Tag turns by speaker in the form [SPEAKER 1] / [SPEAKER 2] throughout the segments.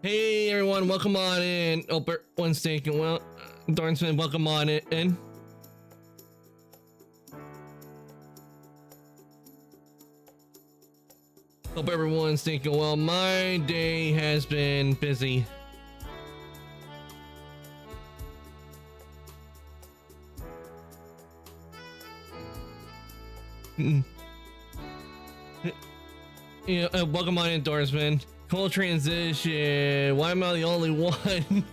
[SPEAKER 1] Hey everyone, welcome on in. Oh, one steak and well, Dornsman, welcome on in. Hope everyone's thinking well. My day has been busy. Yeah, welcome on in, Dornsman. Cool transition. Why am I the only one?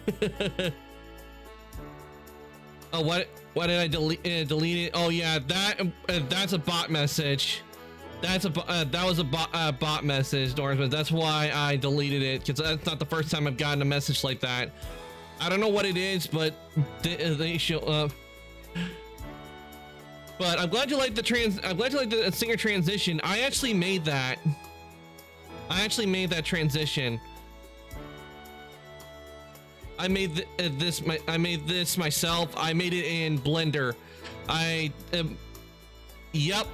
[SPEAKER 1] Oh, why did I delete it? Oh yeah, that's a bot message. That was a bot message, Dornsman. That's why I deleted it, because that's not the first time I've gotten a message like that. I don't know what it is, but they show up. But I'm glad you like the singer transition. I actually made that. I actually made that transition. I made this myself. I made it in Blender. Yep,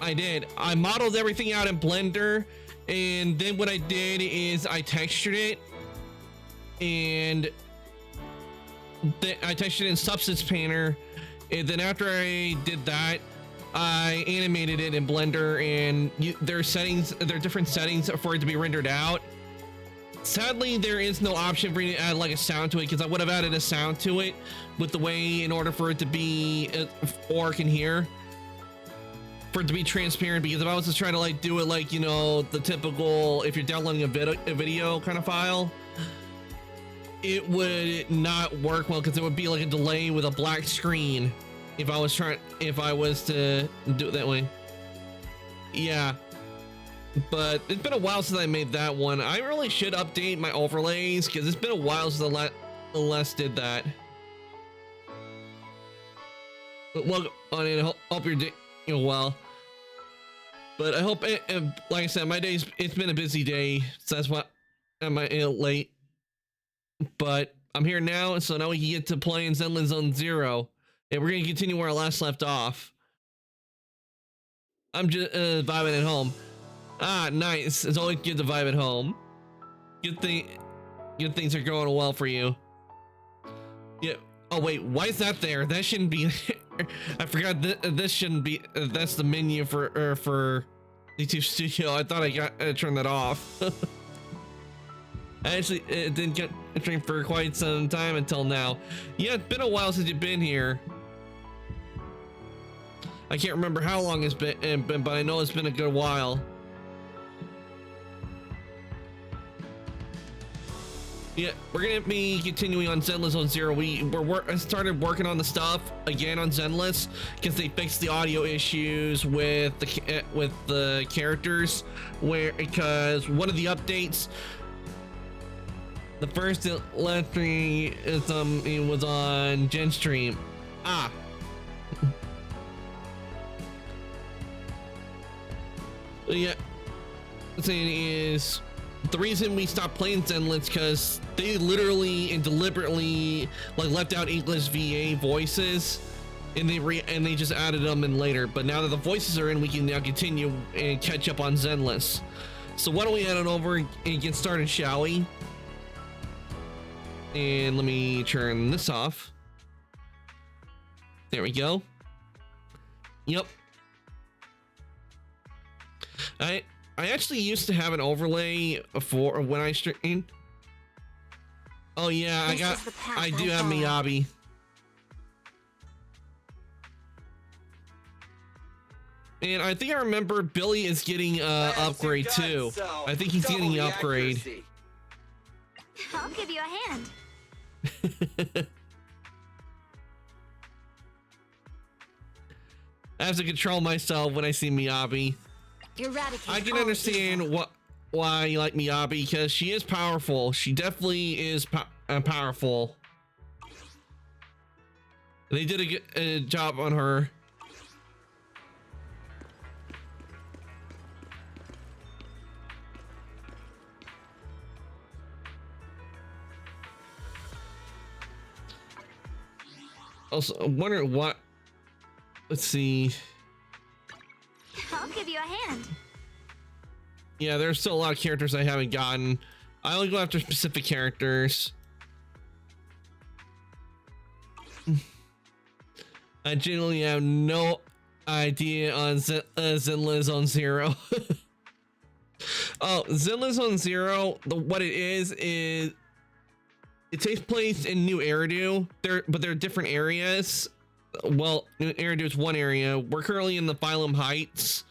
[SPEAKER 1] I did. I modeled everything out in Blender, and then what I did is I textured it, and I textured it in Substance Painter, and then after I did that, I animated it in Blender, and there are different settings for it to be rendered out. Sadly, there is no option for you to add like a sound to it, because I would have added a sound to it with the way, in order for it to be orc in here, for it to be transparent. Because if I was to try to like do it like, you know, the typical, if you're downloading a video kind of file, it would not work well, because it would be like a delay with a black screen if I was to do it that way. Yeah, but it's been a while since I made that one. I really should update my overlays, because it's been a while since the last did that. But welcome on in. Hope you're doing well. But I hope, like I said, it's been a busy day, so that's why I'm late. But I'm here now, so now we can get to playing Zenland Zone Zero. And we're going to continue where I last left off. I'm just vibing at home. Ah, nice. It's always good to vibe at home. Good things are going well for you. Yeah. Oh wait, why is that there? That shouldn't be. I forgot this shouldn't be. That's the menu for YouTube Studio. I thought I turned that off. I actually didn't get a drink for quite some time until now. Yeah, it's been a while since you've been here. I can't remember how long it's been, but I know it's been a good while. Yeah, we're gonna be continuing on Zenless Zone Zero. We started working on the stuff again on Zenless, because they fixed the audio issues with the characters, because one of the updates, the first last thing is it was on Genstream. Ah. Yeah, the thing is, the reason we stopped playing Zenless because they literally and deliberately like left out English VA voices, and they just added them in later. But now that the voices are in, we can now continue and catch up on Zenless. So why don't we head on over and get started, shall we? And let me turn this off. There we go. Yep. I actually used to have an overlay for when I stream. Oh yeah, I do have Miyabi. And I think I remember Billy is getting upgrade too. I think he's getting the upgrade.
[SPEAKER 2] I'll give you a hand.
[SPEAKER 1] I have to control myself when I see Miyabi. I can understand why you like Miyabi, because she is powerful. She definitely is powerful. They did a good job on her. Also, I wonder what. Let's see.
[SPEAKER 2] I'll give you a hand.
[SPEAKER 1] Yeah, there's still a lot of characters I haven't gotten. I only go after specific characters. I genuinely have no idea on Zenless Zone Zero. Oh, Zenless Zone Zero, what it is it takes place in New Eridu. But there are different areas. Well, New Eridu is one area. We're currently in the Phylum Heights.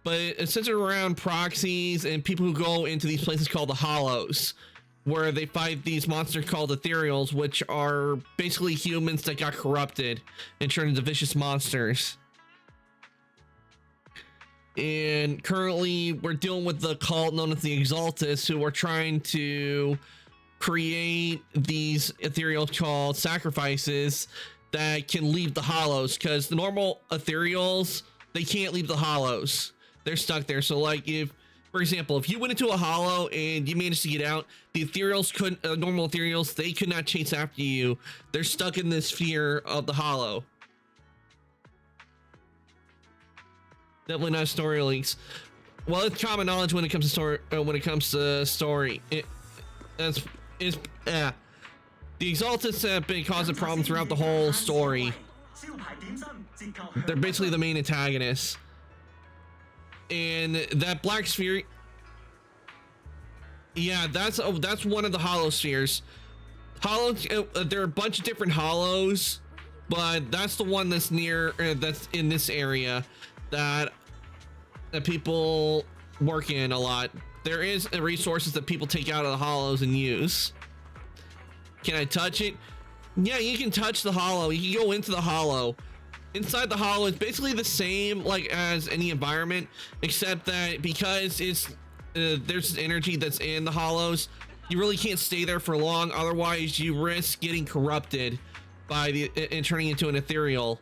[SPEAKER 1] But it's centered around proxies and people who go into these places called the Hollows, where they fight these monsters called ethereals, which are basically humans that got corrupted and turned into vicious monsters. And currently we're dealing with the cult known as the Exaltus, who are trying to create these ethereals called sacrifices that can leave the Hollows, because the normal ethereals, they can't leave the Hollows. They're stuck there. So like if, for example, if you went into a hollow and you managed to get out, the ethereals couldn't, normal ethereals, they could not chase after you. They're stuck in this sphere of the hollow. Definitely not story links. Well, it's common knowledge when it comes to story. The Exaltus have been causing problems throughout the whole story. They're basically the main antagonists. And that black sphere, yeah, that's one of the hollow spheres. Hollows, there are a bunch of different hollows, but that's the one that's near, that's in this area that people work in a lot. There is resources that people take out of the hollows and use. Can I touch it? Yeah, you can touch the hollow. You can go into the hollow. Inside the hollow is basically the same like as any environment, except that because it's there's energy that's in the hollows, you really can't stay there for long. Otherwise, you risk getting corrupted by and turning into an ethereal.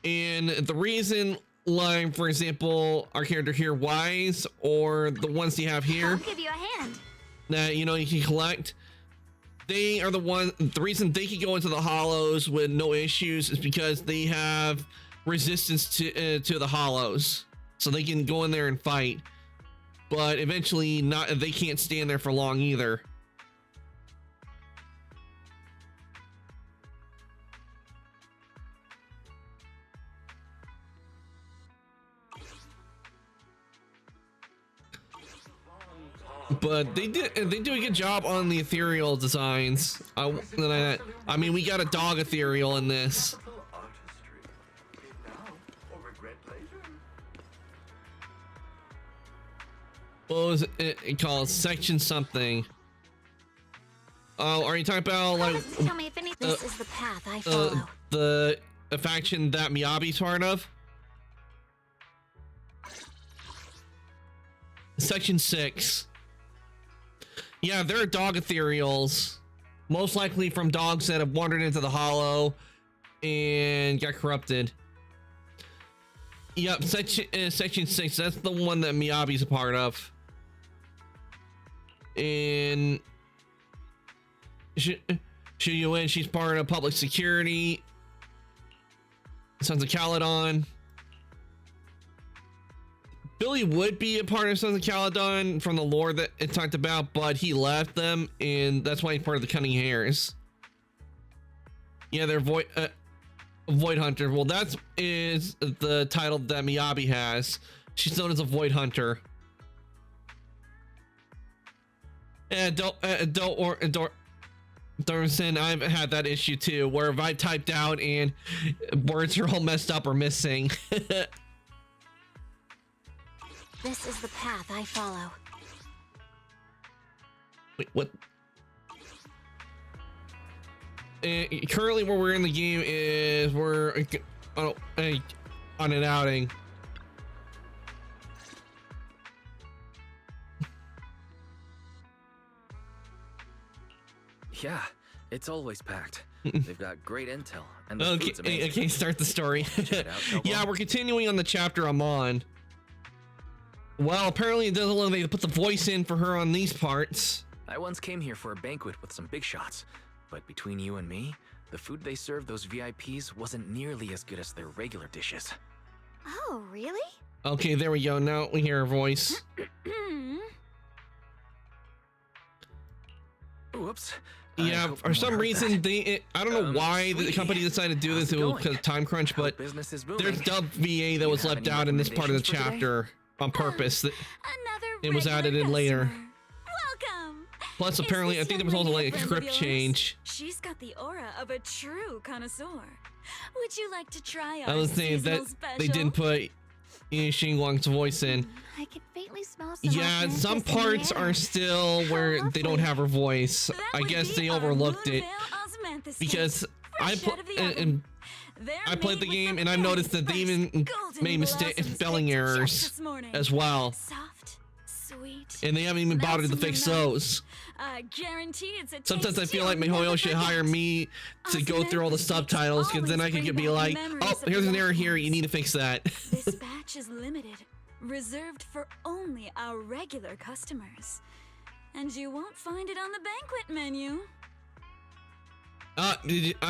[SPEAKER 1] And the reason, like for example, our character here, Wise, or the ones you have here,
[SPEAKER 2] I'll give you a hand.
[SPEAKER 1] That you can collect. They are the reason they can go into the hollows with no issues is because they have resistance to the hollows, so they can go in there and fight. But eventually, they can't stand there for long either. But they do a good job on the ethereal designs. I mean, we got a dog ethereal in this. What was it called? Section something. Oh, are you talking about like?
[SPEAKER 2] Tell me if any. This is the path I follow.
[SPEAKER 1] The faction that Miyabi's part of. Section 6. Yeah, there are dog ethereals, most likely from dogs that have wandered into the hollow and got corrupted. Yep, section 6. That's the one that Miyabi's a part of. And Shuyuin, she's part of public security. Sons of Caledon. Billy would be a part of Sons of Caledon from the lore that it talked about, but he left them, and that's why he's part of the Cunning Hares. Yeah, they're Void Hunter. Well, that is the title that Miyabi has. She's known as a Void Hunter. And Dormson, I've had that issue too, where if I typed out and words are all messed up or missing.
[SPEAKER 2] This is the path I follow.
[SPEAKER 1] Wait, what? Currently, where we're in the game is we're on an outing.
[SPEAKER 3] Yeah, it's always packed. They've got great intel, and the food's amazing.
[SPEAKER 1] Okay, start the story.
[SPEAKER 3] Check it out,
[SPEAKER 1] Yeah, we're continuing on the chapter I'm on. Well, apparently it doesn't look like they put the voice in for her on these parts.
[SPEAKER 3] I once came here for a banquet with some big shots, but between you and me, the food they served those VIPs wasn't nearly as good as their regular dishes.
[SPEAKER 2] Oh, really?
[SPEAKER 1] Okay, there we go. Now we hear her voice.
[SPEAKER 3] Whoops.
[SPEAKER 1] Yeah, for some reason I don't know why the company decided to do this. It was because of time crunch, but
[SPEAKER 3] Business is booming.
[SPEAKER 1] there's dub VA that was
[SPEAKER 3] have
[SPEAKER 1] left
[SPEAKER 3] any
[SPEAKER 1] out in this part of the
[SPEAKER 3] recommendations for today?
[SPEAKER 1] chapter on purpose.
[SPEAKER 2] Another
[SPEAKER 1] It was
[SPEAKER 2] regular
[SPEAKER 1] added in later.
[SPEAKER 2] customer. Welcome.
[SPEAKER 1] Plus,
[SPEAKER 2] Is
[SPEAKER 1] apparently, I
[SPEAKER 2] this
[SPEAKER 1] think there
[SPEAKER 2] young
[SPEAKER 1] was also
[SPEAKER 2] lady
[SPEAKER 1] like a
[SPEAKER 2] friend of
[SPEAKER 1] script
[SPEAKER 2] yours?
[SPEAKER 1] change.
[SPEAKER 4] She's got the aura of a true connoisseur. Would you like to try
[SPEAKER 1] I
[SPEAKER 4] our
[SPEAKER 1] was saying that
[SPEAKER 4] seasonal special?
[SPEAKER 1] they didn't put Xing Wang's voice in.
[SPEAKER 2] I can faintly smell some
[SPEAKER 1] Yeah,
[SPEAKER 2] osmosis
[SPEAKER 1] some
[SPEAKER 2] in the
[SPEAKER 1] parts
[SPEAKER 2] air.
[SPEAKER 1] are still where they don't have her voice.
[SPEAKER 4] That
[SPEAKER 1] I
[SPEAKER 4] would
[SPEAKER 1] guess
[SPEAKER 4] be
[SPEAKER 1] they
[SPEAKER 4] our
[SPEAKER 1] overlooked it
[SPEAKER 4] Moonveil Osmanthus
[SPEAKER 1] because
[SPEAKER 4] cake,
[SPEAKER 1] I
[SPEAKER 4] fresh out of the oven.
[SPEAKER 1] and
[SPEAKER 4] They're
[SPEAKER 1] I played
[SPEAKER 4] made
[SPEAKER 1] the
[SPEAKER 4] with
[SPEAKER 1] game
[SPEAKER 4] the
[SPEAKER 1] and I've
[SPEAKER 4] very
[SPEAKER 1] noticed that they
[SPEAKER 4] first
[SPEAKER 1] even
[SPEAKER 4] golden
[SPEAKER 1] made
[SPEAKER 4] blossoms
[SPEAKER 1] spelling
[SPEAKER 4] picked just
[SPEAKER 1] errors
[SPEAKER 4] this morning.
[SPEAKER 1] as well,
[SPEAKER 4] Soft, sweet.
[SPEAKER 1] and they haven't even bothered to
[SPEAKER 4] melts in
[SPEAKER 1] fix
[SPEAKER 4] your mouth.
[SPEAKER 1] those.
[SPEAKER 4] I guarantee it's a
[SPEAKER 1] Sometimes I
[SPEAKER 4] taste
[SPEAKER 1] feel like
[SPEAKER 4] you'll
[SPEAKER 1] MiHoYo
[SPEAKER 4] never
[SPEAKER 1] should
[SPEAKER 4] forget.
[SPEAKER 1] hire me to go through all the
[SPEAKER 4] Osmanthus cakes
[SPEAKER 1] subtitles, because then I
[SPEAKER 4] always
[SPEAKER 1] could
[SPEAKER 4] bring
[SPEAKER 1] be
[SPEAKER 4] back
[SPEAKER 1] like,
[SPEAKER 4] memories
[SPEAKER 1] oh,
[SPEAKER 4] of
[SPEAKER 1] here's
[SPEAKER 4] the
[SPEAKER 1] an error
[SPEAKER 4] loved
[SPEAKER 1] here, you
[SPEAKER 4] ones.
[SPEAKER 1] need to fix that.
[SPEAKER 4] This batch is limited, reserved for only our regular customers. And you won't find it on the banquet menu.
[SPEAKER 1] I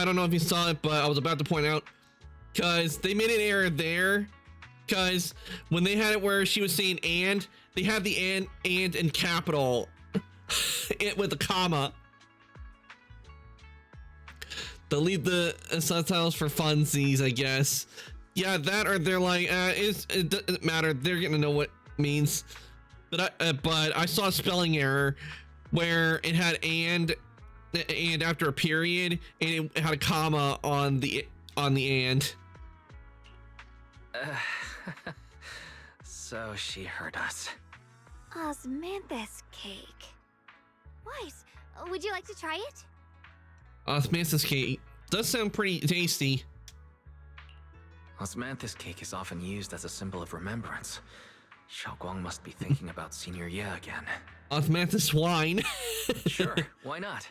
[SPEAKER 1] don't know if you saw it, but I was about to point out, because they made an error there, because when they had it where she was saying and, they had the and in capital it with a comma. Delete the subtitles for funsies, I guess. Yeah, that, or they're like, it doesn't matter, they're gonna know what it means. But I saw a spelling error where it had and after a period, and it had a comma on the and.
[SPEAKER 3] So she heard us.
[SPEAKER 2] Osmanthus cake. Weiss, would you like to try it?
[SPEAKER 1] Osmanthus cake does sound pretty tasty.
[SPEAKER 3] Osmanthus cake is often used as a symbol of remembrance. Xiaoguang must be thinking about Senior Ye again.
[SPEAKER 1] Osmanthus wine.
[SPEAKER 3] Sure, why not?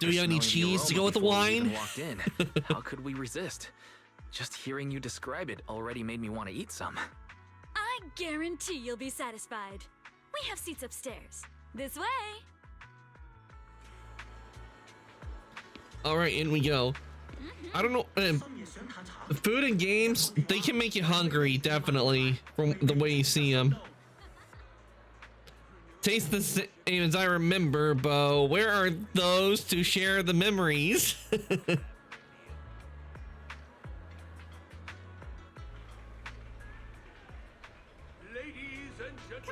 [SPEAKER 1] Do we have any
[SPEAKER 3] After smelling the
[SPEAKER 1] cheese to
[SPEAKER 3] aroma
[SPEAKER 1] go with the
[SPEAKER 3] before we even
[SPEAKER 1] wine?
[SPEAKER 3] walked in, how could we resist? Just hearing you describe it already made me want to eat some.
[SPEAKER 4] I guarantee you'll be satisfied. We have seats upstairs. This way.
[SPEAKER 1] All right, in we go. I don't know. Food and games, they can make you hungry, definitely, from the way you see them. Taste the same as I remember, Bo. Where are those to share the memories?
[SPEAKER 2] Come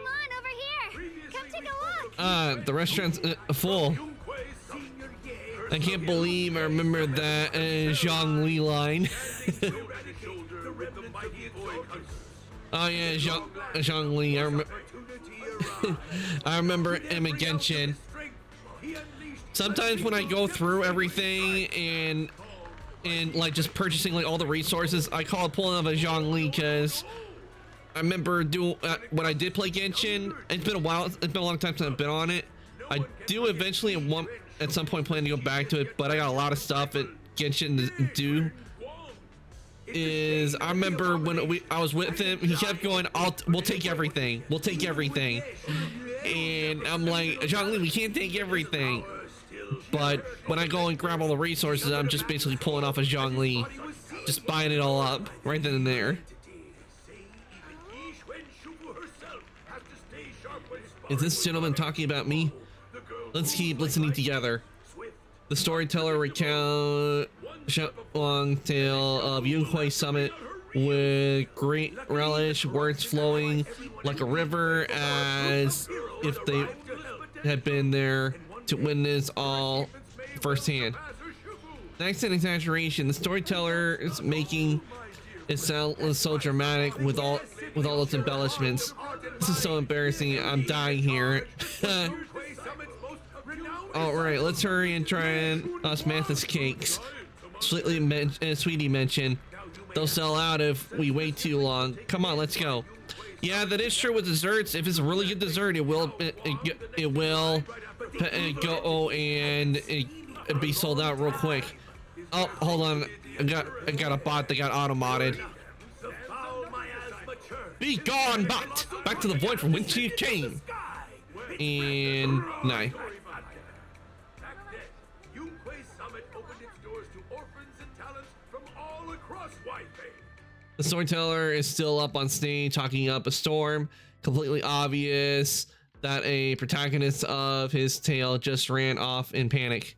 [SPEAKER 2] on, over here. Come take a look.
[SPEAKER 1] The restaurant's full. I can't believe I remember that Zhang Li line. Oh yeah, Zhang Li. I remember him in Genshin. Sometimes when I go through everything and like just purchasing like all the resources, I call it pulling up a Zhang Li, because I remember doing when I did play Genshin. It's been a while. It's been a long time since I've been on it. I do eventually at some point plan to go back to it, but I got a lot of stuff at Genshin to do. I remember when I was with him, he kept going, we'll take everything. We'll take everything. And I'm like, Zhang Li, we can't take everything. But when I go and grab all the resources, I'm just basically pulling off a Zhang Li. Just buying it all up right then and there. Is this gentleman talking about me? Let's keep listening together. The storyteller recounts long tale of Yunhui Summit with great relish, words flowing like a river as if they had been there to witness all firsthand. Next, an exaggeration. The storyteller is making it sound so dramatic with all those embellishments. This is so embarrassing. I'm dying here. All right, let's hurry and try Osmanthus cakes. Sweetie mentioned they'll sell out if we wait too long. Come on, let's go. Yeah, that is true with desserts. If it's a really good dessert, it will go and be sold out real quick. Oh, hold on. I got a bot that got auto-modded. Be gone, bot! Back to the void from which you came. And no. The storyteller is still up on stage talking up a storm. Completely obvious that a protagonist of his tale just ran off in panic.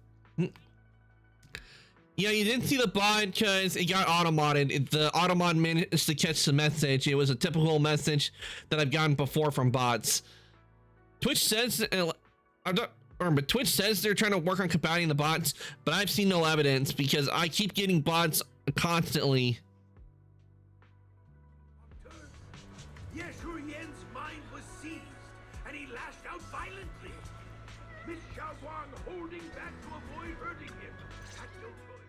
[SPEAKER 1] Yeah, you didn't see the bot because it got auto-modded. The auto-mod managed to catch the message. It was a typical message that I've gotten before from bots. Twitch says, but Twitch says they're trying to work on combating the bots, but I've seen no evidence because I keep getting bots constantly.
[SPEAKER 5] Yeshuyen's mind was seized, and he lashed out violently. Miss Xiaoguang holding back to avoid hurting him. Had no choice.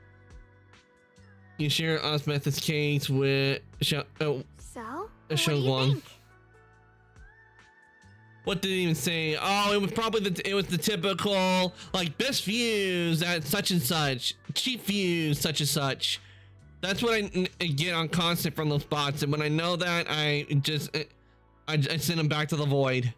[SPEAKER 1] You share osmosis case with
[SPEAKER 2] So, what do you
[SPEAKER 1] Xiaoguang.
[SPEAKER 2] think?
[SPEAKER 1] What did it even say? Oh, it was probably the typical like best views at such and such, cheap views such and such. That's what I get on constant from those bots, and when I know that, I send them back to the void.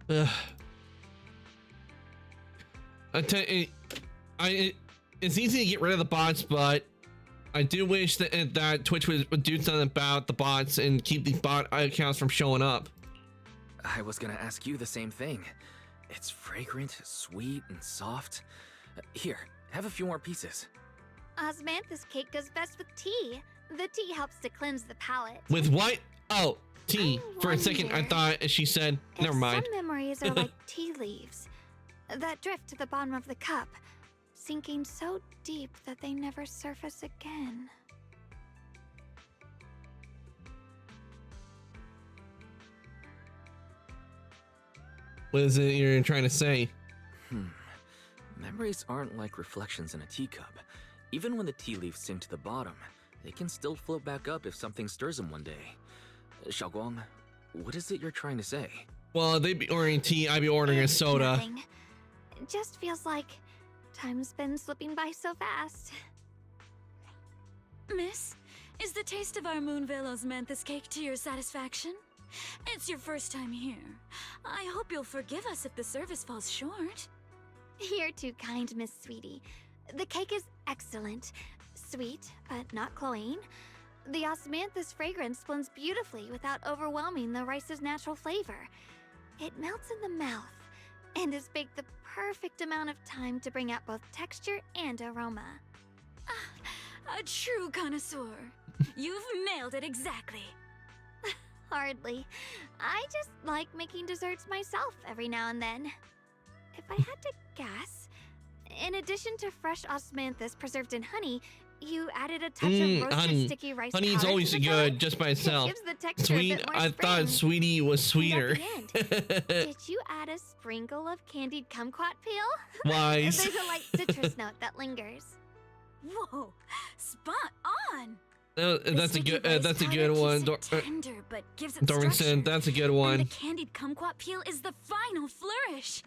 [SPEAKER 1] Ugh. It's easy to get rid of the bots, but I do wish that Twitch would do something about the bots and keep these bot accounts from showing up.
[SPEAKER 3] I was gonna ask you the same thing. It's fragrant, sweet, and soft. Here, have a few more pieces.
[SPEAKER 2] Osmanthus cake goes best with tea. The tea helps to cleanse the palate.
[SPEAKER 1] With what? Oh, tea.
[SPEAKER 2] I
[SPEAKER 1] For a second, I
[SPEAKER 2] wonder
[SPEAKER 1] thought she said, never mind.
[SPEAKER 2] Some memories are like tea leaves that drift to the bottom of the cup, sinking so deep that they never surface again.
[SPEAKER 1] What is it you're trying to say?
[SPEAKER 3] Memories aren't like reflections in a teacup. Even when the tea leaves sink to the bottom, they can still float back up if something stirs them one day. Xiaoguang, what is it you're trying to say?
[SPEAKER 1] Well, they'd be ordering tea, I'd be ordering a soda.
[SPEAKER 2] Nothing. It just feels like time's been slipping by so fast.
[SPEAKER 4] Miss, is the taste of our Moonvale Osmanthus cake to your satisfaction? It's your first time here. I hope you'll forgive us if the service falls short.
[SPEAKER 2] You're too kind, Miss Sweetie. The cake is excellent. Sweet, but not cloying. The osmanthus fragrance blends beautifully without overwhelming the rice's natural flavor. It melts in the mouth and is baked the perfect amount of time to bring out both texture and aroma.
[SPEAKER 4] A true connoisseur. You've nailed it exactly.
[SPEAKER 2] Hardly. I just like making desserts myself every now and then. If I had to guess, in addition to fresh osmanthus preserved in honey, you added a touch of roasted
[SPEAKER 1] honey.
[SPEAKER 2] sticky rice
[SPEAKER 1] Honey is
[SPEAKER 2] powder
[SPEAKER 1] always
[SPEAKER 2] to the
[SPEAKER 1] good
[SPEAKER 2] filling.
[SPEAKER 1] just by
[SPEAKER 2] It
[SPEAKER 1] itself.
[SPEAKER 2] gives the texture a
[SPEAKER 1] Sweet,
[SPEAKER 2] bit more
[SPEAKER 1] I thought
[SPEAKER 2] spring.
[SPEAKER 1] sweetie was sweeter.
[SPEAKER 2] And at the end, did you add a sprinkle of candied kumquat peel?
[SPEAKER 1] Wise.
[SPEAKER 2] There's a light citrus note that lingers.
[SPEAKER 4] Whoa, spot on.
[SPEAKER 1] That's a good. That's a
[SPEAKER 4] powder
[SPEAKER 1] good
[SPEAKER 4] keeps
[SPEAKER 1] one.
[SPEAKER 4] it tender, but gives it
[SPEAKER 1] Dorman
[SPEAKER 4] structure.
[SPEAKER 1] said that's a good
[SPEAKER 4] And
[SPEAKER 1] one.
[SPEAKER 4] the candied kumquat peel is the final flourish.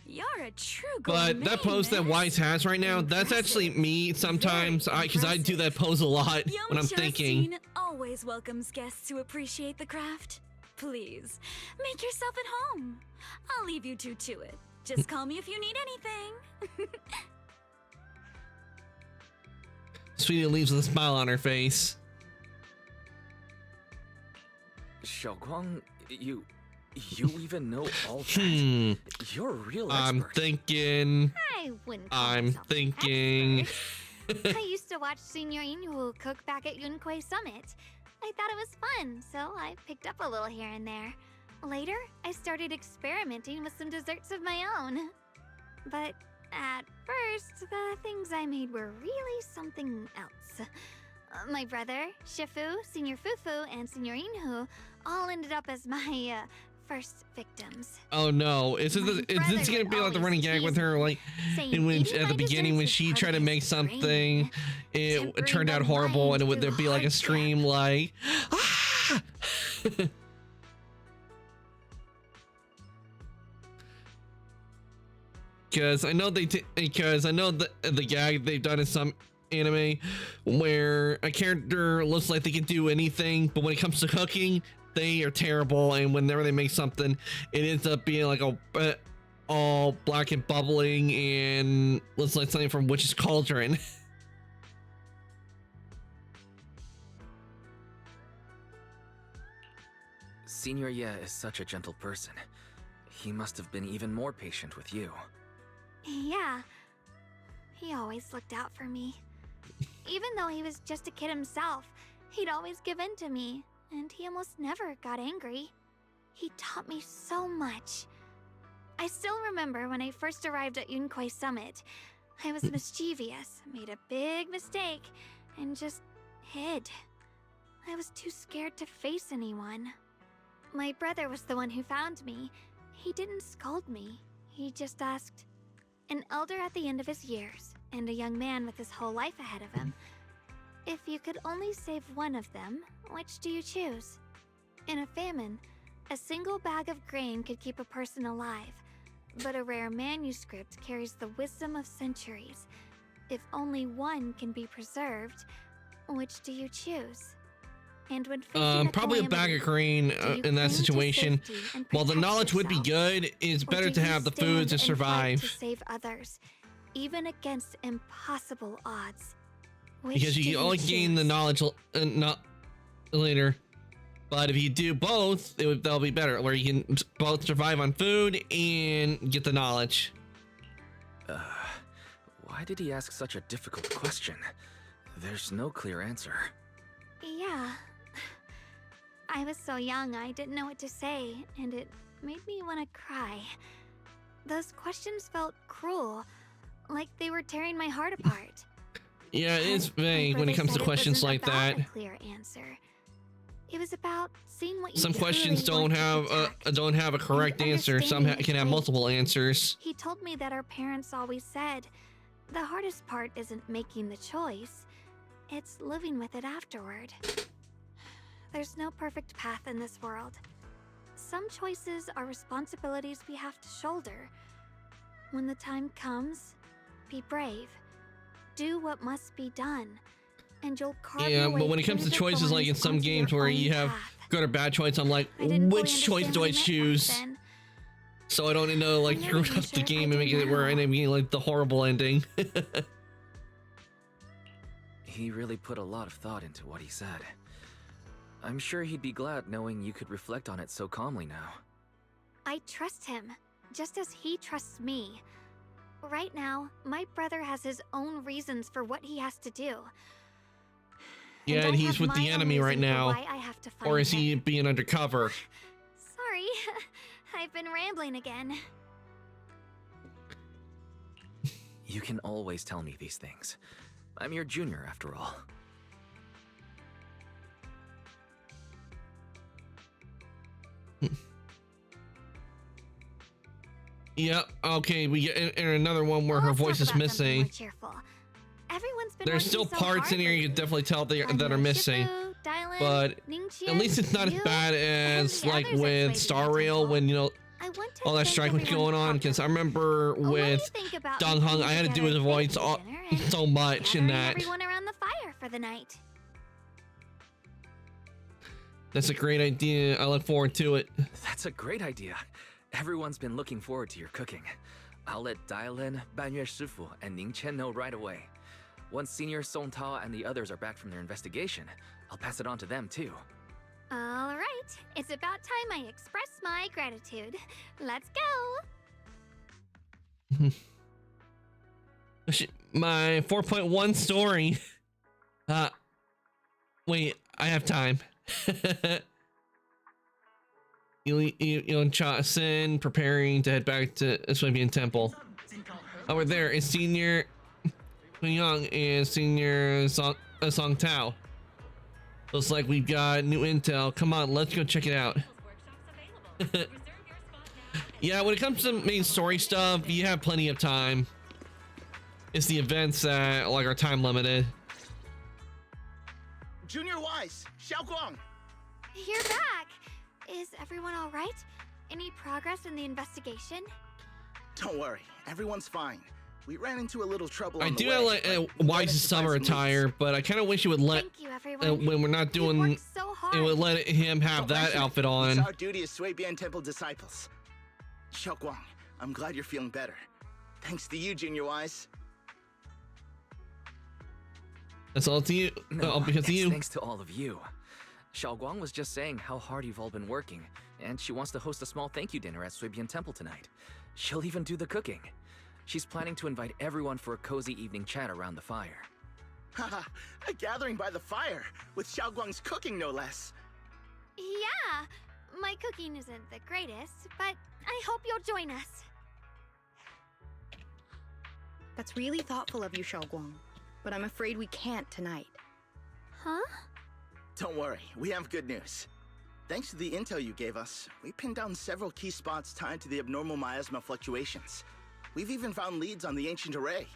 [SPEAKER 4] You're a true
[SPEAKER 1] But
[SPEAKER 4] gourmet,
[SPEAKER 1] that pose that
[SPEAKER 4] miss.
[SPEAKER 1] Wise has right now, that's actually me sometimes. Because I do that pose a lot
[SPEAKER 4] Young
[SPEAKER 1] when I'm thinking.
[SPEAKER 4] Justine always welcomes guests who appreciate the craft. Please, make yourself at home. I'll leave you two to it. Just call me if you need anything.
[SPEAKER 1] Sweetie leaves with a smile on her face.
[SPEAKER 3] Xiaoguang, you even know all that? You're a real expert.
[SPEAKER 1] I'm thinking.
[SPEAKER 2] I wouldn't call
[SPEAKER 1] I'm
[SPEAKER 2] myself an
[SPEAKER 1] thinking.
[SPEAKER 2] expert. I used to watch Senior Inhu cook back at Yunquay Summit. I thought it was fun, so I picked up a little here and there. Later, I started experimenting with some desserts of my own. But at first, the things I made were really something else. My brother, Shifu, Senior Fufu, and Senior Inhu all ended up as my first victims.
[SPEAKER 1] Oh no! Is
[SPEAKER 2] My
[SPEAKER 1] this
[SPEAKER 2] brother
[SPEAKER 1] gonna
[SPEAKER 2] would
[SPEAKER 1] be like the
[SPEAKER 2] always
[SPEAKER 1] running gag with
[SPEAKER 2] tease
[SPEAKER 1] her,
[SPEAKER 2] me,
[SPEAKER 1] like
[SPEAKER 2] saying
[SPEAKER 1] in when
[SPEAKER 2] eating
[SPEAKER 1] at the
[SPEAKER 2] my
[SPEAKER 1] beginning when
[SPEAKER 2] desserts
[SPEAKER 1] she
[SPEAKER 2] is
[SPEAKER 1] tried to
[SPEAKER 2] part of
[SPEAKER 1] make
[SPEAKER 2] his
[SPEAKER 1] something,
[SPEAKER 2] training.
[SPEAKER 1] it
[SPEAKER 2] Tempering
[SPEAKER 1] turned out
[SPEAKER 2] the
[SPEAKER 1] horrible, and
[SPEAKER 2] mind
[SPEAKER 1] there'd be
[SPEAKER 2] through
[SPEAKER 1] like a
[SPEAKER 2] hardship.
[SPEAKER 1] stream like. Ah! because I know because I know the gag they've done in some anime where a character looks like they can do anything, but when it comes to cooking, they are terrible, and whenever they make something, it ends up being like all black and bubbling and looks like something from Witch's Cauldron.
[SPEAKER 3] Senior Ye is such a gentle person. He must have been even more patient with you.
[SPEAKER 2] Yeah. He always looked out for me. Even though he was just a kid himself, he'd always give in to me, and he almost never got angry. He taught me so much. I still remember when I first arrived at Yunquay Summit. I was mischievous, made a big mistake, and just hid. I was too scared to face anyone. My brother was the one who found me. He didn't scold me. He just asked, an elder at the end of his years, and a young man with his whole life ahead of him. If you could only save one of them, which do you choose? In a famine, a single bag of grain could keep a person alive, but a rare manuscript carries the wisdom of centuries. If only one can be preserved, which do you choose? And when facing
[SPEAKER 1] probably a bag of grain in that situation. While the knowledge would be good, it's better to have the food to survive.
[SPEAKER 2] To save others, even against impossible odds.
[SPEAKER 1] Because you can only gain the knowledge not later. But if you do both, that'll be better, where you can both survive on food and get the knowledge.
[SPEAKER 3] Why did he ask such a difficult question? There's no clear answer.
[SPEAKER 2] Yeah. I was so young, I didn't know what to say, and it made me want to cry. Those questions felt cruel, like they were tearing my heart apart.
[SPEAKER 1] Yeah, it's vague when it comes to questions like that.
[SPEAKER 2] A clear answer. It was about seeing what you
[SPEAKER 1] Some questions don't have a correct answer. Some can have multiple answers.
[SPEAKER 2] He told me that our parents always said, the hardest part isn't making the choice, it's living with it afterward. There's no perfect path in this world. Some choices are responsibilities we have to shoulder. When the time comes, be brave. Do what must be done, and you'll carve your way
[SPEAKER 1] but when it comes to
[SPEAKER 2] through the
[SPEAKER 1] choices, like in
[SPEAKER 2] thorns
[SPEAKER 1] some
[SPEAKER 2] onto
[SPEAKER 1] games
[SPEAKER 2] your
[SPEAKER 1] where
[SPEAKER 2] own
[SPEAKER 1] you have
[SPEAKER 2] path.
[SPEAKER 1] good or bad choice, I'm like,
[SPEAKER 2] I didn't fully
[SPEAKER 1] which choice
[SPEAKER 2] understand
[SPEAKER 1] do
[SPEAKER 2] what
[SPEAKER 1] I
[SPEAKER 2] he meant back
[SPEAKER 1] choose?
[SPEAKER 2] then.
[SPEAKER 1] So I don't end up like
[SPEAKER 2] I'm not
[SPEAKER 1] screwing
[SPEAKER 2] even
[SPEAKER 1] up the
[SPEAKER 2] sure if
[SPEAKER 1] game
[SPEAKER 2] I
[SPEAKER 1] and
[SPEAKER 2] do
[SPEAKER 1] making it where I end
[SPEAKER 2] now.
[SPEAKER 1] up getting like the horrible ending.
[SPEAKER 3] He really put a lot of thought into what he said. I'm sure he'd be glad knowing you could reflect on it so calmly now.
[SPEAKER 2] I trust him, just as he trusts me. Right now, my brother has his own reasons for what he has to do.
[SPEAKER 1] Yeah,
[SPEAKER 2] I
[SPEAKER 1] and he's
[SPEAKER 2] have
[SPEAKER 1] with
[SPEAKER 2] my
[SPEAKER 1] the
[SPEAKER 2] own
[SPEAKER 1] enemy right
[SPEAKER 2] reason for
[SPEAKER 1] now.
[SPEAKER 2] why I have to find
[SPEAKER 1] Or is
[SPEAKER 2] him.
[SPEAKER 1] he being undercover?
[SPEAKER 2] Sorry, I've been rambling again.
[SPEAKER 3] You can always tell me these things. I'm your junior, after all.
[SPEAKER 1] Yeah, okay, we get in another one where her
[SPEAKER 2] Let's
[SPEAKER 1] voice
[SPEAKER 2] talk
[SPEAKER 1] is
[SPEAKER 2] about something more
[SPEAKER 1] missing.
[SPEAKER 2] cheerful. Everyone's been
[SPEAKER 1] There's
[SPEAKER 2] working
[SPEAKER 1] still
[SPEAKER 2] so
[SPEAKER 1] parts
[SPEAKER 2] hard
[SPEAKER 1] in here you can
[SPEAKER 2] lately.
[SPEAKER 1] definitely tell that are
[SPEAKER 2] Finding
[SPEAKER 1] missing.
[SPEAKER 2] Shifu, Dylan,
[SPEAKER 1] But
[SPEAKER 2] Ningqian,
[SPEAKER 1] at least it's not as
[SPEAKER 2] you,
[SPEAKER 1] bad
[SPEAKER 2] and
[SPEAKER 1] as
[SPEAKER 2] the
[SPEAKER 1] like
[SPEAKER 2] others
[SPEAKER 1] with
[SPEAKER 2] at
[SPEAKER 1] Star
[SPEAKER 2] Sway
[SPEAKER 1] Rail
[SPEAKER 2] Temple.
[SPEAKER 1] when, you know,
[SPEAKER 2] I want to
[SPEAKER 1] all that
[SPEAKER 2] thank
[SPEAKER 1] strike was
[SPEAKER 2] everyone
[SPEAKER 1] going on. Because I
[SPEAKER 2] properly.
[SPEAKER 1] remember
[SPEAKER 2] What do you
[SPEAKER 1] with
[SPEAKER 2] think about
[SPEAKER 1] Dong
[SPEAKER 2] me
[SPEAKER 1] Hung, I
[SPEAKER 2] putting
[SPEAKER 1] had to do
[SPEAKER 2] together
[SPEAKER 1] his
[SPEAKER 2] a
[SPEAKER 1] voice
[SPEAKER 2] fancy
[SPEAKER 1] all,
[SPEAKER 2] dinner and
[SPEAKER 1] so much in
[SPEAKER 2] gathering
[SPEAKER 1] that.
[SPEAKER 2] everyone around the fire for the night?
[SPEAKER 1] That's a great idea. I look forward to it.
[SPEAKER 3] That's a great idea. Everyone's been looking forward to your cooking. I'll let Dailin, Banyue Shifu, and Ning Chen know right away. Once Senior Song Tao and the others are back from their investigation, I'll pass it on to them too.
[SPEAKER 2] All right, it's about time I express my gratitude. Let's go.
[SPEAKER 1] My 4.1 story. Wait, I have time. Yon Cha Sin preparing to head back to Swabian Temple. Over there is Senior Young and Senior Song Tao. Looks like we've got new intel. Come on, let's go check it out. Yeah, when it comes to main story stuff, you have plenty of time. It's the events that like are time limited.
[SPEAKER 6] Junior Wise, Xiaoguang.
[SPEAKER 2] You're back. Is everyone all right? Any progress in the investigation?
[SPEAKER 6] Don't worry, everyone's fine. We ran into a little trouble
[SPEAKER 1] I
[SPEAKER 6] on the
[SPEAKER 1] do
[SPEAKER 6] way,
[SPEAKER 1] have like
[SPEAKER 6] but
[SPEAKER 1] a
[SPEAKER 6] we
[SPEAKER 1] Wise's
[SPEAKER 6] managed to find
[SPEAKER 1] summer
[SPEAKER 6] some leads.
[SPEAKER 1] attire, but I kind of wish it would let
[SPEAKER 2] Thank you, everyone.
[SPEAKER 1] when we're not
[SPEAKER 2] You
[SPEAKER 1] doing
[SPEAKER 2] worked so hard.
[SPEAKER 1] it would let him have
[SPEAKER 6] Don't
[SPEAKER 1] that
[SPEAKER 6] mention it.
[SPEAKER 1] outfit
[SPEAKER 6] It's
[SPEAKER 1] on.
[SPEAKER 6] our duty as Suibian Temple disciples. Xiaoguang, I'm glad you're feeling better. Thanks to you, Junior Wise.
[SPEAKER 1] That's all to you.
[SPEAKER 3] No,
[SPEAKER 1] Because of
[SPEAKER 3] it's
[SPEAKER 1] you.
[SPEAKER 3] thanks to all of you. Xiaoguang was just saying how hard you've all been working, and she wants to host a small thank you dinner at Suibian Temple tonight. She'll even do the cooking. She's planning to invite everyone for a cozy evening chat around the fire.
[SPEAKER 6] Haha, a gathering by the fire, with Xiaoguang's cooking no less.
[SPEAKER 2] Yeah, my cooking isn't the greatest, but I hope you'll join us.
[SPEAKER 7] That's really thoughtful of you, Xiaoguang. But I'm afraid we can't tonight.
[SPEAKER 2] Huh?
[SPEAKER 6] Don't worry, we have good news. Thanks to the intel you gave us, we pinned down several key spots tied to the abnormal miasma fluctuations. We've even found leads on the ancient array.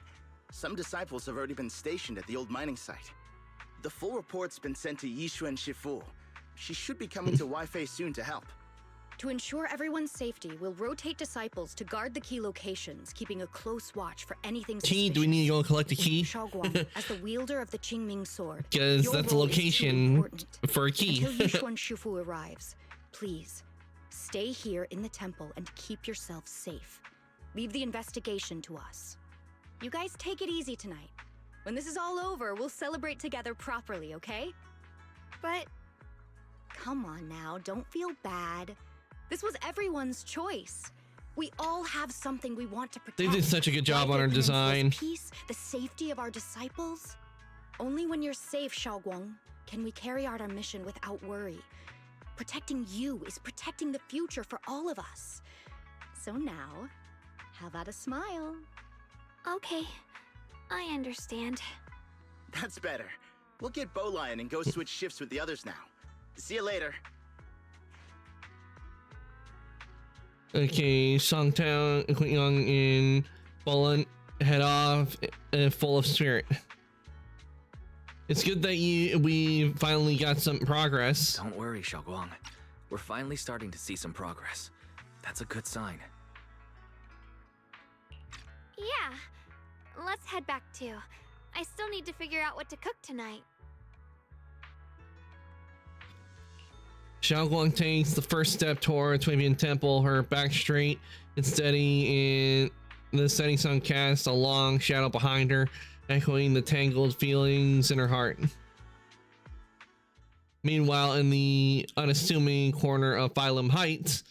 [SPEAKER 6] Some disciples have already been stationed at the old mining site. The full report's been sent to Yishuan Shifu. She should be coming to Weifei soon to help.
[SPEAKER 7] To ensure everyone's safety, we'll rotate disciples to guard the key locations, keeping a close watch for anything
[SPEAKER 1] Key?
[SPEAKER 7] suspicious.
[SPEAKER 1] Do we need to go collect the key?
[SPEAKER 7] Xiaoguang, as the wielder of the Qingming sword,
[SPEAKER 1] Because
[SPEAKER 7] your
[SPEAKER 1] that's the
[SPEAKER 7] role is too
[SPEAKER 1] location
[SPEAKER 7] important.
[SPEAKER 1] for a key.
[SPEAKER 7] Until Yishuan Shifu arrives, please, stay here in the temple and keep yourself safe. Leave the investigation to us. You guys take it easy tonight. When this is all over, we'll celebrate together properly, okay?
[SPEAKER 2] But
[SPEAKER 7] Come on now, don't feel bad. This was everyone's choice. We all have something we want to protect.
[SPEAKER 1] They did such a good job
[SPEAKER 7] Like
[SPEAKER 1] on our
[SPEAKER 7] the
[SPEAKER 1] design.
[SPEAKER 7] peninsula's peace, the safety of our disciples. Only when you're safe, Xiaoguang, can we carry out our mission without worry. Protecting you is protecting the future for all of us. So now, how about a smile?
[SPEAKER 2] okay, I understand.
[SPEAKER 6] That's better. We'll get Bowlion and go switch shifts with the others now. See you later.
[SPEAKER 1] Okay, Songtown, Young, and Bolin head off full of spirit. It's good that we finally got some progress.
[SPEAKER 3] Don't worry, Xiaoguang. We're finally starting to see some progress. That's a good sign.
[SPEAKER 2] Yeah, let's head back too. I still need to figure out what to cook tonight.
[SPEAKER 1] Xiaoguang takes the first step towards Suibian Temple, her back straight and steady, and the setting sun casts a long shadow behind her, echoing the tangled feelings in her heart. Meanwhile, in the unassuming corner of Phylum Heights,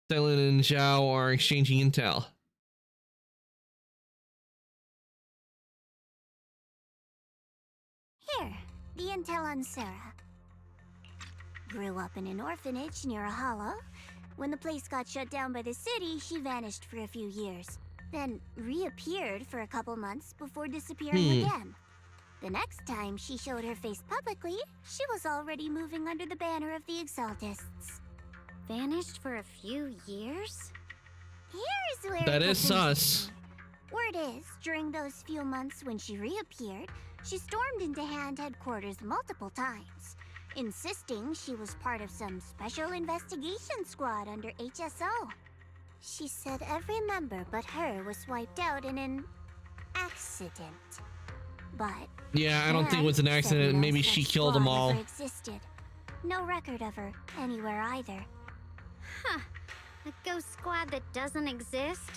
[SPEAKER 1] Dylan and Zhao are exchanging intel.
[SPEAKER 8] Here, the intel on Sarah. Grew up in an orphanage near a hollow. When the place got shut down by the city, she vanished for a few years. Then reappeared for a couple months before disappearing again. The next time she showed her face publicly, she was already moving under the banner of the Exaltists.
[SPEAKER 2] Vanished for a few years?
[SPEAKER 8] Here's where
[SPEAKER 1] That
[SPEAKER 8] it
[SPEAKER 1] is
[SPEAKER 8] gets
[SPEAKER 1] sus.
[SPEAKER 8] interesting. Word is, during those few months when she reappeared, she stormed into Hand headquarters multiple times, insisting she was part of some special investigation squad under HSO. She said every member but her was wiped out in an accident. But
[SPEAKER 1] Yeah, I don't think it was an
[SPEAKER 8] said
[SPEAKER 1] accident.
[SPEAKER 8] no
[SPEAKER 1] Maybe
[SPEAKER 8] such
[SPEAKER 1] she killed them
[SPEAKER 8] squad
[SPEAKER 1] all.
[SPEAKER 8] ever existed. No record of her anywhere either.
[SPEAKER 2] Huh. A ghost squad that doesn't exist?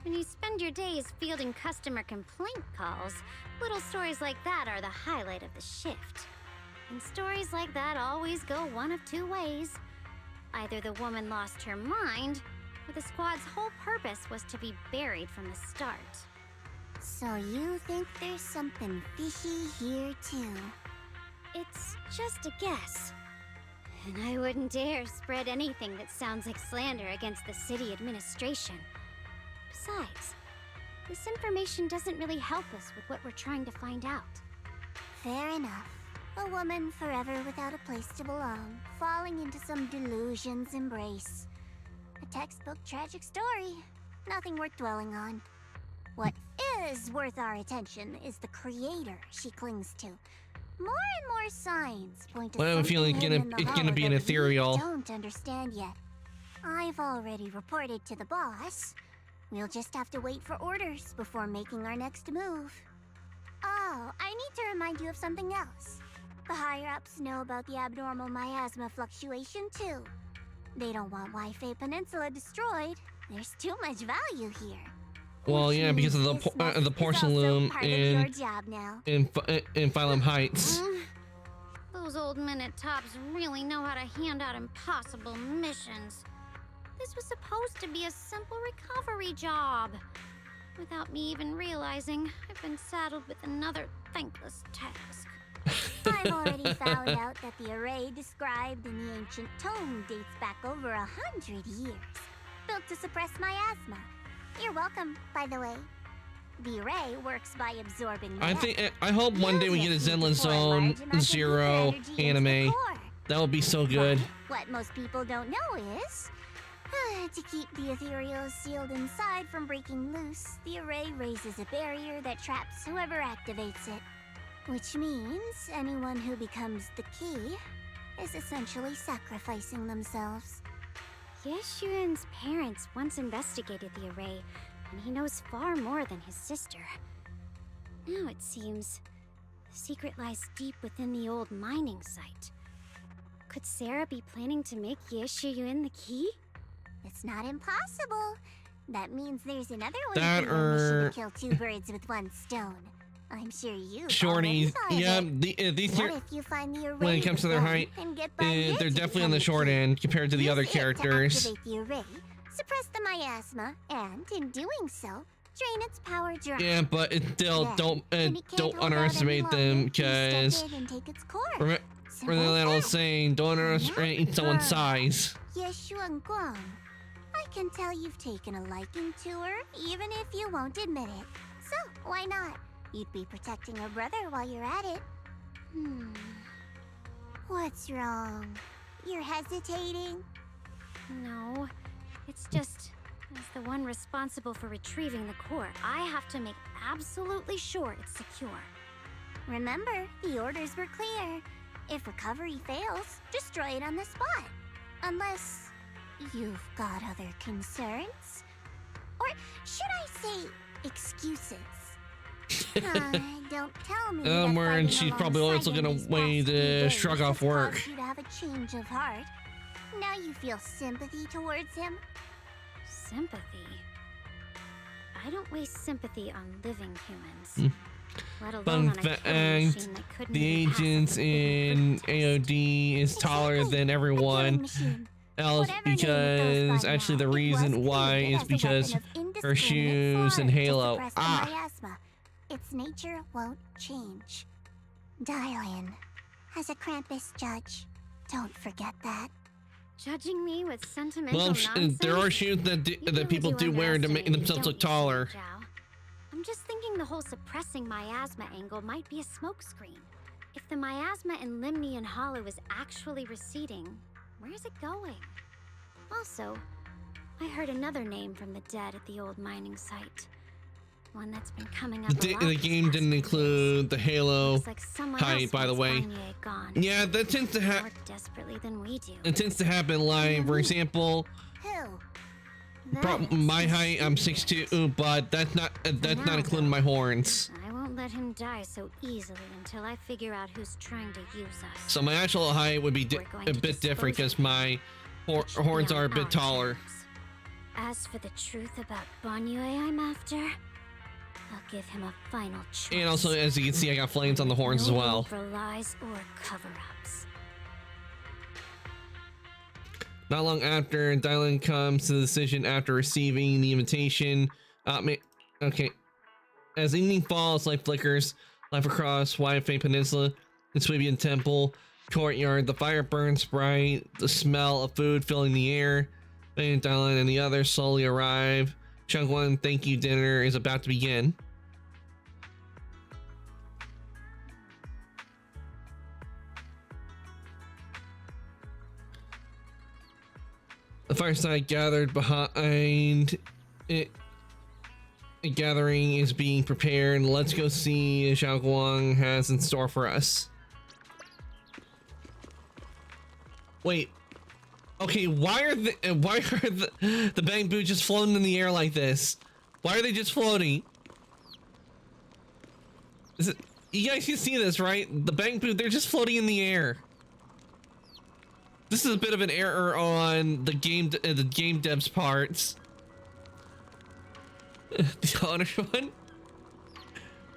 [SPEAKER 2] When you spend your days fielding customer complaint calls, little stories like that are the highlight of the shift. And stories like that always go one of two ways. Either the woman lost her mind, or the squad's whole purpose was to be buried from the start.
[SPEAKER 8] So you think there's something fishy here too?
[SPEAKER 2] It's just a guess. And I wouldn't dare spread anything that sounds like slander against the city administration. Besides, this information doesn't really help us with what we're trying to find out.
[SPEAKER 8] Fair enough. A woman forever without a place to belong, falling into some delusion's embrace. A textbook tragic story. Nothing worth dwelling on. What is worth our attention is the creator she clings to. More and more signs point to
[SPEAKER 1] Well, I have a
[SPEAKER 8] something
[SPEAKER 1] feeling
[SPEAKER 8] hidden in the
[SPEAKER 1] it's gonna
[SPEAKER 8] hollow
[SPEAKER 1] be an
[SPEAKER 8] that
[SPEAKER 1] ethereal.
[SPEAKER 8] we don't understand yet. I've already reported to the boss. We'll just have to wait for orders before making our next move. Oh, I need to remind you of something else. The higher-ups know about the abnormal miasma fluctuation, too. They don't want Wi-Fi Peninsula destroyed. There's too much value here.
[SPEAKER 1] Well, yeah, because of the porcelain loom in Phylum Heights.
[SPEAKER 2] Those old minute tops really know how to hand out impossible missions. This was supposed to be a simple recovery job. Without me even realizing, I've been saddled with another thankless task.
[SPEAKER 8] I've already found out that the array described in the ancient tome dates back over 100 years. Built to suppress miasma. You're welcome, by the way. The array works by absorbing
[SPEAKER 1] I hope one day we get a Zenless Zone Zero anime. That would be so good.
[SPEAKER 8] What most people don't know is, to keep the ethereal sealed inside from breaking loose, the array raises a barrier that traps whoever activates it. Which means anyone who becomes the key is essentially sacrificing themselves.
[SPEAKER 2] Yeshuan's parents once investigated the array, and he knows far more than his sister. Now it seems the secret lies deep within the old mining site. Could Sarah be planning to make Yeshuyun the key?
[SPEAKER 8] It's not impossible. That means there's another way
[SPEAKER 1] That
[SPEAKER 8] to kill two birds with one stone. I'm sure you.
[SPEAKER 1] Shorties, yeah, these are,
[SPEAKER 8] if you find the array
[SPEAKER 1] when it comes to their height, they're definitely on the short end compared to the other characters.
[SPEAKER 8] To activate the array, suppress the miasma, and in doing so, drain its power dry.
[SPEAKER 1] Yeah, but it still don't underestimate them, because remember that old saying, don't underestimate someone's size.
[SPEAKER 8] Yeshuan Guang, I can tell you've taken a liking to her, even if you won't admit it. So why not? You'd be protecting her brother while you're at it. What's wrong? You're hesitating?
[SPEAKER 2] No, it's just, as the one responsible for retrieving the core, I have to make absolutely sure it's secure.
[SPEAKER 8] Remember, the orders were clear. If recovery fails, destroy it on the spot. Unless you've got other concerns. Or should I say, excuses? Don't tell me.
[SPEAKER 1] And she's probably always looking away to shrug off work.
[SPEAKER 8] You to have a change of heart. Now you feel sympathy towards him?
[SPEAKER 2] Sympathy? I don't waste sympathy on living humans. Let alone
[SPEAKER 1] Fun
[SPEAKER 2] on a killing machine that couldn't
[SPEAKER 1] the
[SPEAKER 2] even pass
[SPEAKER 1] agents in AOD is taller than everyone else, because actually the reason why is because her shoes and halo.
[SPEAKER 8] Its nature won't change. Dylan, as a Krampus judge, don't forget that.
[SPEAKER 2] Judging me with sentimental
[SPEAKER 1] Well,
[SPEAKER 2] nonsense?
[SPEAKER 1] there are shoes that people do wear to make themselves look taller.
[SPEAKER 2] I'm just thinking the whole suppressing miasma angle might be a smokescreen. If the miasma in Limnian Hollow is actually receding, where's it going? Also, I heard another name from the dead at the old mining site. One that's been coming up
[SPEAKER 1] The game didn't include the Halo
[SPEAKER 2] like
[SPEAKER 1] height, by the way. Yeah, that tends to happen.
[SPEAKER 2] More desperately than we do.
[SPEAKER 1] It tends to happen live. For example, my height, I'm 6'2", but that's not including my horns.
[SPEAKER 2] I won't let him die so easily until I figure out who's trying to use us.
[SPEAKER 1] So my actual height would be a bit different because my horns are a bit taller.
[SPEAKER 2] As for the truth about Banyue I'm after, I'll give him a final choice.
[SPEAKER 1] And also, as you can see, I got flames on the horns as well.
[SPEAKER 2] For lies or cover-ups.
[SPEAKER 1] Not long after, Dylan comes to the decision after receiving the invitation. Okay. As evening falls, light flickers, life across Wi-Fi Peninsula, the Swabian Temple courtyard. The fire burns bright, the smell of food filling the air. And Dylan and the others slowly arrive. Chungwon thank you dinner is about to begin. The fireside gathered behind it. A gathering is being prepared. Let's go see what Xiao Guang has in store for us. Wait, Okay, why are the bamboo just floating in the air like this? Why are they just floating? Is it, you guys can see this, right? The bamboo, they're just floating in the air. This is a bit of an error on the game devs parts. The honor one.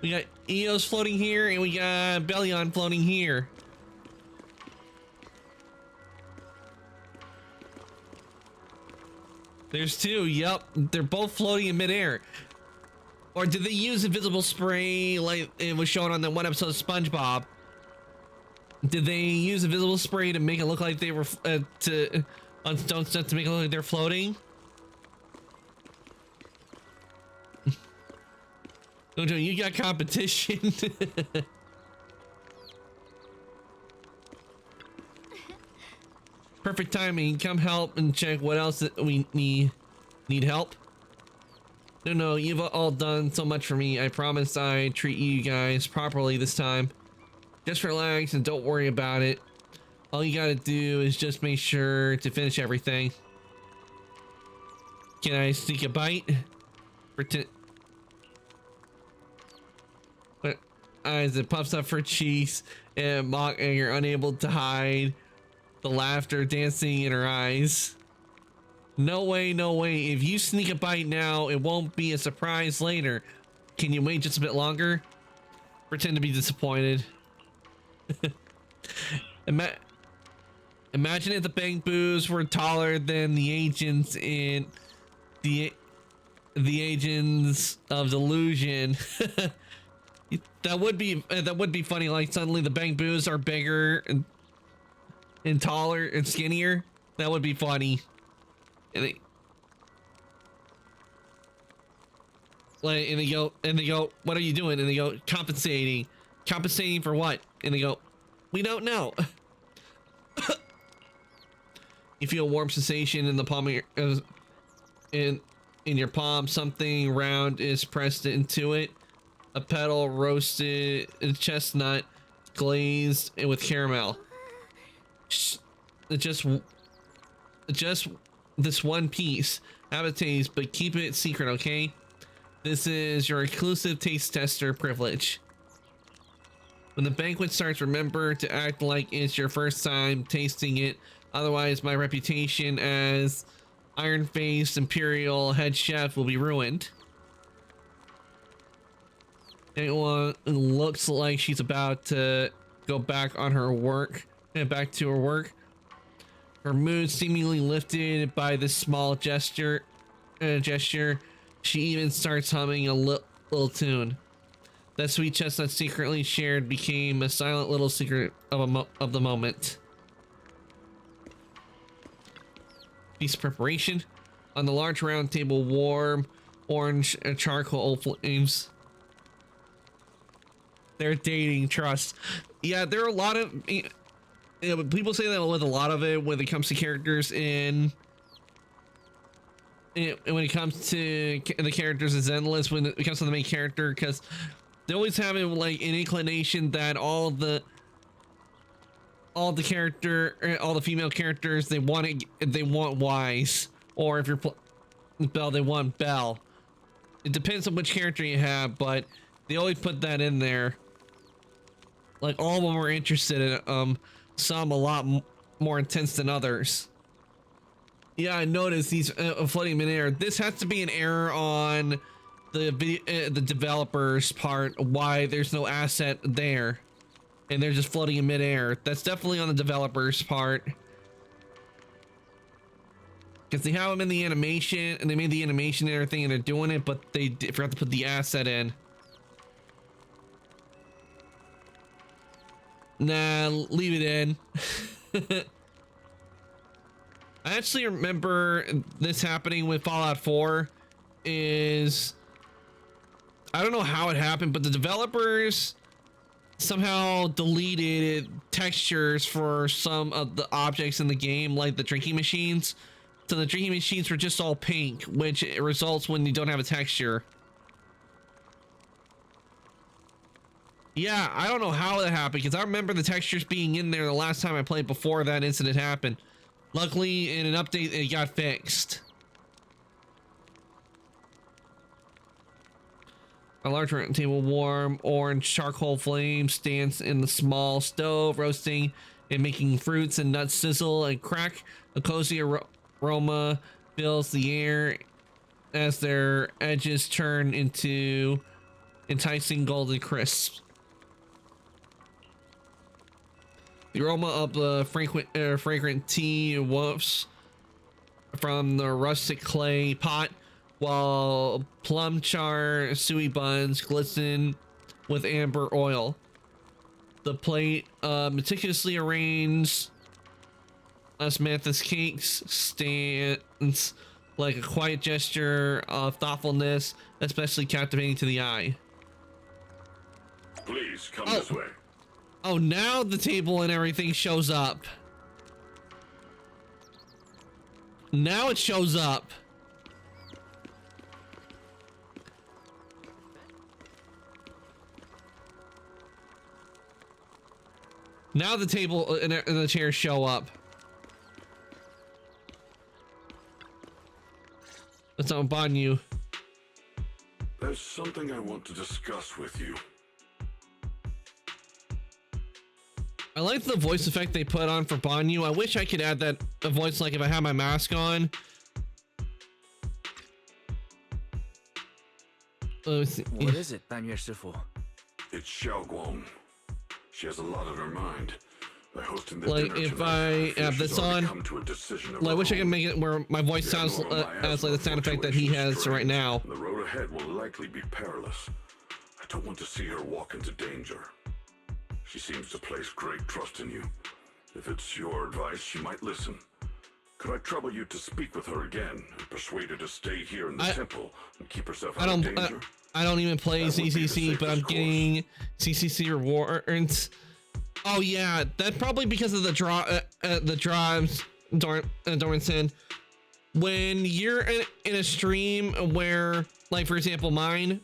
[SPEAKER 1] We got Eos floating here, and we got Bellion floating here. There's two. Yep, they're both floating in midair. Or did they use invisible spray like it was shown on that one episode of SpongeBob? Did they use invisible spray to make it look like they were on stone stuff to make it look like they're floating? Jojo, you got competition. Perfect timing. Come help and check what else that we need help. No, you've all done so much for me. I promise I treat you guys properly this time. Just relax and don't worry about it. All you gotta do is just make sure to finish everything. Can I sneak a bite? As it puffs up her cheeks and mock, and you're unable to hide the laughter dancing in her eyes. No way, no way. If you sneak a bite now, it won't be a surprise later. Can you wait just a bit longer? Pretend to be disappointed. Imagine if the bamboos were taller than the agents in the agents of delusion. That would be funny. Like suddenly the bamboos are bigger and taller and skinnier. That would be funny. And they go, what are you doing? And they go, compensating for what? And they go, we don't know. You feel a warm sensation in the palm of your, in your palm. Something round is pressed into it. A petal roasted chestnut, glazed with caramel. Just this one piece. Have a taste, but keep it secret, okay? This is your exclusive taste tester privilege. When the banquet starts, remember to act like it's your first time tasting it. Otherwise, my reputation as iron-faced imperial head chef will be ruined. Anyone looks like she's about to go back on her work, back to her work. Her mood seemingly lifted by this small gesture. She even starts humming a little tune. That sweet chestnut secretly shared became a silent little secret of the moment. Feast preparation. On the large round table, warm orange charcoal flames. They're dating, trust. Yeah, there are a lot of people say that with a lot of it when it comes to characters when it comes to the characters is endless when it comes to the main character, because they always have like an inclination that all the female characters they want Wise, or if you're Belle, they want Belle. It depends on which character you have, but they always put that in there. Like all of them are interested in some a lot more intense than others. Yeah, I noticed these floating midair. This has to be an error on the developers' part. Why there's no asset there, and they're just floating in midair. That's definitely on the developers' part, because they have them in the animation, and they made the animation and everything, and they're doing it, but they forgot to put the asset in. Nah, leave it in. I actually remember this happening with Fallout 4. I don't know how it happened, but the developers somehow deleted textures for some of the objects in the game, like the drinking machines. So the drinking machines were just all pink, which results when you don't have a texture. Yeah, I don't know how that happened, because I remember the textures being in there the last time I played before that incident happened. Luckily, in an update, it got fixed. A large round table, warm orange charcoal flame stands in the small stove, roasting and making fruits and nuts sizzle and crack. A cozy aroma fills the air as their edges turn into enticing golden crisps. The aroma of the fragrant tea wafts from the rustic clay pot, while plum char suey buns glisten with amber oil. The plate, meticulously arranged Samantha's cakes, stands like a quiet gesture of thoughtfulness, especially captivating to the eye.
[SPEAKER 5] Please come this way.
[SPEAKER 1] Oh, now the table and everything shows up. Now it shows up. Now the table and the chairs show up. Let's unbond you.
[SPEAKER 5] There's something I want to discuss with you.
[SPEAKER 1] I like the voice effect they put on for Banyu. I wish I could add that voice like if I had my mask on.
[SPEAKER 3] What is it, Banyue Shifu?
[SPEAKER 5] It's Xiaoguang. She has a lot on her mind. By hosting the
[SPEAKER 1] like
[SPEAKER 5] dinner
[SPEAKER 1] if
[SPEAKER 5] tonight,
[SPEAKER 1] I have this on, I wish I could make it where my voice sounds as like the sound effect that he has right now.
[SPEAKER 5] The road ahead will likely be perilous. I don't want to see her walk into danger. She seems to place great trust in you. If it's your advice, she might listen. Could I trouble you to speak with her again and persuade her to stay here in the temple and keep herself out of danger?
[SPEAKER 1] I don't even play CCC, but I'm getting CCC rewards. Oh yeah, that's probably because of the drives, Dormanson. When you're in a stream where, like for example mine,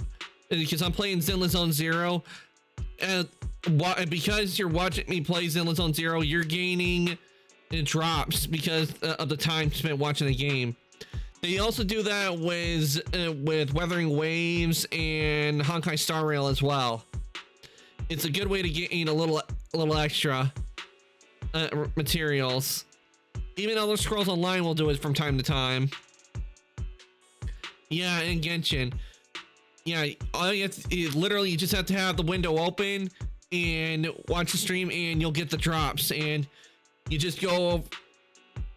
[SPEAKER 1] because I'm playing Zenless Zone Zero, and because you're watching me play Zenless Zone Zero, you're gaining drops because of the time spent watching the game. They also do that with Weathering Waves and Honkai Star Rail as well. It's a good way to gain a little extra materials. Even Elder Scrolls Online will do it from time to time. Yeah, and Genshin. Yeah, all you have to, literally you just have to have the window open and watch the stream and you'll get the drops, and you just go,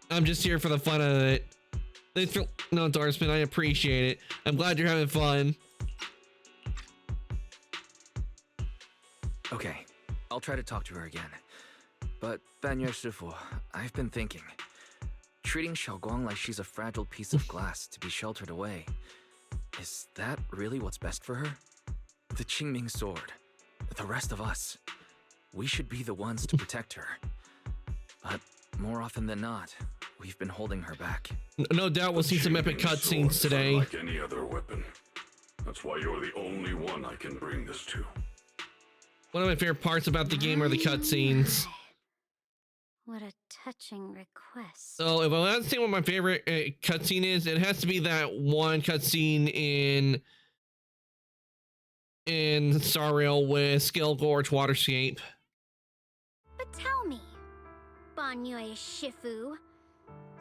[SPEAKER 1] I'm just here for the fun of it. Thanks for no endorsement, I appreciate it. I'm glad you're having fun.
[SPEAKER 3] Okay, I'll try to talk to her again. But Banyue Shifu, I've been thinking. Treating Xiaoguang like she's a fragile piece of glass to be sheltered away. Is that really what's best for her? The Qingming sword, the rest of us, we should be the ones to protect her. But more often than not, we've been holding her back.
[SPEAKER 1] No doubt we'll see some epic cutscenes today.
[SPEAKER 5] Like any other weapon. That's why you're the only one I can bring this to.
[SPEAKER 1] One of my favorite parts about the game are the cutscenes.
[SPEAKER 8] What a touching request.
[SPEAKER 1] So if I want to say what my favorite cutscene is, it has to be that one cutscene in Star Rail with Skill Gorge Waterscape.
[SPEAKER 8] But tell me, Banyue Shifu,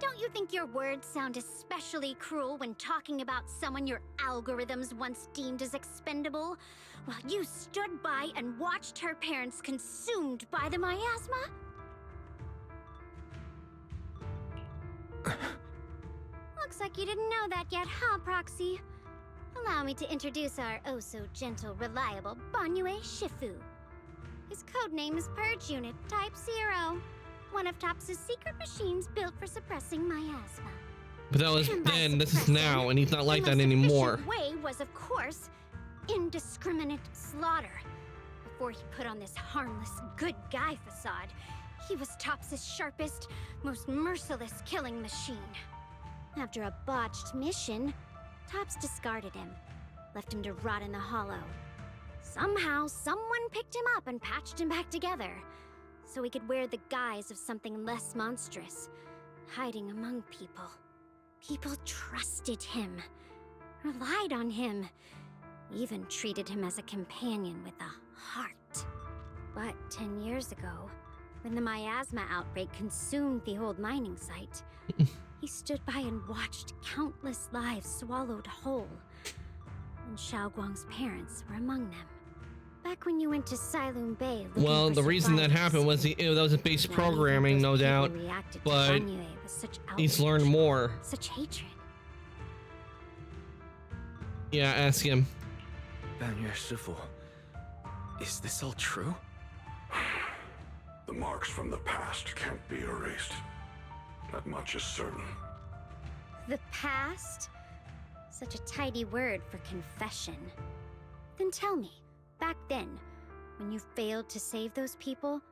[SPEAKER 8] don't you think your words sound especially cruel when talking about someone your algorithms once deemed as expendable, while you stood by and watched her parents consumed by the miasma? Looks like you didn't know that yet, huh, Proxy? Allow me to introduce our oh-so-gentle, reliable Banyue Shifu. His codename is Purge Unit Type 0, one of Tops's secret machines built for suppressing miasma.
[SPEAKER 1] But that was then, this is now, and he's not like that anymore.
[SPEAKER 8] The way was, of course, indiscriminate slaughter. Before he put on this harmless, good guy facade, he was Tops's sharpest, most merciless killing machine. After a botched mission, Tops discarded him, left him to rot in the hollow. Somehow, someone picked him up and patched him back together, so he could wear the guise of something less monstrous.
[SPEAKER 9] hiding among people. People trusted him, relied on him, even treated him as a companion with a heart. But 10 years ago, when the miasma outbreak consumed the old mining site, he stood by and watched countless lives swallowed whole. And Xiaoguang's parents were among them. Back when you went to Silum Bay looking
[SPEAKER 1] Well,
[SPEAKER 9] for
[SPEAKER 1] the reason that
[SPEAKER 9] survivors,
[SPEAKER 1] happened was that was a base
[SPEAKER 9] not even
[SPEAKER 1] programming, no
[SPEAKER 9] those people
[SPEAKER 1] doubt,
[SPEAKER 9] reacted to
[SPEAKER 1] but
[SPEAKER 9] Banyue with such
[SPEAKER 1] he's
[SPEAKER 9] outrage,
[SPEAKER 1] learned more.
[SPEAKER 9] such hatred.
[SPEAKER 1] Yeah, ask him.
[SPEAKER 3] Banyue Shifu, is this all true?
[SPEAKER 5] The marks from the past can't be erased. That much is certain.
[SPEAKER 9] The past? Such a tidy word for confession. Then tell me, back then, when you failed to save those people,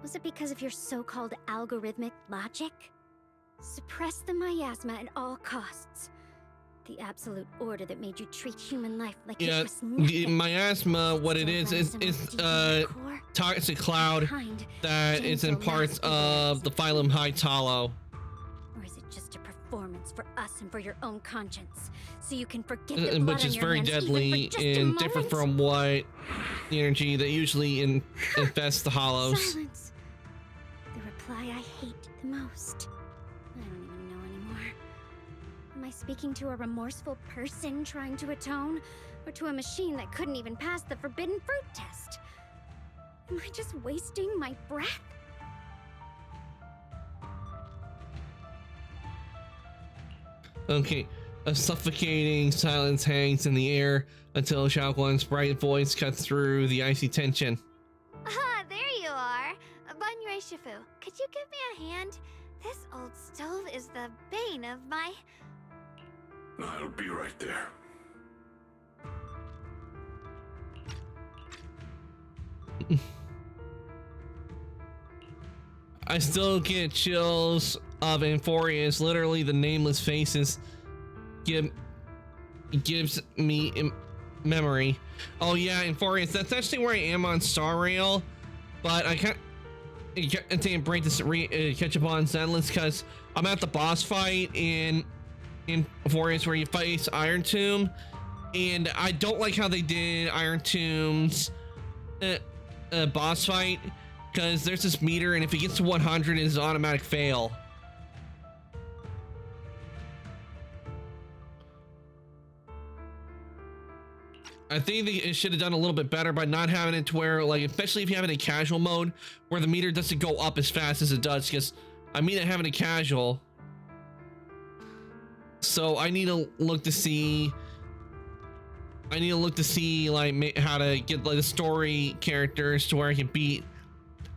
[SPEAKER 9] was it because of your so-called algorithmic logic? Suppress the miasma at all costs. The absolute order that made you treat human life like it
[SPEAKER 1] Yeah,
[SPEAKER 9] was
[SPEAKER 1] the
[SPEAKER 9] nothing.
[SPEAKER 1] miasma, what it is toxic cloud that is in parts of the phylum High Hollow.
[SPEAKER 9] Or is it just a performance for us and for your own conscience, so you can forget the blood
[SPEAKER 1] Which
[SPEAKER 9] on
[SPEAKER 1] is
[SPEAKER 9] your
[SPEAKER 1] very
[SPEAKER 9] hands
[SPEAKER 1] deadly
[SPEAKER 9] even for just a
[SPEAKER 1] and different
[SPEAKER 9] moment?
[SPEAKER 1] from what the energy that usually infests the hollows.
[SPEAKER 9] Silence. The reply I hate the most. I don't even know anymore. Am I speaking to a remorseful person trying to atone, or to a machine that couldn't even pass the forbidden fruit test? Am I just wasting my breath?
[SPEAKER 1] Okay, a suffocating silence hangs in the air until Xiaoguang's bright voice cuts through the icy tension.
[SPEAKER 2] Ah, there you are. Banyue Shifu, could you give me a hand? This old stove is the bane of my...
[SPEAKER 5] I'll be right there.
[SPEAKER 1] I still get chills of Amphorius. Literally, the nameless faces gives me memory. Oh yeah, Amphorius. That's actually where I am on Star Rail, but I can't take a break to catch up on Zenless because I'm at the boss fight in Amphorius where you face Iron Tomb, and I don't like how they did Iron Tomb's boss fight. Because there's this meter, and if it gets to 100, it's an automatic fail. I think it should have done a little bit better by not having it to where, like, especially if you have it in casual mode, where the meter doesn't go up as fast as it does. Because I mean, having it casual. So I need to look to see. Like how to get like the story characters to where I can beat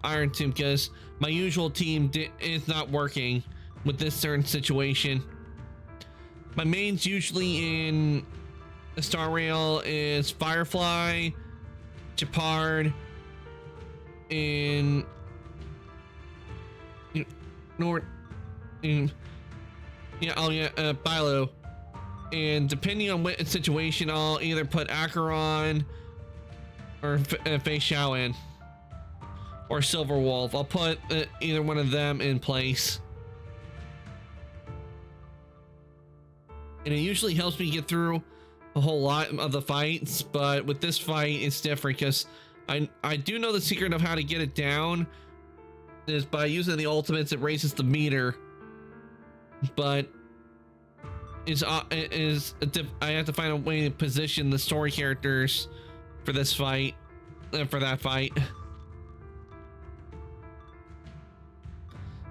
[SPEAKER 1] Iron Tomb, because my usual team is not working with this certain situation. My mains usually in Star Rail is Firefly, Chapard, and Bilo. And depending on what situation, I'll either put Acheron or Fei Xiao in. Or Silver Wolf. I'll put either one of them in place. And it usually helps me get through a whole lot of the fights, but with this fight, it's different because I do know the secret of how to get it down is by using the ultimates. It raises the meter, but I have to find a way to position the story characters for this fight, for that fight.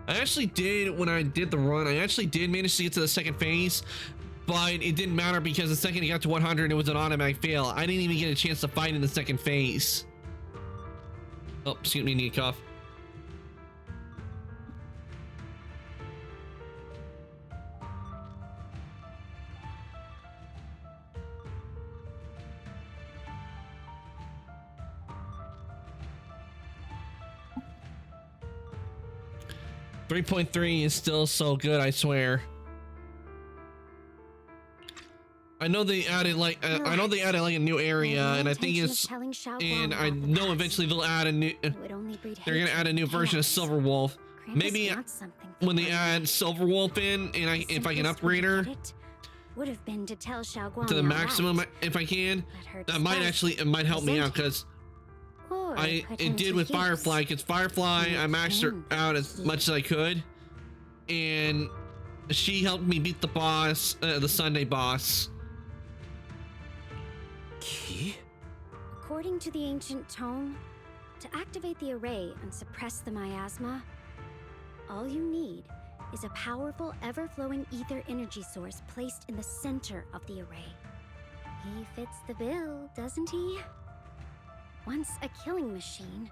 [SPEAKER 1] I actually did, when I did the run, I actually did manage to get to the second phase, but it didn't matter because the second it got to 100, it was an automatic fail. I didn't even get a chance to fight in the second phase. Oh, excuse me, need a cough. .3 is still so good, I swear. I know they added like I know they added like a new area, and I think it's, and I know eventually they'll add a new. They're gonna add a new version of Silver Wolf,
[SPEAKER 9] Krampus
[SPEAKER 1] maybe
[SPEAKER 9] wants something from
[SPEAKER 1] when they
[SPEAKER 9] Banyu.
[SPEAKER 1] add Silver Wolf in, and if I can
[SPEAKER 9] Simplest way
[SPEAKER 1] upgrade
[SPEAKER 9] to
[SPEAKER 1] her
[SPEAKER 9] get it would have been to tell Xiaoguang
[SPEAKER 1] to the
[SPEAKER 9] outright.
[SPEAKER 1] maximum if I can,
[SPEAKER 9] Let her
[SPEAKER 1] that might
[SPEAKER 9] despise
[SPEAKER 1] actually
[SPEAKER 9] him,
[SPEAKER 1] it might help me
[SPEAKER 9] resent
[SPEAKER 1] out, because
[SPEAKER 9] him, or put him
[SPEAKER 1] it did
[SPEAKER 9] to
[SPEAKER 1] with
[SPEAKER 9] use.
[SPEAKER 1] Firefly, because Firefly
[SPEAKER 9] Make
[SPEAKER 1] I maxed her
[SPEAKER 9] him
[SPEAKER 1] out as
[SPEAKER 9] key.
[SPEAKER 1] much as I could, and she helped me beat the boss, the Sunday boss.
[SPEAKER 3] Key?
[SPEAKER 9] According to the ancient tome, to activate the array and suppress the miasma, all you need is a powerful, ever-flowing ether energy source placed in the center of the array. He fits the bill, doesn't he? Once a killing machine,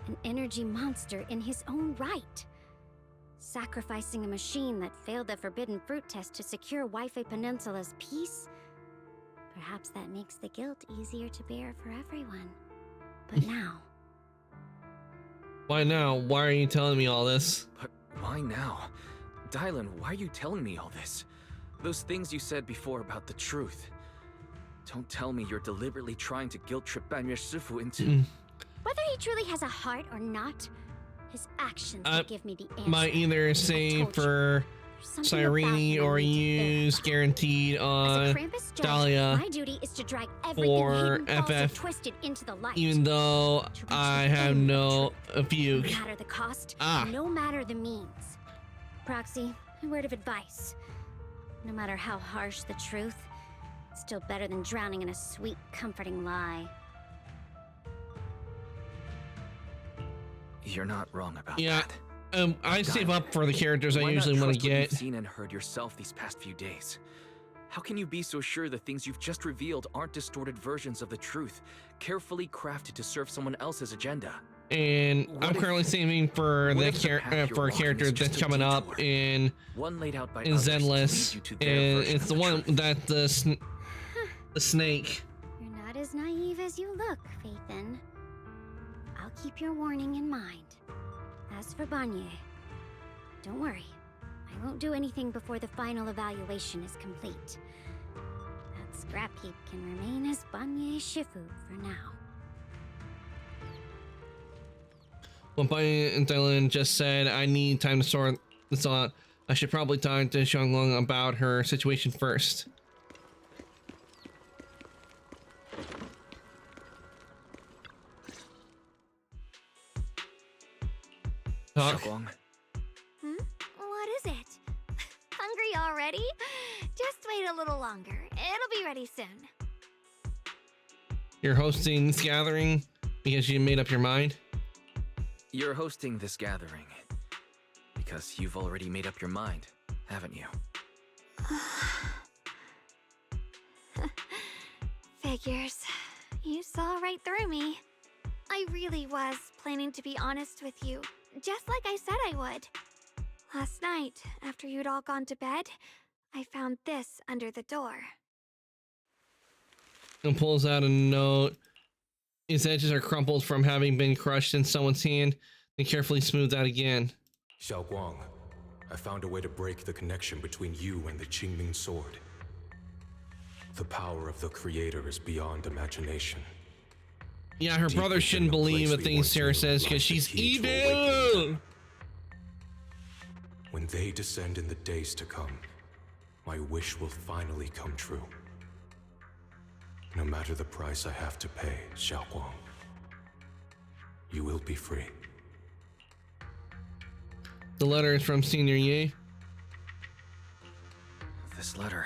[SPEAKER 9] an energy monster in his own right. Sacrificing a machine that failed the forbidden fruit test to secure Wi-Fi Peninsula's peace? Perhaps that makes the guilt easier to bear for everyone. But now,
[SPEAKER 1] Why now? Why are you telling me all this?
[SPEAKER 3] But why now? Dylan, why are you telling me all this? Those things you said before about the truth. Don't tell me you're deliberately trying to guilt trip Banyue Shifu into...
[SPEAKER 9] whether he truly has a heart or not, his actions will give me the answer.
[SPEAKER 1] Might either say
[SPEAKER 9] told you.
[SPEAKER 1] for
[SPEAKER 9] There's something about
[SPEAKER 1] Cyrene
[SPEAKER 9] him I
[SPEAKER 1] or
[SPEAKER 9] need to
[SPEAKER 1] use
[SPEAKER 9] verify.
[SPEAKER 1] guaranteed
[SPEAKER 9] As a
[SPEAKER 1] on
[SPEAKER 9] Krampus judge,
[SPEAKER 1] Dahlia
[SPEAKER 9] my duty is to drag everything
[SPEAKER 1] for
[SPEAKER 9] hidden, false, and
[SPEAKER 1] FF,
[SPEAKER 9] twisted into the light.
[SPEAKER 1] even though
[SPEAKER 9] To reach
[SPEAKER 1] I
[SPEAKER 9] the
[SPEAKER 1] have
[SPEAKER 9] end of
[SPEAKER 1] no
[SPEAKER 9] truth.
[SPEAKER 1] fugue.
[SPEAKER 9] No matter the cost,
[SPEAKER 1] Ah.
[SPEAKER 9] no matter the means. Proxy, a word of advice. No matter how harsh the truth, it's still better than drowning in a sweet, comforting lie.
[SPEAKER 3] You're not wrong about
[SPEAKER 1] Yeah,
[SPEAKER 3] that.
[SPEAKER 1] I save up for the characters I
[SPEAKER 3] Why not
[SPEAKER 1] usually want to
[SPEAKER 3] trust what
[SPEAKER 1] get.
[SPEAKER 3] you've seen and heard yourself these past few days? How can you be so sure the things you've just revealed aren't distorted versions of the truth, carefully crafted to serve someone else's agenda?
[SPEAKER 1] And
[SPEAKER 3] What
[SPEAKER 1] I'm
[SPEAKER 3] if-
[SPEAKER 1] currently saving for
[SPEAKER 3] what
[SPEAKER 1] the
[SPEAKER 3] if the path you're
[SPEAKER 1] for a
[SPEAKER 3] walking
[SPEAKER 1] character
[SPEAKER 3] is just
[SPEAKER 1] that's
[SPEAKER 3] a
[SPEAKER 1] coming up
[SPEAKER 3] detour?
[SPEAKER 1] in
[SPEAKER 3] One laid out by
[SPEAKER 1] in
[SPEAKER 3] others to lead
[SPEAKER 1] Zenless,
[SPEAKER 3] you to their
[SPEAKER 1] and
[SPEAKER 3] version
[SPEAKER 1] it's
[SPEAKER 3] of
[SPEAKER 1] the one
[SPEAKER 3] truth.
[SPEAKER 1] that the snake.
[SPEAKER 9] You're not as naive as you look, Phaethon. I'll keep your warning in mind. As for Banyu, don't worry. I won't do anything before the final evaluation is complete. That scrap heap can remain as Banyu Shifu for now.
[SPEAKER 1] Well, Bunny and Dylan just said I need time to sort this out. I should probably talk to Xianglong about her situation first. Talk.
[SPEAKER 3] Xiaoguang,
[SPEAKER 2] What is it? Hungry already? Just wait a little longer. It'll be ready soon.
[SPEAKER 1] You're hosting this gathering because you made up your mind.
[SPEAKER 3] you're hosting this gathering because you've already made up your mind, haven't you?
[SPEAKER 2] Figures. You saw right through me. I really was planning to be honest with you, just like I said I would. Last night, after you'd all gone to bed, I found this under the door.
[SPEAKER 1] And pulls out a note. Its edges are crumpled from having been crushed in someone's hand, and carefully smoothed out again.
[SPEAKER 10] Xiaoguang, I found a way to break the connection between you and the Qingming sword. The power of the Creator is beyond imagination.
[SPEAKER 1] Yeah, her brother shouldn't believe the things Sarah says because she's evil.
[SPEAKER 10] When they descend in the days to come, my wish will finally come true. No matter the price I have to pay, Xiaoguang, you will be free.
[SPEAKER 1] The letter is from Senior Yi.
[SPEAKER 3] This letter,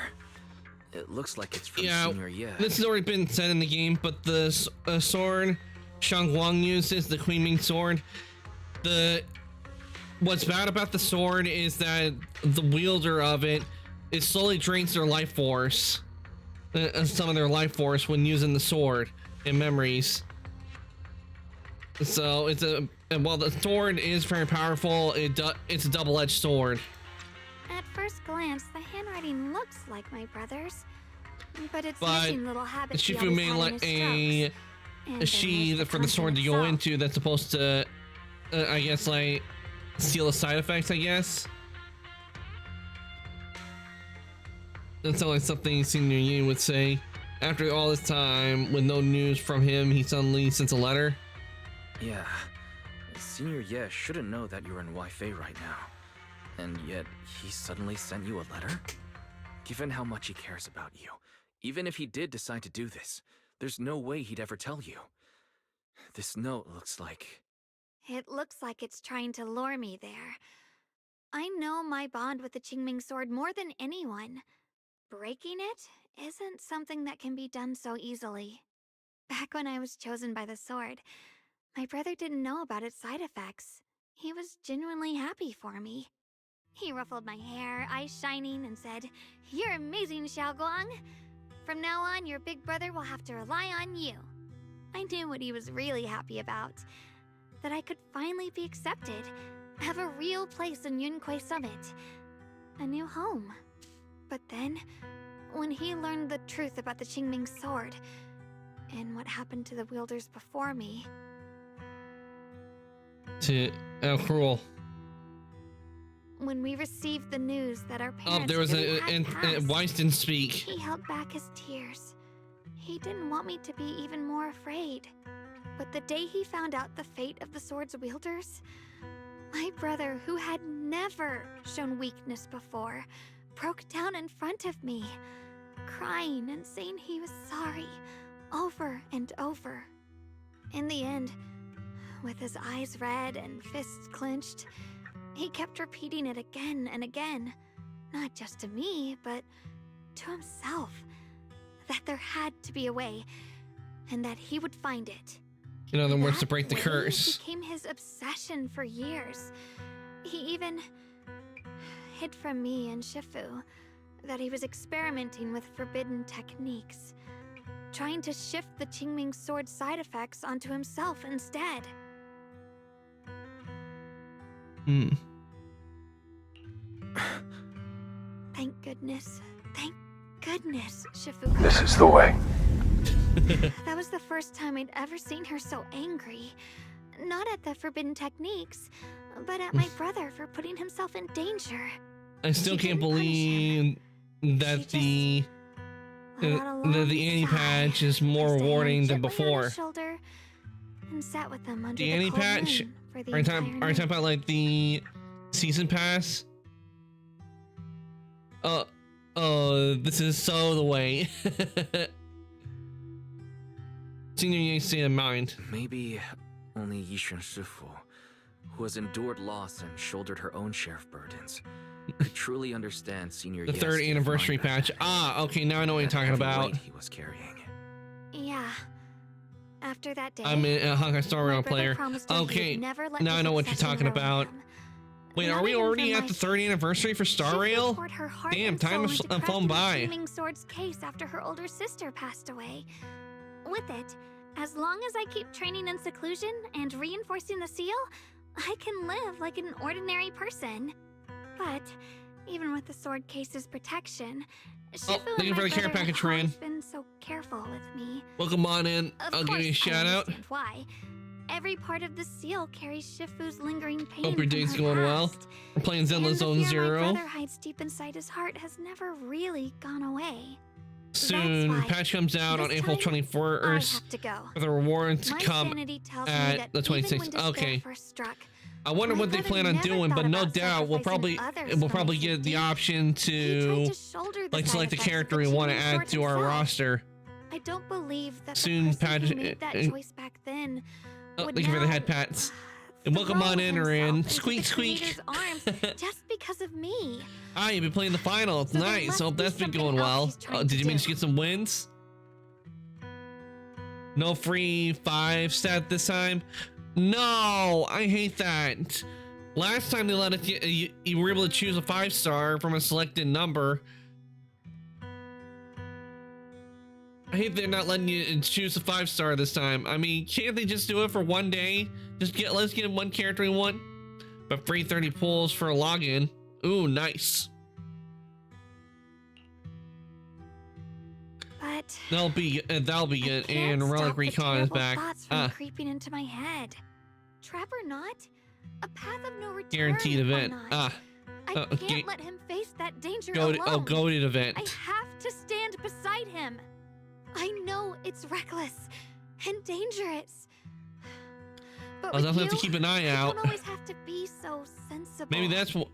[SPEAKER 3] it looks like it's from
[SPEAKER 1] Yeah,
[SPEAKER 3] Senior Ye.
[SPEAKER 1] this has already been said in the game, but the sword Shangguang uses, the Queen Ming sword, what's bad about the sword is that the wielder of it slowly drains their life force, some of their life force when using the sword and memories. So while the sword is very powerful, it's a double-edged sword.
[SPEAKER 2] At first glance, the handwriting looks like my brother's, but it's
[SPEAKER 1] But
[SPEAKER 2] missing little habits he
[SPEAKER 1] Shifu
[SPEAKER 2] always
[SPEAKER 1] made
[SPEAKER 2] had in
[SPEAKER 1] like
[SPEAKER 2] his
[SPEAKER 1] a
[SPEAKER 2] strokes. And then
[SPEAKER 1] sheath
[SPEAKER 2] there's
[SPEAKER 1] for the sword to go
[SPEAKER 2] content
[SPEAKER 1] into that's supposed to, I guess, like seal the side effects, I guess. That's like something Senior Yi would say. After all this time, with no news from him, he suddenly sends a letter.
[SPEAKER 3] Yeah, Senior Ye shouldn't know that you're in Waifei right now. And yet, he suddenly sent you a letter? Given how much he cares about you, even if he did decide to do this, there's no way he'd ever tell you. This note looks like...
[SPEAKER 2] It looks like it's trying to lure me there. I know my bond with the Qingming sword more than anyone. Breaking it isn't something that can be done so easily. Back when I was chosen by the sword, my brother didn't know about its side effects. He was genuinely happy for me. He ruffled my hair, eyes shining, and said, "You're amazing, Xiaoguang. From now on, your big brother will have to rely on you." I knew what he was really happy about. That I could finally be accepted, have a real place in Yunquei Summit. A new home. But then, when he learned the truth about the Qingming sword, and what happened to the wielders before me...
[SPEAKER 1] How cruel.
[SPEAKER 2] When we received the news that our parents
[SPEAKER 1] There was
[SPEAKER 2] really had passed,
[SPEAKER 1] Weiss didn't speak.
[SPEAKER 2] he held back his tears. He didn't want me to be even more afraid. But the day he found out the fate of the sword's wielders, my brother, who had never shown weakness before, broke down in front of me, crying and saying he was sorry, over and over. In the end, with his eyes red and fists clenched, he kept repeating it again and again, not just to me, but to himself, that there had to be a way, and that he would find it.
[SPEAKER 1] In other words, to
[SPEAKER 2] That
[SPEAKER 1] break the
[SPEAKER 2] way
[SPEAKER 1] curse.
[SPEAKER 2] became his obsession for years. He even hid from me and Shifu that he was experimenting with forbidden techniques, trying to shift the Qingming sword side effects onto himself instead. Thank goodness, Shifu.
[SPEAKER 5] This is the way.
[SPEAKER 2] That was the first time I'd ever seen her so angry. Not at the forbidden techniques, but at my brother for putting himself in danger.
[SPEAKER 1] I still
[SPEAKER 2] She
[SPEAKER 1] can't
[SPEAKER 2] didn't punish him.
[SPEAKER 1] believe that
[SPEAKER 2] She let out a long
[SPEAKER 1] the Annie
[SPEAKER 2] sigh
[SPEAKER 1] patch is more
[SPEAKER 2] as they
[SPEAKER 1] rewarding
[SPEAKER 2] held
[SPEAKER 1] than
[SPEAKER 2] gently on
[SPEAKER 1] before.
[SPEAKER 2] his shoulder and sat with them under
[SPEAKER 1] The
[SPEAKER 2] the
[SPEAKER 1] Annie
[SPEAKER 2] cold
[SPEAKER 1] patch?
[SPEAKER 2] moon for the
[SPEAKER 1] Are you
[SPEAKER 2] entire
[SPEAKER 1] talking
[SPEAKER 2] night.
[SPEAKER 1] about like the season pass? This is so the way. Senior Ye's state of mind.
[SPEAKER 3] Maybe only Yixuan Shifu, who has endured loss and shouldered her own share of burdens, could truly understand Senior
[SPEAKER 1] The
[SPEAKER 3] Ye's
[SPEAKER 1] third
[SPEAKER 3] state of
[SPEAKER 1] anniversary
[SPEAKER 3] mind back
[SPEAKER 1] patch.
[SPEAKER 3] then.
[SPEAKER 1] Ah, okay, now I know what you're
[SPEAKER 3] That
[SPEAKER 1] talking
[SPEAKER 3] heavy
[SPEAKER 1] about.
[SPEAKER 3] weight he was carrying.
[SPEAKER 2] Yeah. After that day,
[SPEAKER 1] I'm a Honkai Star
[SPEAKER 2] my
[SPEAKER 1] Rail
[SPEAKER 2] brother
[SPEAKER 1] player.
[SPEAKER 2] promised her he would
[SPEAKER 1] Okay,
[SPEAKER 2] never let
[SPEAKER 1] now I
[SPEAKER 2] his
[SPEAKER 1] know what you're
[SPEAKER 2] obsession
[SPEAKER 1] talking
[SPEAKER 2] ruin
[SPEAKER 1] about.
[SPEAKER 2] him.
[SPEAKER 1] Wait,
[SPEAKER 2] Not
[SPEAKER 1] are we
[SPEAKER 2] even
[SPEAKER 1] already
[SPEAKER 2] for
[SPEAKER 1] at
[SPEAKER 2] my
[SPEAKER 1] the third anniversary for Star
[SPEAKER 2] Shifu
[SPEAKER 1] Rail?
[SPEAKER 2] poured her heart
[SPEAKER 1] Damn,
[SPEAKER 2] and
[SPEAKER 1] time
[SPEAKER 2] soul
[SPEAKER 1] has
[SPEAKER 2] into
[SPEAKER 1] flown
[SPEAKER 2] crafting
[SPEAKER 1] by.
[SPEAKER 2] the Qingming sword's case after her older sister passed away. With it, as long as I keep training in seclusion and reinforcing the seal, I can live like an ordinary person. But even with the sword case's protection, Shifu
[SPEAKER 1] thank you
[SPEAKER 2] and
[SPEAKER 1] for
[SPEAKER 2] my
[SPEAKER 1] the care
[SPEAKER 2] brother
[SPEAKER 1] package,
[SPEAKER 2] have
[SPEAKER 1] Ran.
[SPEAKER 2] always been so careful with me.
[SPEAKER 1] Welcome on in.
[SPEAKER 2] Of
[SPEAKER 1] I'll give you a
[SPEAKER 2] course, I
[SPEAKER 1] shout out.
[SPEAKER 2] understand why. Every part of the seal carries Shifu's lingering pain.
[SPEAKER 1] Hope your
[SPEAKER 2] from
[SPEAKER 1] day's
[SPEAKER 2] her
[SPEAKER 1] going well.
[SPEAKER 2] past.
[SPEAKER 1] We're playing Zenless
[SPEAKER 2] And the
[SPEAKER 1] Zone
[SPEAKER 2] fear
[SPEAKER 1] Zero.
[SPEAKER 2] my brother hides deep inside his heart has never really gone away.
[SPEAKER 1] Soon,
[SPEAKER 2] That's why
[SPEAKER 1] patch comes out on
[SPEAKER 2] this
[SPEAKER 1] April
[SPEAKER 2] time, I
[SPEAKER 1] 21st.
[SPEAKER 2] have to go.
[SPEAKER 1] For the rewards
[SPEAKER 2] My
[SPEAKER 1] come
[SPEAKER 2] sanity tells me
[SPEAKER 1] at
[SPEAKER 2] that
[SPEAKER 1] the
[SPEAKER 2] even when
[SPEAKER 1] 26th.
[SPEAKER 2] despair
[SPEAKER 1] Okay.
[SPEAKER 2] first struck,
[SPEAKER 1] I wonder
[SPEAKER 2] my
[SPEAKER 1] what they
[SPEAKER 2] brother
[SPEAKER 1] plan on
[SPEAKER 2] never
[SPEAKER 1] doing, but
[SPEAKER 2] thought
[SPEAKER 1] no
[SPEAKER 2] about
[SPEAKER 1] doubt we'll
[SPEAKER 2] sacrificing
[SPEAKER 1] probably
[SPEAKER 2] others
[SPEAKER 1] we'll
[SPEAKER 2] for my
[SPEAKER 1] probably get the
[SPEAKER 2] safety.
[SPEAKER 1] option
[SPEAKER 2] He tried
[SPEAKER 1] to
[SPEAKER 2] to shoulder the
[SPEAKER 1] like
[SPEAKER 2] side
[SPEAKER 1] select the
[SPEAKER 2] effects of
[SPEAKER 1] character
[SPEAKER 2] the
[SPEAKER 1] we want to
[SPEAKER 2] Qingming
[SPEAKER 1] add
[SPEAKER 2] sword
[SPEAKER 1] to our
[SPEAKER 2] himself.
[SPEAKER 1] roster.
[SPEAKER 2] I don't believe that
[SPEAKER 1] Soon,
[SPEAKER 2] the person
[SPEAKER 1] patch-
[SPEAKER 2] who made that choice back then
[SPEAKER 1] Oh,
[SPEAKER 2] would
[SPEAKER 1] thank you for the
[SPEAKER 2] now
[SPEAKER 1] head pats. And welcome
[SPEAKER 2] throw
[SPEAKER 1] on in,
[SPEAKER 2] himself
[SPEAKER 1] Rin.
[SPEAKER 2] into
[SPEAKER 1] Squeak,
[SPEAKER 2] the
[SPEAKER 1] squeak.
[SPEAKER 2] creator's arms just because of me.
[SPEAKER 1] Ah, you've been playing the final. It's
[SPEAKER 2] So there
[SPEAKER 1] nice.
[SPEAKER 2] must
[SPEAKER 1] Hope
[SPEAKER 2] be
[SPEAKER 1] that's been
[SPEAKER 2] something
[SPEAKER 1] going
[SPEAKER 2] else
[SPEAKER 1] well.
[SPEAKER 2] he's trying
[SPEAKER 1] Did
[SPEAKER 2] to
[SPEAKER 1] you manage
[SPEAKER 2] do.
[SPEAKER 1] to get some wins? No free 5 stat this time? No, I hate that. Last time they let us, you were able to choose a 5-star from a selected number. I hate they're not letting you choose a 5-star this time. I mean, can't they just do it for one day? Let's get one character we want, but free 30 pulls for a login. Ooh, nice.
[SPEAKER 2] But
[SPEAKER 1] That'll be good.
[SPEAKER 2] I
[SPEAKER 1] And
[SPEAKER 2] can't
[SPEAKER 1] Relic
[SPEAKER 2] stop the
[SPEAKER 1] Recon is
[SPEAKER 2] terrible
[SPEAKER 1] back.
[SPEAKER 2] thoughts from creeping into my head. Trap or not, a path of no return.
[SPEAKER 1] Guaranteed
[SPEAKER 2] or
[SPEAKER 1] event.
[SPEAKER 2] not. I can't
[SPEAKER 1] okay.
[SPEAKER 2] let him face that danger
[SPEAKER 1] Goated,
[SPEAKER 2] alone.
[SPEAKER 1] oh, goated event.
[SPEAKER 2] I have to stand beside him. I know it's reckless and dangerous, But
[SPEAKER 1] I'll
[SPEAKER 2] with
[SPEAKER 1] definitely
[SPEAKER 2] you,
[SPEAKER 1] have to keep an eye
[SPEAKER 2] you
[SPEAKER 1] out.
[SPEAKER 2] don't always have to be so sensible.
[SPEAKER 1] Maybe that's when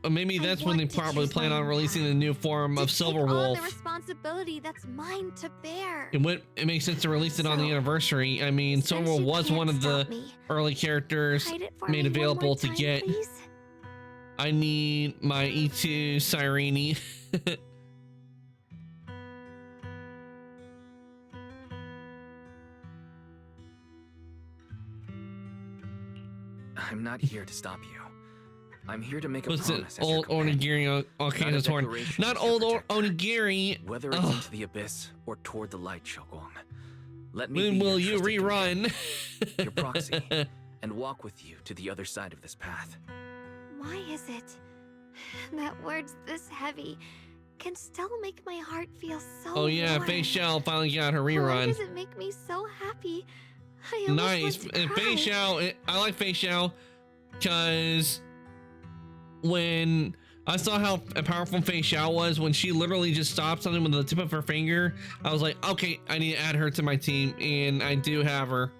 [SPEAKER 1] they
[SPEAKER 2] want to
[SPEAKER 1] probably
[SPEAKER 2] choose
[SPEAKER 1] plan
[SPEAKER 2] my
[SPEAKER 1] on
[SPEAKER 2] own
[SPEAKER 1] releasing
[SPEAKER 2] path.
[SPEAKER 1] the new form
[SPEAKER 2] To
[SPEAKER 1] of
[SPEAKER 2] take
[SPEAKER 1] Silver
[SPEAKER 2] on
[SPEAKER 1] Wolf.
[SPEAKER 2] the responsibility that's mine to bear.
[SPEAKER 1] It makes sense to release it on the
[SPEAKER 2] So,
[SPEAKER 1] anniversary. I mean,
[SPEAKER 2] since
[SPEAKER 1] Silver
[SPEAKER 2] you
[SPEAKER 1] was
[SPEAKER 2] can't
[SPEAKER 1] one of the
[SPEAKER 2] stop me,
[SPEAKER 1] early characters
[SPEAKER 2] hide it for
[SPEAKER 1] made
[SPEAKER 2] me one more
[SPEAKER 1] available to
[SPEAKER 2] time,
[SPEAKER 1] get.
[SPEAKER 2] please?
[SPEAKER 1] I need my E2 Sirene.
[SPEAKER 3] I'm not here to stop you. I'm here to make a
[SPEAKER 1] What's it?
[SPEAKER 3] promise as your
[SPEAKER 1] Old
[SPEAKER 3] companion.
[SPEAKER 1] onigiri on Candace Horn.
[SPEAKER 3] declaration
[SPEAKER 1] Not
[SPEAKER 3] as your
[SPEAKER 1] old
[SPEAKER 3] protector.
[SPEAKER 1] onigiri.
[SPEAKER 3] Whether it's
[SPEAKER 1] Ugh.
[SPEAKER 3] into the abyss or toward the light, Xiaoguang. Let me
[SPEAKER 1] When
[SPEAKER 3] be
[SPEAKER 1] will
[SPEAKER 3] your
[SPEAKER 1] you
[SPEAKER 3] trusted companion,
[SPEAKER 1] rerun?
[SPEAKER 3] your proxy, and walk with you to the other side of this path.
[SPEAKER 2] Why is it that words this heavy can still make my heart feel so
[SPEAKER 1] Oh yeah,
[SPEAKER 2] warm?
[SPEAKER 1] Fei Xiao finally got her
[SPEAKER 2] Why
[SPEAKER 1] rerun.
[SPEAKER 2] does it make me so happy? I almost
[SPEAKER 1] Nice.
[SPEAKER 2] want to
[SPEAKER 1] And
[SPEAKER 2] cry.
[SPEAKER 1] Fei Xiao, I like Fei Xiao because when I saw how powerful Fei Xiao was, when she literally just stopped something with the tip of her finger, I was like, okay, I need to add her to my team, and I do have her.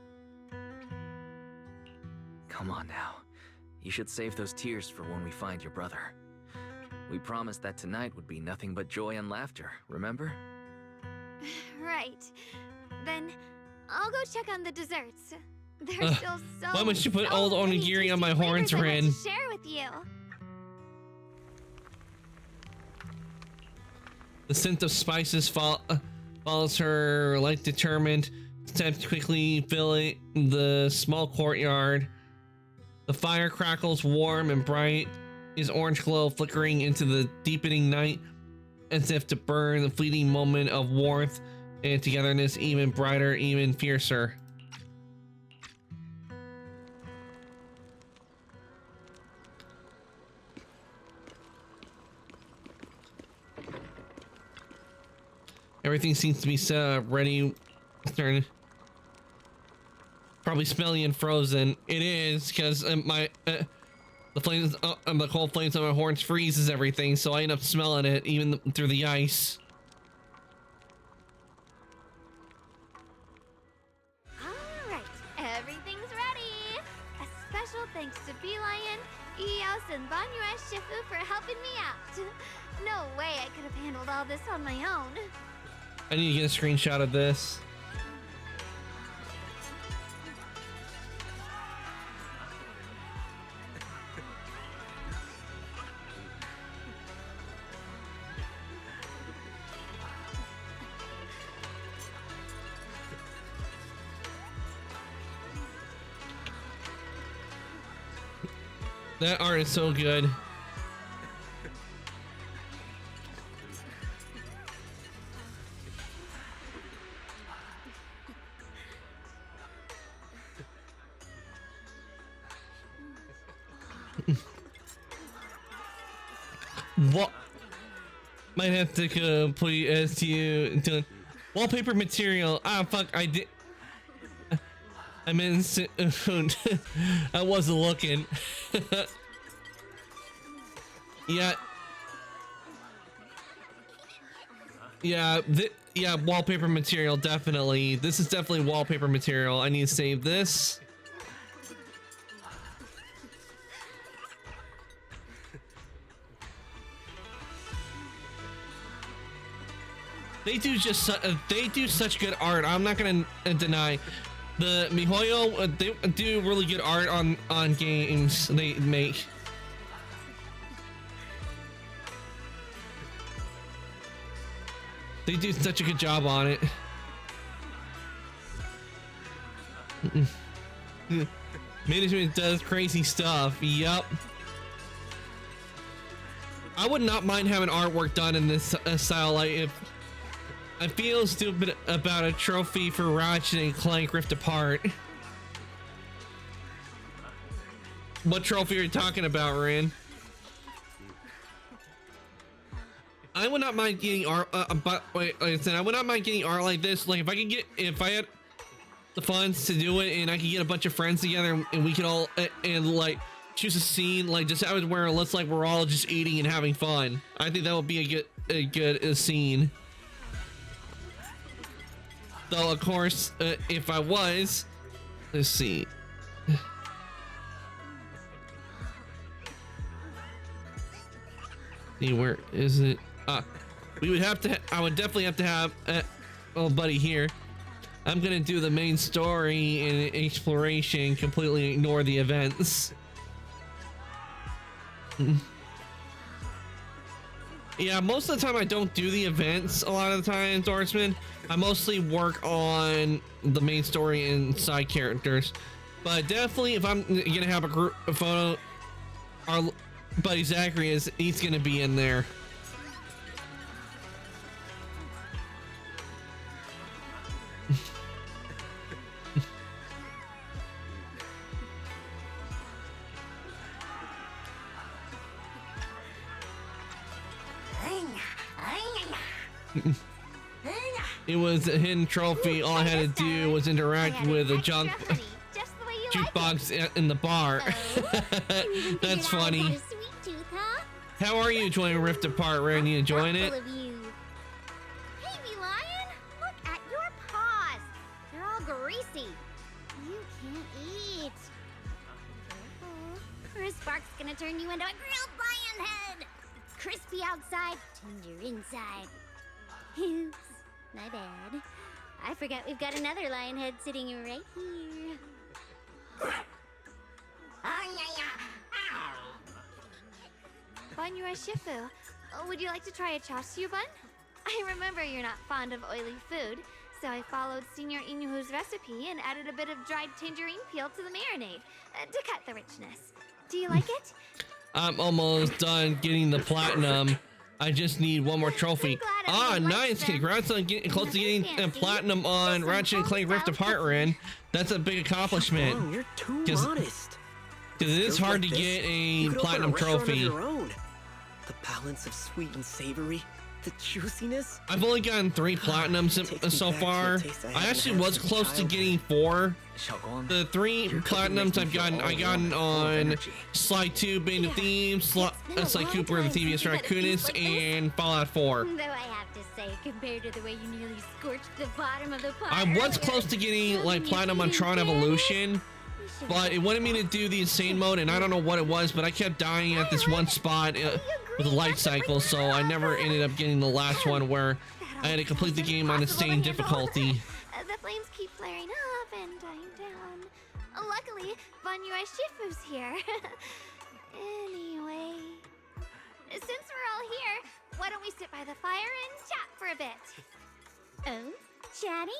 [SPEAKER 3] Come on now. You should save those tears for when we find your brother. We promised that tonight would be nothing but joy and laughter, remember?
[SPEAKER 2] Right. Then I'll go check on the desserts. There's still so
[SPEAKER 1] why would you put
[SPEAKER 2] so
[SPEAKER 1] old
[SPEAKER 2] many
[SPEAKER 1] onigiri on my
[SPEAKER 2] tasty
[SPEAKER 1] horns,
[SPEAKER 2] flavors I want
[SPEAKER 1] Rin?
[SPEAKER 2] to share with you.
[SPEAKER 1] The scent of spices follows her like determined steps, quickly filling the small courtyard. The fire crackles warm and bright, his orange glow flickering into the deepening night as if to burn the fleeting moment of warmth and togetherness even brighter, even fiercer. Everything seems to be set up, ready, starting. Probably smelly and frozen. It is because the flames, the cold flames on my horns freezes everything, so I end up smelling it even through the ice.
[SPEAKER 2] Alright, everything's ready! A special thanks to Bee Lion, Eos, and Banyue Shifu for helping me out. No way I could have handled all this on my own.
[SPEAKER 1] I need to get a screenshot of this. That art is so good. What? Might have to complete STU done. Wallpaper material. Ah, fuck! I did. I meant I wasn't looking. Yeah. Yeah. Yeah. Wallpaper material. Definitely. This is definitely wallpaper material. I need to save this. They do such good art. I'm not gonna deny. The MiHoYo, they do really good art on games they make. They do such a good job on it. Management does crazy stuff. Yup. I would not mind having artwork done in this style. Like, if I feel stupid about a trophy for Ratchet and Clank Rift Apart. What trophy are you talking about, Rin? I would not mind getting art, but wait, like I said, I would not mind getting art like this. Like, if I had the funds to do it, and I could get a bunch of friends together, and we could all and like choose a scene, like just have it where it looks like we're all just eating and having fun. I think that would be a good scene. Though, of course, if I was, let's see. See, where is it? We would have to. I would definitely have to have oh buddy here. I'm gonna do the main story and exploration, completely ignore the events. Yeah, most of the time I don't do the events. A lot of the time, Endorsement. I mostly work on the main story and side characters. But definitely, if I'm gonna have a group photo, our buddy Zachary he's gonna be in there. It was a hidden trophy. All I had to do was interact with a junk jukebox in the bar. That's funny. How are you enjoying Rift Apart, Rand? You enjoying it?
[SPEAKER 2] Hey, wee lion! Look at your paws. They're all greasy. You can't eat. Careful, or Spark's gonna turn you into a grilled lion head. Crispy outside, tender inside. Oops, my bad. I forgot we've got another lion head sitting right here. Bonjour, Shifu. Would you like to try a chashu bun? I remember you're not fond of oily food, so I followed Senior Inuhu's recipe and added a bit of dried tangerine peel to the marinade to cut the richness. Do you like it?
[SPEAKER 1] I'm almost done getting the platinum. I just need one more trophy. Ah, nice! Congrats on getting close to getting platinum on Ratchet and Clank Rift Apart, Ren. That's a big accomplishment.
[SPEAKER 11] Come on, you're too modest.
[SPEAKER 1] Because it is hard to get a platinum trophy.
[SPEAKER 11] The balance of sweet and savory, the juiciness.
[SPEAKER 1] I've only gotten 3 platinums so far. I actually was close to getting 4. The 3 platinums I've gotten on Sly 2, Bane of Thieves, Sly Cooper, the Thievius Raccoonus, and Fallout 4.
[SPEAKER 2] Though I have to say, compared to the way you nearly scorched the bottom of the pot
[SPEAKER 1] I was close to getting like platinum on Tron Evolution, but it wanted me to do the insane mode, and I don't know what it was, but I kept dying at this one spot with a life cycle, so I never ended up getting the last one where I had to complete the game on insane difficulty.
[SPEAKER 2] The flames keep flaring up and dying down. Luckily, Bonjour Shifu's here. Anyway, since we're all here, why don't we sit by the fire and chat for a bit?
[SPEAKER 9] Oh, chatting?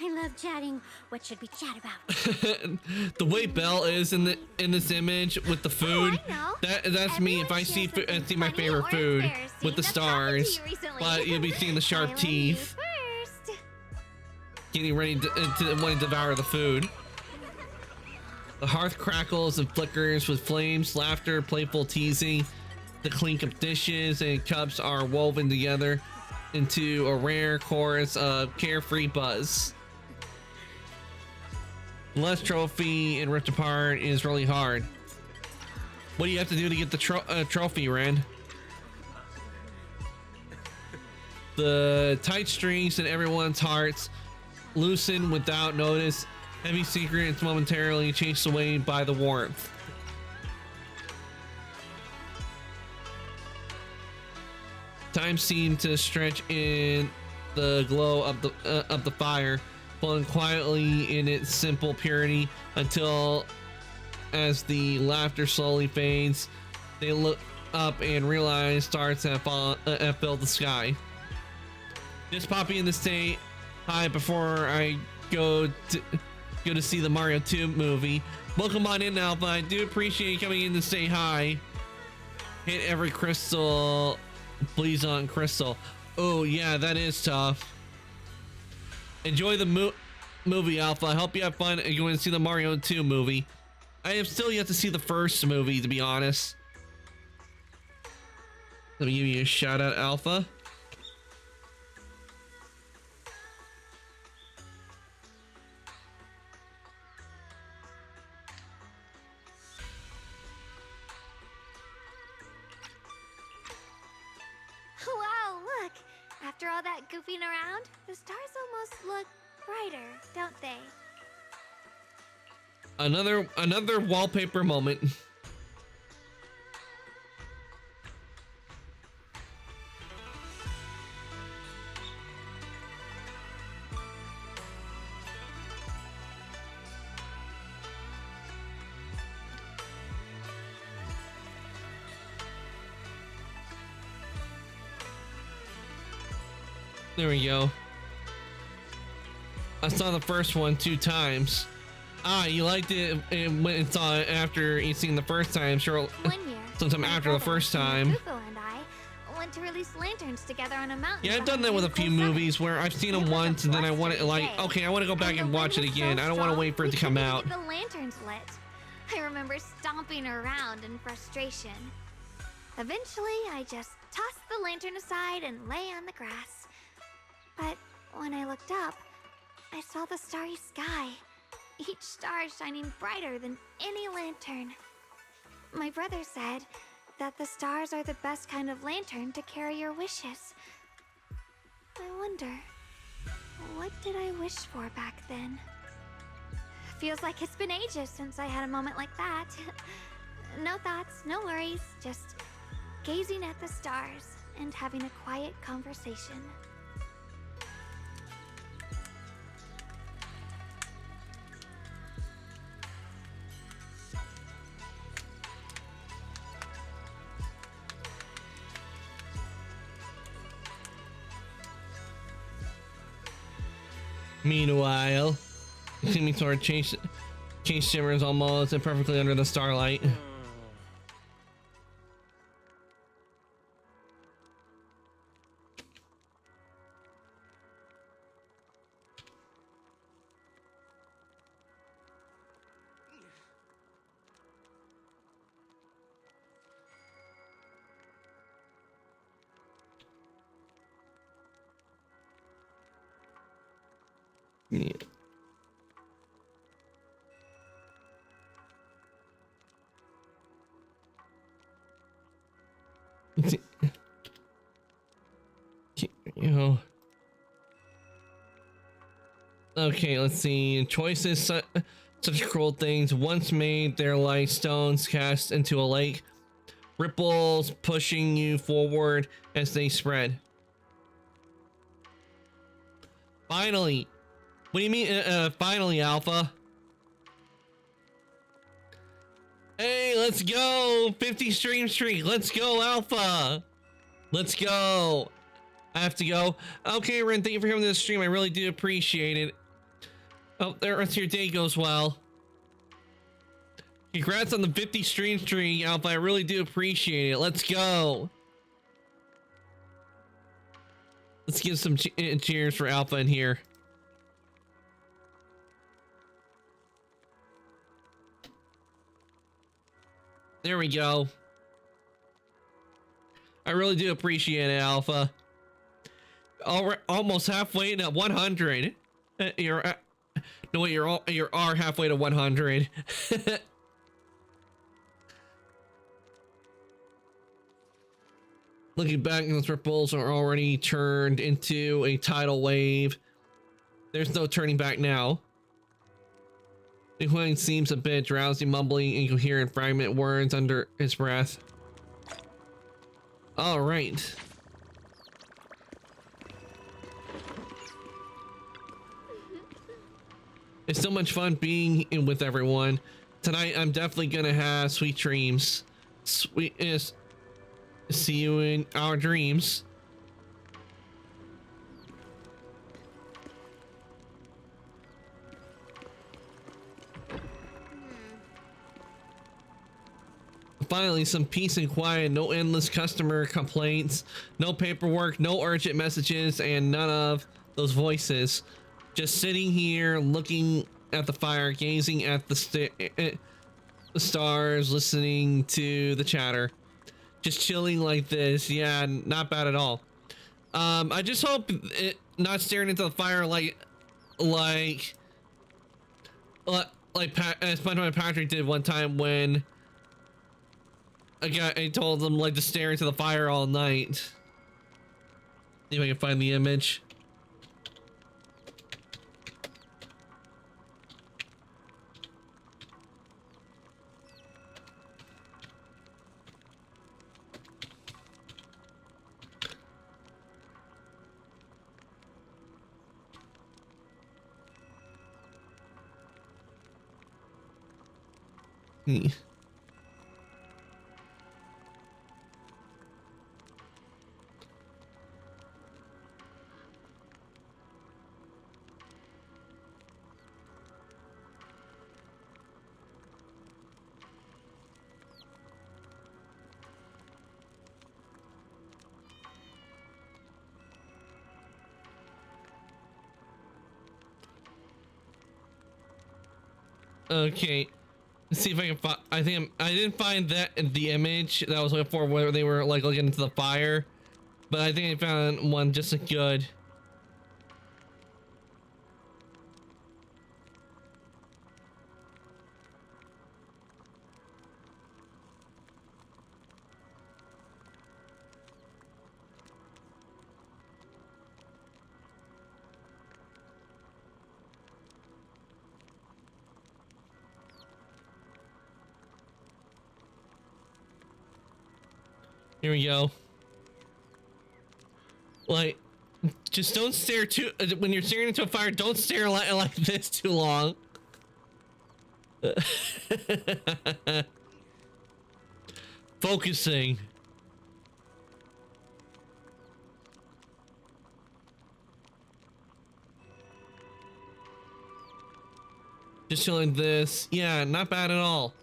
[SPEAKER 9] I love chatting. What should we chat about?
[SPEAKER 1] The way Belle is in this image with the food, that's me if I see my favorite food with the stars. But you'll be seeing the sharp teeth, getting ready to want to devour the food. The hearth crackles and flickers with flames, laughter, playful teasing. The clink of dishes and cups are woven together into a rare chorus of carefree buzz. The last trophy in Rift Apart is really hard. What do you have to do to get the trophy, Ren? The tight strings in everyone's hearts loosen without notice. Heavy secrets momentarily chased away by the warmth. Time seemed to stretch in the glow of the fire, flowing quietly in its simple purity until, as the laughter slowly fades, they look up and realize stars have filled the sky. Just popping in to say hi before I go to see the Mario 2 movie. Welcome on in, Alpha. I do appreciate you coming in to say hi. Hit every crystal, please, on crystal. Oh yeah, that is tough. Enjoy the movie, Alpha. I hope you have fun and going to see the Mario 2 movie. I have still yet to see the first movie, to be honest. Let me give you a shout out, Alpha.
[SPEAKER 2] Wow, look! After all that goofing around, the stars almost look brighter, don't they?
[SPEAKER 1] Another wallpaper moment. There we go. I saw the first one 2 times. Ah, you liked it and went and saw it after you seen the first time. Sure,
[SPEAKER 2] One year,
[SPEAKER 1] sometime
[SPEAKER 2] my
[SPEAKER 1] after the
[SPEAKER 2] brother,
[SPEAKER 1] first time.
[SPEAKER 2] Fufu and I went to release lanterns together on a mountain.
[SPEAKER 1] Yeah, I've done that with a few movies where I've seen them once and then I want it like, okay, I want to go back and watch it again. I don't want to wait for it to come out.
[SPEAKER 2] The lanterns lit. I remember stomping around in frustration. Eventually, I just tossed the lantern aside and lay on the grass. But when I looked up, I saw the starry sky, each star shining brighter than any lantern. My brother said that the stars are the best kind of lantern to carry your wishes. I wonder, what did I wish for back then? Feels like it's been ages since I had a moment like that. No thoughts, no worries, just gazing at the stars and having a quiet conversation.
[SPEAKER 1] Meanwhile, seeming sort of chase shimmers almost and perfectly under the starlight. Yeah. You know. Okay, let's see. Choices such cruel things once made they're like stones cast into a lake, ripples pushing you forward as they spread. Finally. What do you mean, finally, Alpha? Hey, let's go! 50 stream streak, let's go, Alpha! Let's go! I have to go. Okay, Ren, thank you for coming to the stream. I really do appreciate it. Oh, the rest of your day goes well. Congrats on the 50 stream streak, Alpha. I really do appreciate it. Let's go! Let's give some cheers for Alpha in here. There we go. I really do appreciate it, Alpha. Almost halfway to 100. You're no wait, you're halfway to 100. Looking back, those ripples are already turned into a tidal wave. There's no turning back now. The Huang seems a bit drowsy, mumbling incoherent fragment words under his breath. All right. It's so much fun being in with everyone. Tonight, I'm definitely gonna have sweet dreams. See you in our dreams. Finally, some peace and quiet, no endless customer complaints, no paperwork, no urgent messages, and none of those voices. Just sitting here, looking at the fire, gazing at the stars, listening to the chatter. Just chilling like this. Yeah, not bad at all. I just hope it not staring into the fire like SpongeBob and Patrick did one time when I told them like to stare into the fire all night. See if I can find the image. Okay. Let's see if I can find. I didn't find that in the image that I was looking for, where they were like looking into the fire, but I think I found one just as good. Here we go. Like, just don't stare too. When you're staring into a fire, don't stare like this too long. Focusing. Just showing this. Yeah, not bad at all.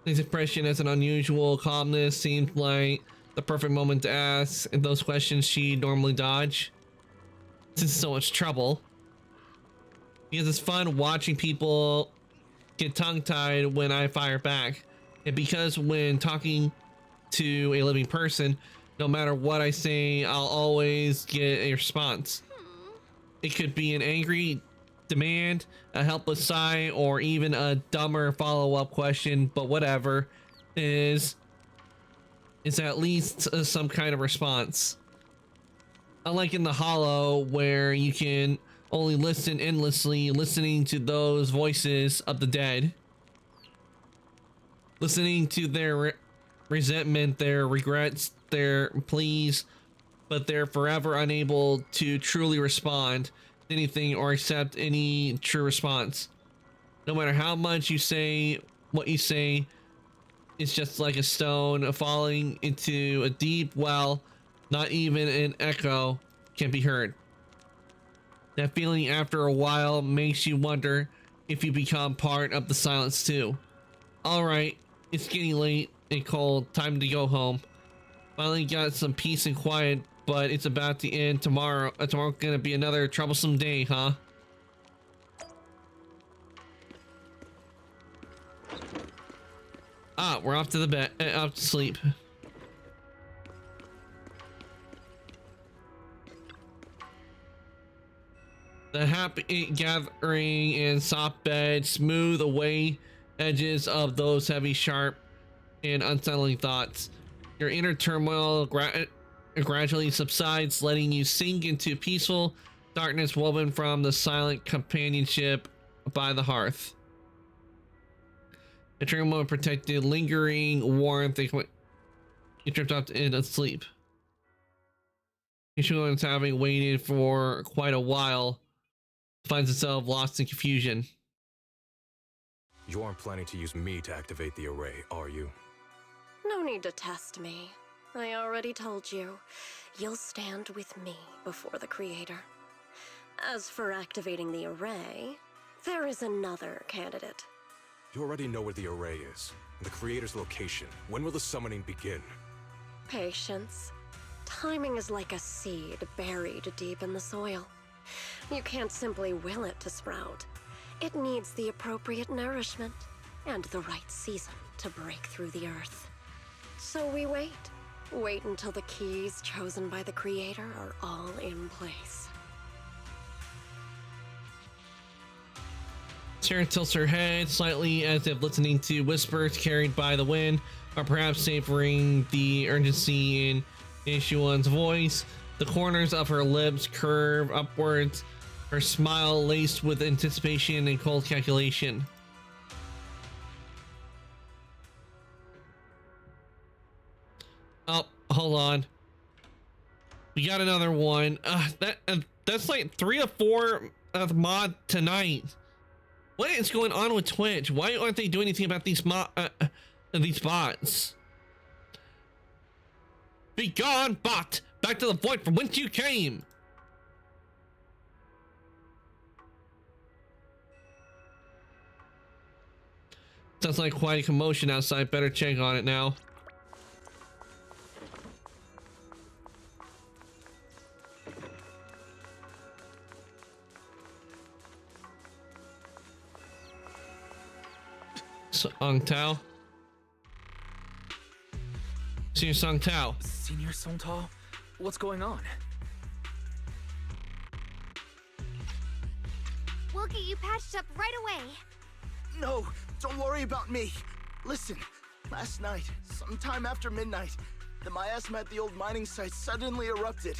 [SPEAKER 1] His expression has an unusual calmness. Seems like the perfect moment to ask those questions she normally dodge. Since so much trouble. Because it's fun watching people get tongue-tied when I fire back. And because when talking to a living person, no matter what I say, I'll always get a response. It could be an angry demand, a helpless sigh, or even a dumber follow-up question, but whatever is at least some kind of response. Unlike in the Hollow, where you can only listen endlessly, listening to those voices of the dead, listening to their resentment, their regrets, their pleas, but they're forever unable to truly respond to anything or accept any true response. No matter how much you say, what you say is just like a stone falling into a deep well. Not even an echo can be heard. That feeling after a while makes you wonder if you become part of the silence too. Alright, it's getting late and cold. Time to go home. Finally got some peace and quiet, but it's about to end tomorrow. Tomorrow's gonna be another troublesome day, huh? Ah, we're off to the bed, off to sleep. The happy gathering in soft bed, smooth away edges of those heavy, sharp, and unsettling thoughts. Your inner turmoil gradually subsides, letting you sink into peaceful darkness woven from the silent companionship by the hearth. A dream moment protected, lingering warmth. You drift off into sleep. Ishuan's having waited for quite a while, finds itself lost in confusion.
[SPEAKER 10] You aren't planning to use me to activate the array, are you?
[SPEAKER 12] No need to test me. I already told you. You'll stand with me before the Creator. As for activating the array, there is another candidate.
[SPEAKER 10] You already know where the array is, and the Creator's location. When will the summoning begin?
[SPEAKER 12] Patience. Timing is like a seed buried deep in the soil. You can't simply will it to sprout. It needs the appropriate nourishment and the right season to break through the earth. So we wait. Wait until the keys chosen by the Creator are all in place.
[SPEAKER 1] Sarah tilts her head slightly as if listening to whispers carried by the wind, or perhaps savoring the urgency in Ishuan's voice. The corners of her lips curve upwards, her smile laced with anticipation and cold calculation. Oh, hold on. We got another one. That's like 3 or 4 mod tonight. What is going on with Twitch? Why aren't they doing anything about these bots? Be gone, bot! Back to the void from whence you came! Sounds like quite a commotion outside. Better check on it now. Song Tao. Senior Song Tao.
[SPEAKER 3] Senior Song Tao? What's going on?
[SPEAKER 2] We'll get you patched up right away.
[SPEAKER 6] No, don't worry about me. Listen, last night, sometime after midnight, the miasma at the old mining site suddenly erupted.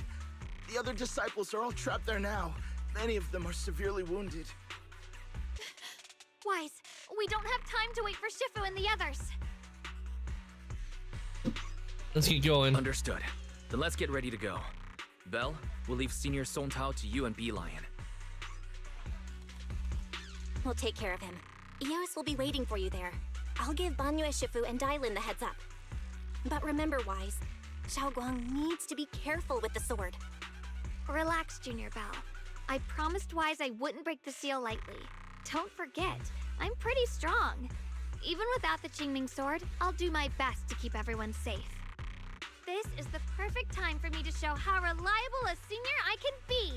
[SPEAKER 6] The other disciples are all trapped there now. Many of them are severely wounded.
[SPEAKER 2] Wise, we don't have time to wait for Shifu and the others.
[SPEAKER 1] Let's get going.
[SPEAKER 3] Understood. Then let's get ready to go. Belle, we'll leave Senior Song Tao to you and Bee Lion.
[SPEAKER 7] We'll take care of him. Eos will be waiting for you there. I'll give Banyue, Shifu, and Dailin the heads up. But remember, Wise, Xiaoguang needs to be careful with the sword.
[SPEAKER 2] Relax, Junior Belle. I promised Wise I wouldn't break the seal lightly. Don't forget, I'm pretty strong. Even without the Qingming sword, I'll do my best to keep everyone safe. This is the perfect time for me to show how reliable a senior I can be.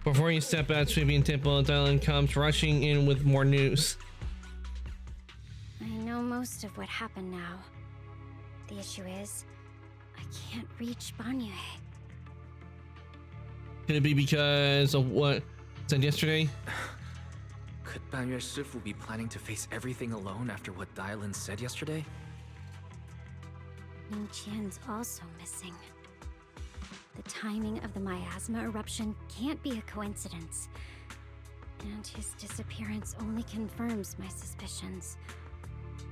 [SPEAKER 1] Before you step out, Sweeping Temple, Dylan comes rushing in with more news.
[SPEAKER 9] I know most of what happened now. The issue is, I can't reach Banyue.
[SPEAKER 1] Could it be because of what said yesterday?
[SPEAKER 3] Could Banyue Shifu be planning to face everything alone after what Dailin said yesterday?
[SPEAKER 9] Ning Qian's also missing. The timing of the miasma eruption can't be a coincidence. And his disappearance only confirms my suspicions.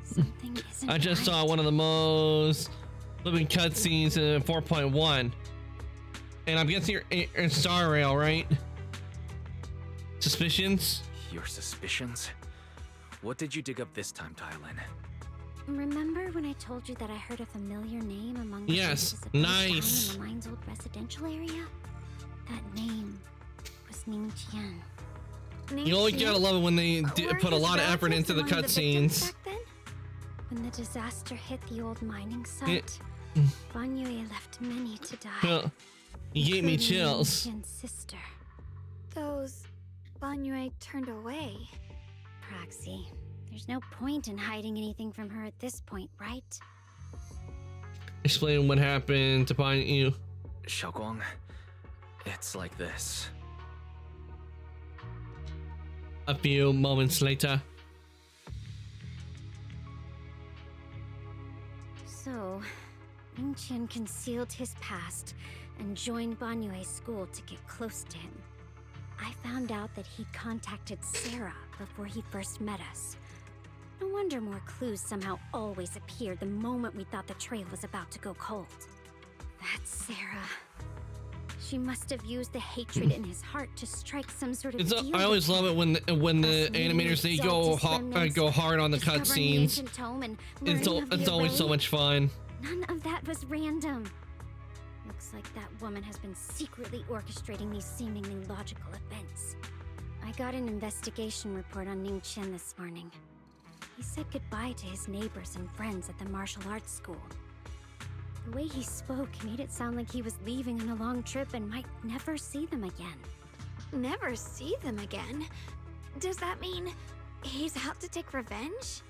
[SPEAKER 9] Something isn't
[SPEAKER 1] I just
[SPEAKER 9] right.
[SPEAKER 1] saw one of the most living cutscenes in 4.1. And I'm guessing you're in Star Rail, right? Suspicions?
[SPEAKER 3] Your suspicions? What did you dig up this time, Dailin?
[SPEAKER 9] Remember when I told you that I heard a familiar name among the
[SPEAKER 1] Yes,
[SPEAKER 9] faces of those
[SPEAKER 1] nice.
[SPEAKER 9] down in the mine's old residential area? That name was Ning Qian.
[SPEAKER 1] You always gotta love it when they put a lot of effort into the cutscenes.
[SPEAKER 9] When the disaster hit the old mining site, Banyue left many to die.
[SPEAKER 1] Well, you gave me
[SPEAKER 9] including
[SPEAKER 1] chills.
[SPEAKER 9] Ning Qian's sister.
[SPEAKER 2] Those Banyue turned away.
[SPEAKER 9] Proxy, there's no point in hiding anything from her at this point, right?
[SPEAKER 1] Explain what happened to find you.
[SPEAKER 3] Xiaoguang, it's like this.
[SPEAKER 1] A few moments later.
[SPEAKER 9] So, Ning Qian concealed his past and joined Banyue's school to get close to him. I found out that he'd contacted Sarah before he first met us. No wonder more clues somehow always appeared the moment we thought the trail was about to go cold. That's Sarah. She must have used the hatred in his heart to strike some sort of deal
[SPEAKER 1] I always
[SPEAKER 9] with
[SPEAKER 1] love it when the animators they go hard on the cutscenes. It's always so much fun.
[SPEAKER 9] None of that was random. Looks like that woman has been secretly orchestrating these seemingly logical events. I got an investigation report on Ning Qian this morning. He said goodbye to his neighbors and friends at the martial arts school. The way he spoke made it sound like he was leaving on a long trip and might never see them again.
[SPEAKER 2] Never see them again? Does that mean he's out to take revenge?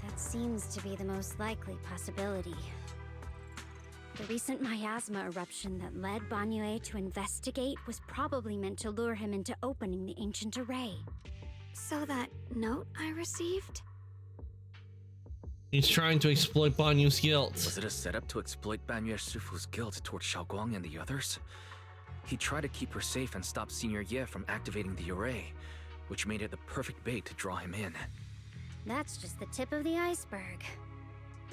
[SPEAKER 9] That seems to be the most likely possibility. The recent miasma eruption that led Banyue to investigate was probably meant to lure him into opening the ancient array.
[SPEAKER 2] So that note I received?
[SPEAKER 1] He's trying to exploit Banyu's guilt.
[SPEAKER 3] Was it a setup to exploit Banyue Shifu's guilt towards Xiaoguang and the others? He tried to keep her safe and stop Senior Ye from activating the array, which made it the perfect bait to draw him in.
[SPEAKER 9] That's just the tip of the iceberg.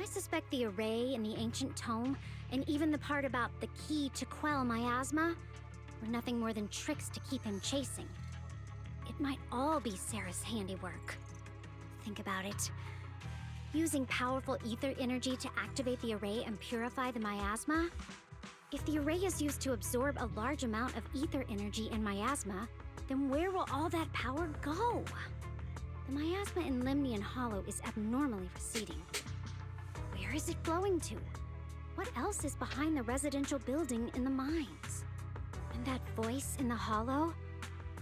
[SPEAKER 9] I suspect the array in the ancient tome, and even the part about the key to quell miasma, were nothing more than tricks to keep him chasing. It might all be Sarah's handiwork. Think about it. Using powerful ether energy to activate the array and purify the miasma? If the array is used to absorb a large amount of ether energy and miasma, then where will all that power go? The miasma in Limnian Hollow is abnormally receding. Where is it flowing to? What else is behind the residential building in the mines? And that voice in the hollow?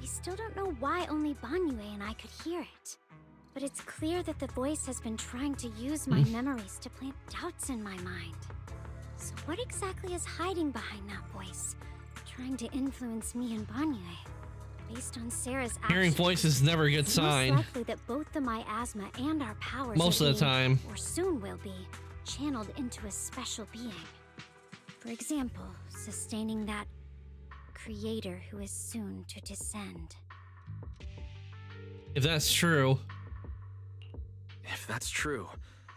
[SPEAKER 9] We still don't know why only Banyue and I could hear it. But it's clear that the voice has been trying to use my memories to plant doubts in my mind. So what exactly is hiding behind that voice, trying to influence me and Banyue? Based on Sarah's actions,
[SPEAKER 1] Hearing voices is never a good
[SPEAKER 9] it's
[SPEAKER 1] sign.
[SPEAKER 9] most likely that both the miasma and our powers
[SPEAKER 1] Most
[SPEAKER 9] are
[SPEAKER 1] of the time.
[SPEAKER 9] or soon will be, channeled into a special being. For example, sustaining that creator who is soon to descend.
[SPEAKER 1] If that's true.
[SPEAKER 3] If that's true,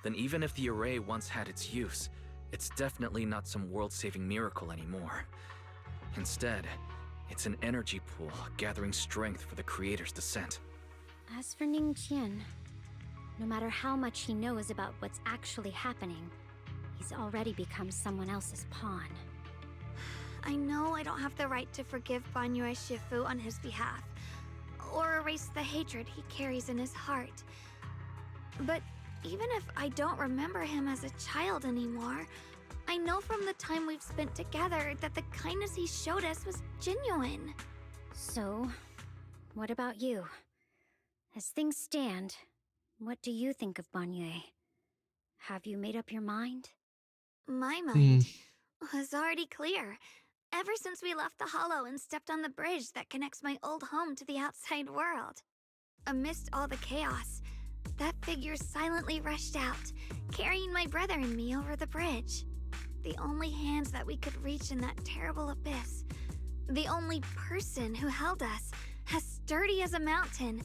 [SPEAKER 3] then even if the array once had its use, it's definitely not some world-saving miracle anymore. Instead, it's an energy pool gathering strength for the creator's descent.
[SPEAKER 9] As for Ning Qian, no matter how much he knows about what's actually happening, he's already become someone else's pawn.
[SPEAKER 2] I know I don't have the right to forgive Banyue Shifu on his behalf, or erase the hatred he carries in his heart. But even if I don't remember him as a child anymore, I know from the time we've spent together that the kindness he showed us was genuine.
[SPEAKER 9] So, what about you? As things stand, what do you think of Banyue? Have you made up your mind?
[SPEAKER 2] My mind was already clear. Ever since we left the Hollow and stepped on the bridge that connects my old home to the outside world. Amidst all the chaos, that figure silently rushed out, carrying my brother and me over the bridge. The only hands that we could reach in that terrible abyss. The only person who held us, as sturdy as a mountain,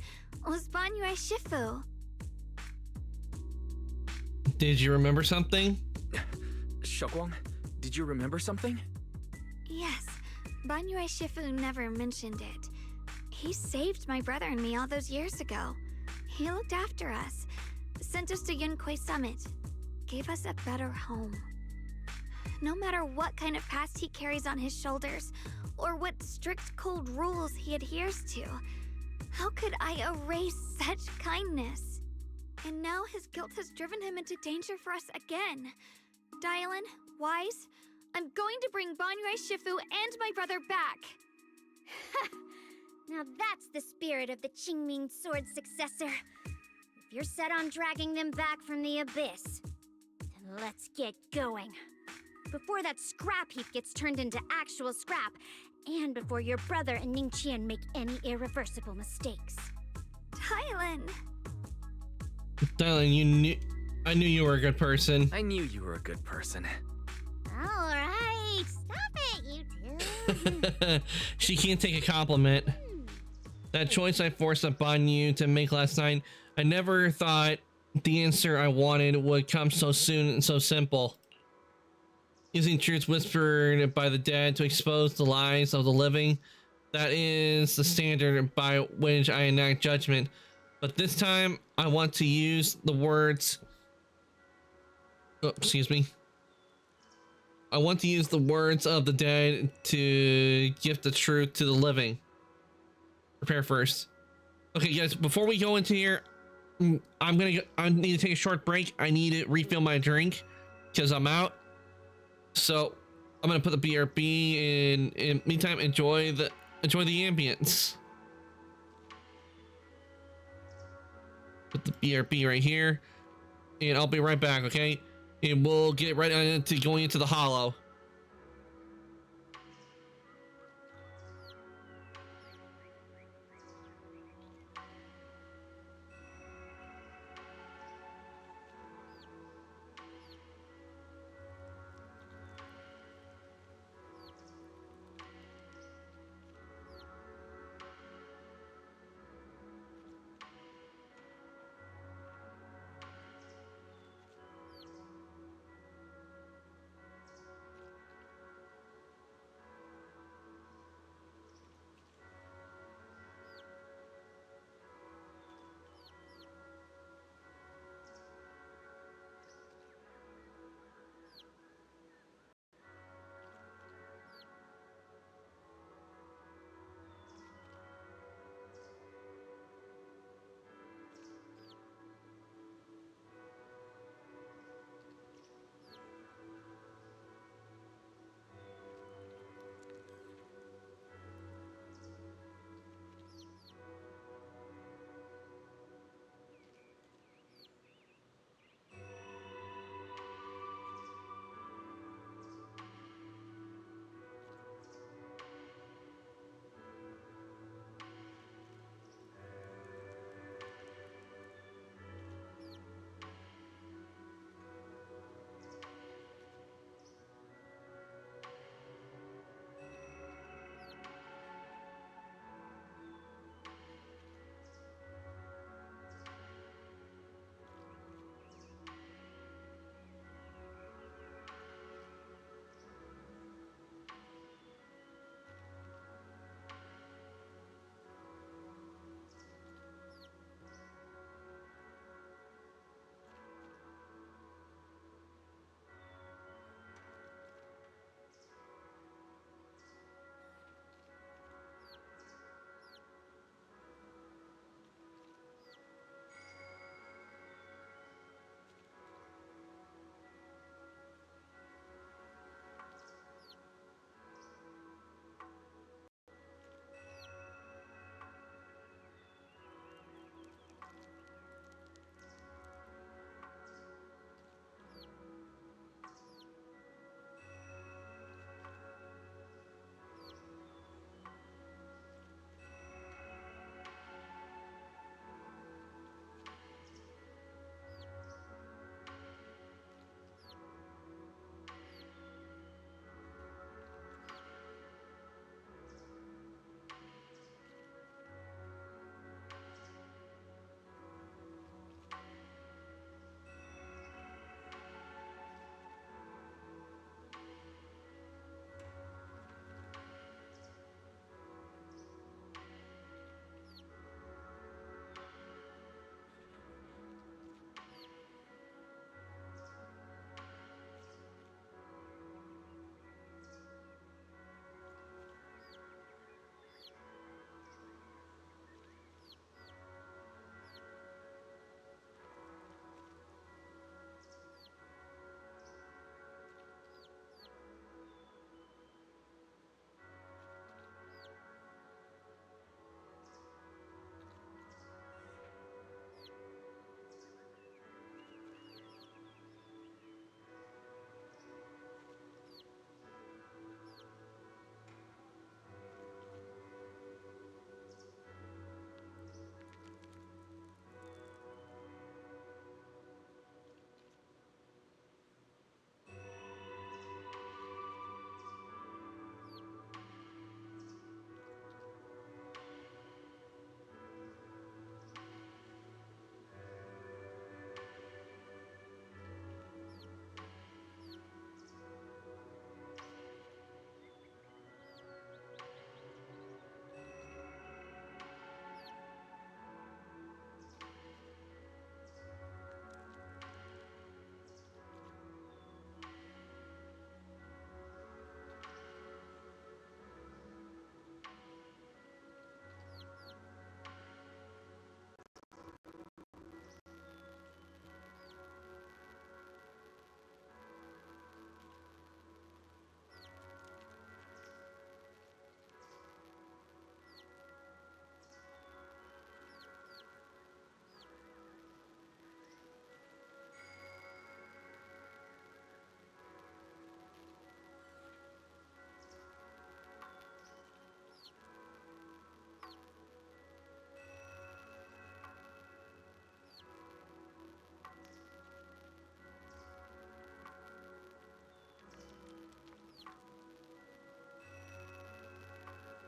[SPEAKER 2] was Banyue Shifu.
[SPEAKER 1] Did you remember something?
[SPEAKER 3] Xiaoguang, did you remember something?
[SPEAKER 2] Yes, Banyue Shifu never mentioned it. He saved my brother and me all those years ago. He looked after us, sent us to Yunquay Summit, gave us a better home. No matter what kind of past he carries on his shoulders, or what strict cold rules he adheres to, how could I erase such kindness? And now his guilt has driven him into danger for us again. Dylan, Wise, I'm going to bring Banyue Shifu and my brother back.
[SPEAKER 9] Now that's the spirit of the Qingming sword successor. If you're set on dragging them back from the abyss, then let's get going. Before that scrap heap gets turned into actual scrap, and before your brother and Ning Qian make any irreversible mistakes.
[SPEAKER 2] Dylan!
[SPEAKER 1] Dylan, I knew you were a good person.
[SPEAKER 3] I knew you were a good person.
[SPEAKER 8] Alright, stop it, you two.
[SPEAKER 1] She can't take a compliment. That choice I forced upon you to make last night, I never thought the answer I wanted would come so soon and so simple. Using truths whispered by the dead to expose the lies of the living, that is the standard by which I enact judgment. But this time, I want to use the words... Oh, excuse me. I want to use the words of the dead to give the truth to the living. Prepare first. Okay, guys, before we go into here, I need to take a short break. I need to refill my drink because I'm out. So I'm gonna put the BRB in meantime. Enjoy the ambience. Put the BRB right here, and I'll be right back. Okay, and we'll get right into going into the Hollow.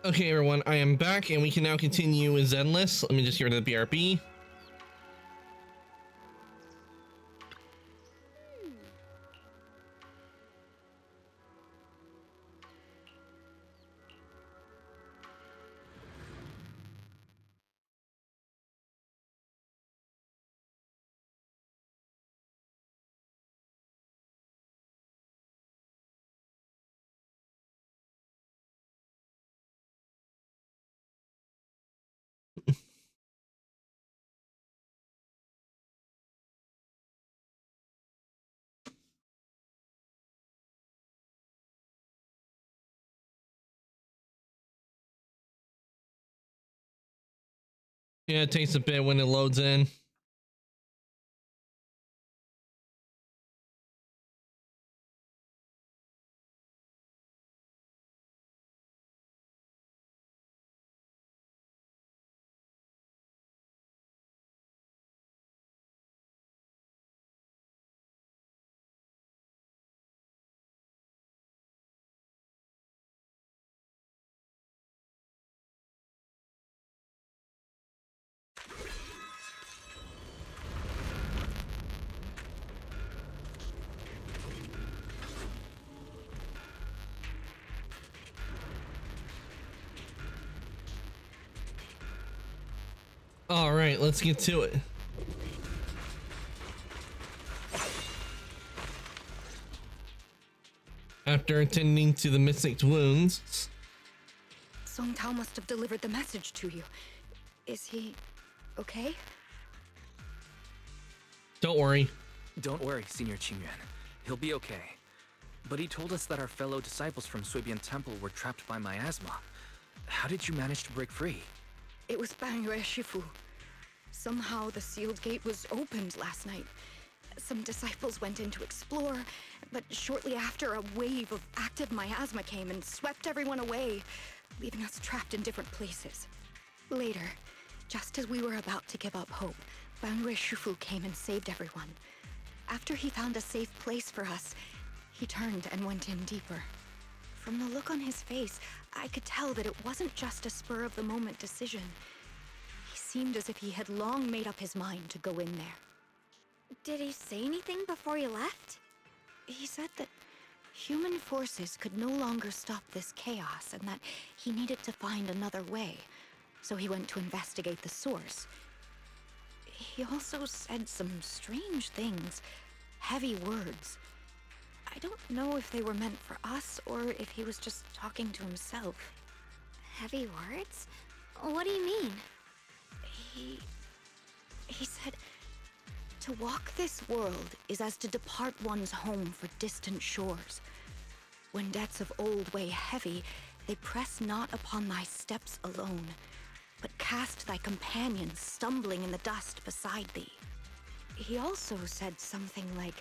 [SPEAKER 1] Okay, everyone, I am back, and we can now continue with Zenless. Let me just get rid of the BRB. Yeah, it takes a bit when it loads in. All right, let's get to it. After attending to the mystic's wounds,
[SPEAKER 7] Song Tao must have delivered the message to you. Is he okay?
[SPEAKER 1] don't worry.
[SPEAKER 3] Don't worry, Senior Qingyuan. He'll be okay. But he told us that our fellow disciples from Suibian Temple were trapped by miasma. How did you manage to break free?
[SPEAKER 7] It was Bang Yue Shifu. Somehow the sealed gate was opened last night. Some disciples went in to explore, but shortly after, a wave of active miasma came and swept everyone away, leaving us trapped in different places. Later, just as we were about to give up hope, Bang Yue Shifu came and saved everyone. After he found a safe place for us, he turned and went in deeper. From the look on his face, I could tell that it wasn't just a spur-of-the-moment decision. He seemed as if he had long made up his mind to go in there.
[SPEAKER 2] Did he say anything before he left?
[SPEAKER 7] He said that human forces could no longer stop this chaos and that he needed to find another way, so he went to investigate the source. He also said some strange things, heavy words. I don't know if they were meant for us or if he was just talking to himself.
[SPEAKER 2] Heavy words? What do you mean?
[SPEAKER 7] He said, to walk this world is as to depart one's home for distant shores. When debts of old weigh heavy, they press not upon thy steps alone, but cast thy companions stumbling in the dust beside thee. He also said something like,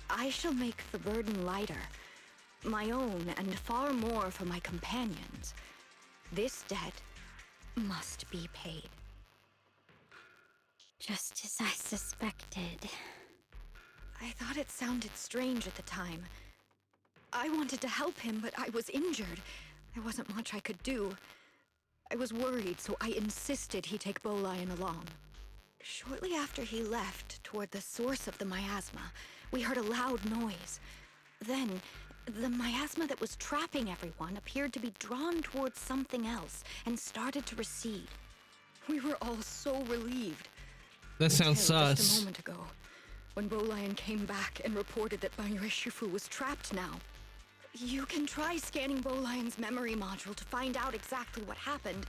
[SPEAKER 7] I shall make the burden lighter, my own and far more for my companions. This debt must be paid.
[SPEAKER 9] Just as I suspected.
[SPEAKER 7] I thought it sounded strange at the time. I wanted to help him, but I was injured. There wasn't much I could do. I was worried, so I insisted he take Bolian along. Shortly after he left, toward the source of the miasma, we heard a loud noise. Then, the miasma that was trapping everyone appeared to be drawn towards something else and started to recede. We were all so relieved.
[SPEAKER 1] That sounds
[SPEAKER 7] Until
[SPEAKER 1] sus.
[SPEAKER 7] just a moment ago, when Bolian came back and reported that Bang Yue Shifu was trapped now. You can try scanning Bolian's memory module to find out exactly what happened,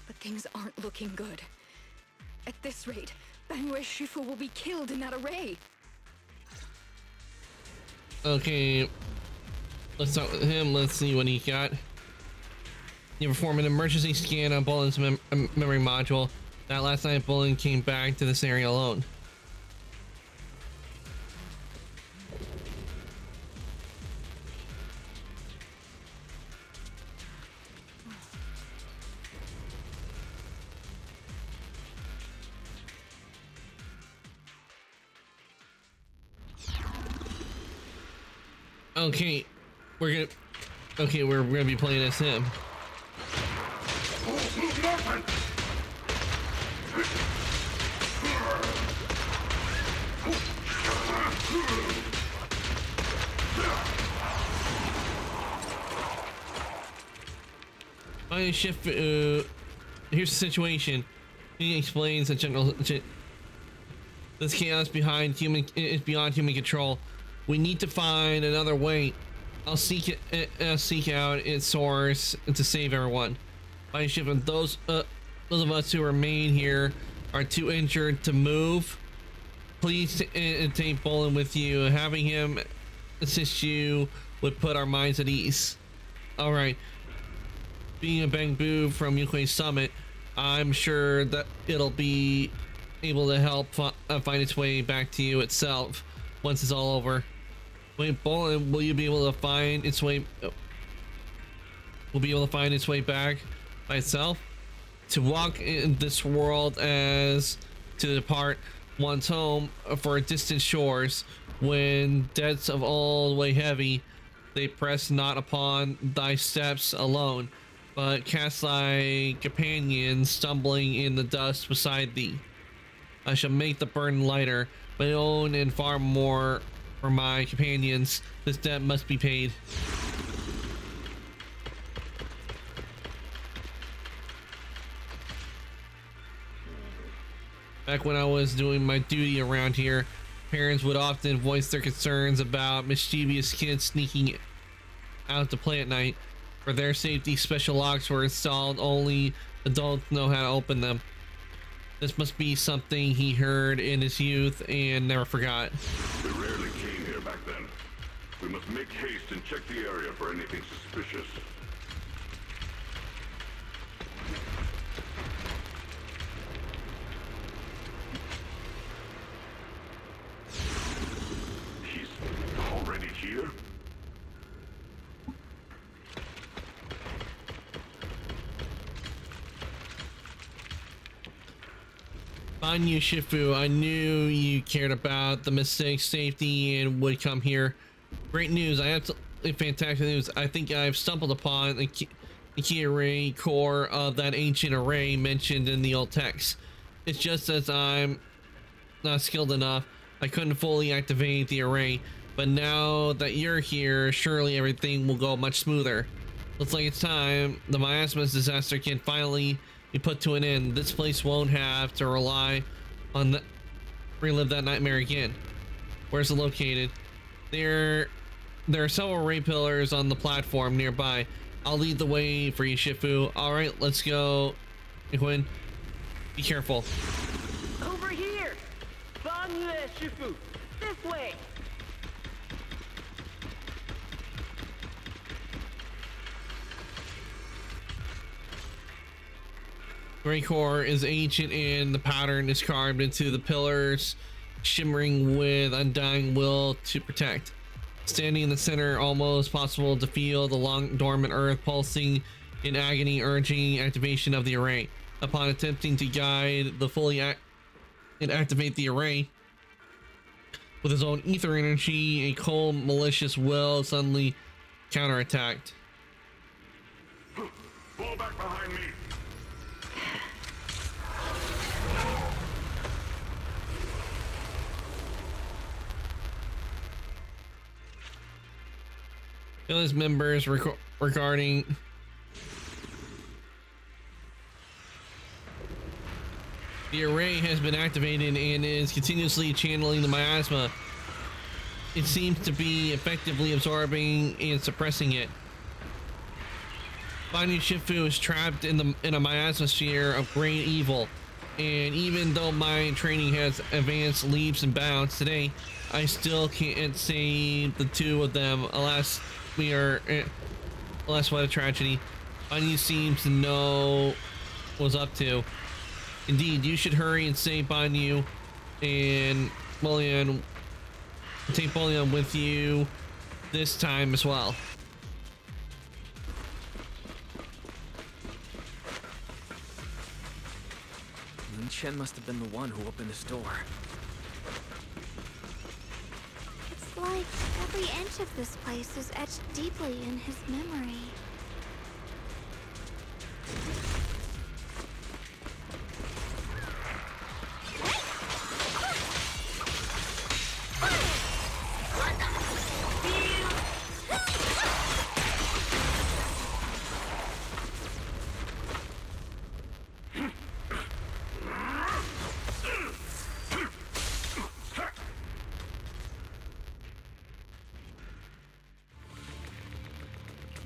[SPEAKER 7] but things aren't looking good. At this rate, Bang Yue Shifu will be killed in that array.
[SPEAKER 1] Okay, let's talk with him. Let's see what he got. You perform an emergency scan on Bolin's memory module. That last night, Bolin came back to this area alone. Okay, we're gonna be playing as him. My shift. Here's the situation. He explains the general. This chaos behind human is beyond human control. We need to find another way. I'll seek out its source to save everyone. My ship and those of us who remain here are too injured to move. Please take Bolin with you. Having him assist you would put our minds at ease. All right. Being a Bangbu from Yunquay Summit, I'm sure that it'll be able to help find its way back to you itself once it's all over. Wait, Bolin, will you be able to find its way? Will be able to find its way back by itself? To walk in this world as to depart one's home for distant shores, when debts of old weigh heavy, they press not upon thy steps alone, but cast thy companions stumbling in the dust beside thee. I shall make the burden lighter, my own and far more for my companions. This debt must be paid. Back when I was doing my duty around here, parents would often voice their concerns about mischievous kids sneaking out to play at night. For their safety, special locks were installed. Only adults know how to open them. This must be something he heard in his youth and never forgot.
[SPEAKER 5] We rarely came here back then. We must make haste and check the area for anything suspicious. He's already here?
[SPEAKER 1] Banyu Shifu, I knew you cared about the mistakes, safety, and would come here. Great news! I have fantastic news. I think I've stumbled upon the key array core of that ancient array mentioned in the old text. It's just as I'm not skilled enough, I couldn't fully activate the array. But now that you're here, surely everything will go much smoother. Looks like it's time the miasma disaster can finally be put to an end. This place won't have to relive that nightmare again. Where's it located? There are several ray pillars on the platform nearby. I'll lead the way for you, Shifu. All right, let's go. Quinn, be careful.
[SPEAKER 13] Over here! Banyu Shifu! This way!
[SPEAKER 1] Great core is ancient and the pattern is carved into the pillars, shimmering with undying will to protect. Standing in the center, almost possible to feel the long dormant earth pulsing in agony, urging activation of the array. Upon attempting to guide the fully and activate the array with his own ether energy, a cold, malicious will suddenly counterattacked.
[SPEAKER 5] Fall back behind me!
[SPEAKER 1] Village members regarding the array has been activated and is continuously channeling the miasma. It seems to be effectively absorbing and suppressing it. Banyu Shifu is trapped in a miasma sphere of great evil, and even though my training has advanced leaps and bounds today, I still can't save the two of them. Alas, what a tragedy. Banyu seems to know what's up to. Indeed, you should hurry and save Banyu and take Bolin with you this time as well.
[SPEAKER 3] Lin Chen must have been the one who opened this door.
[SPEAKER 2] It's like every inch of this place is etched deeply in his memory.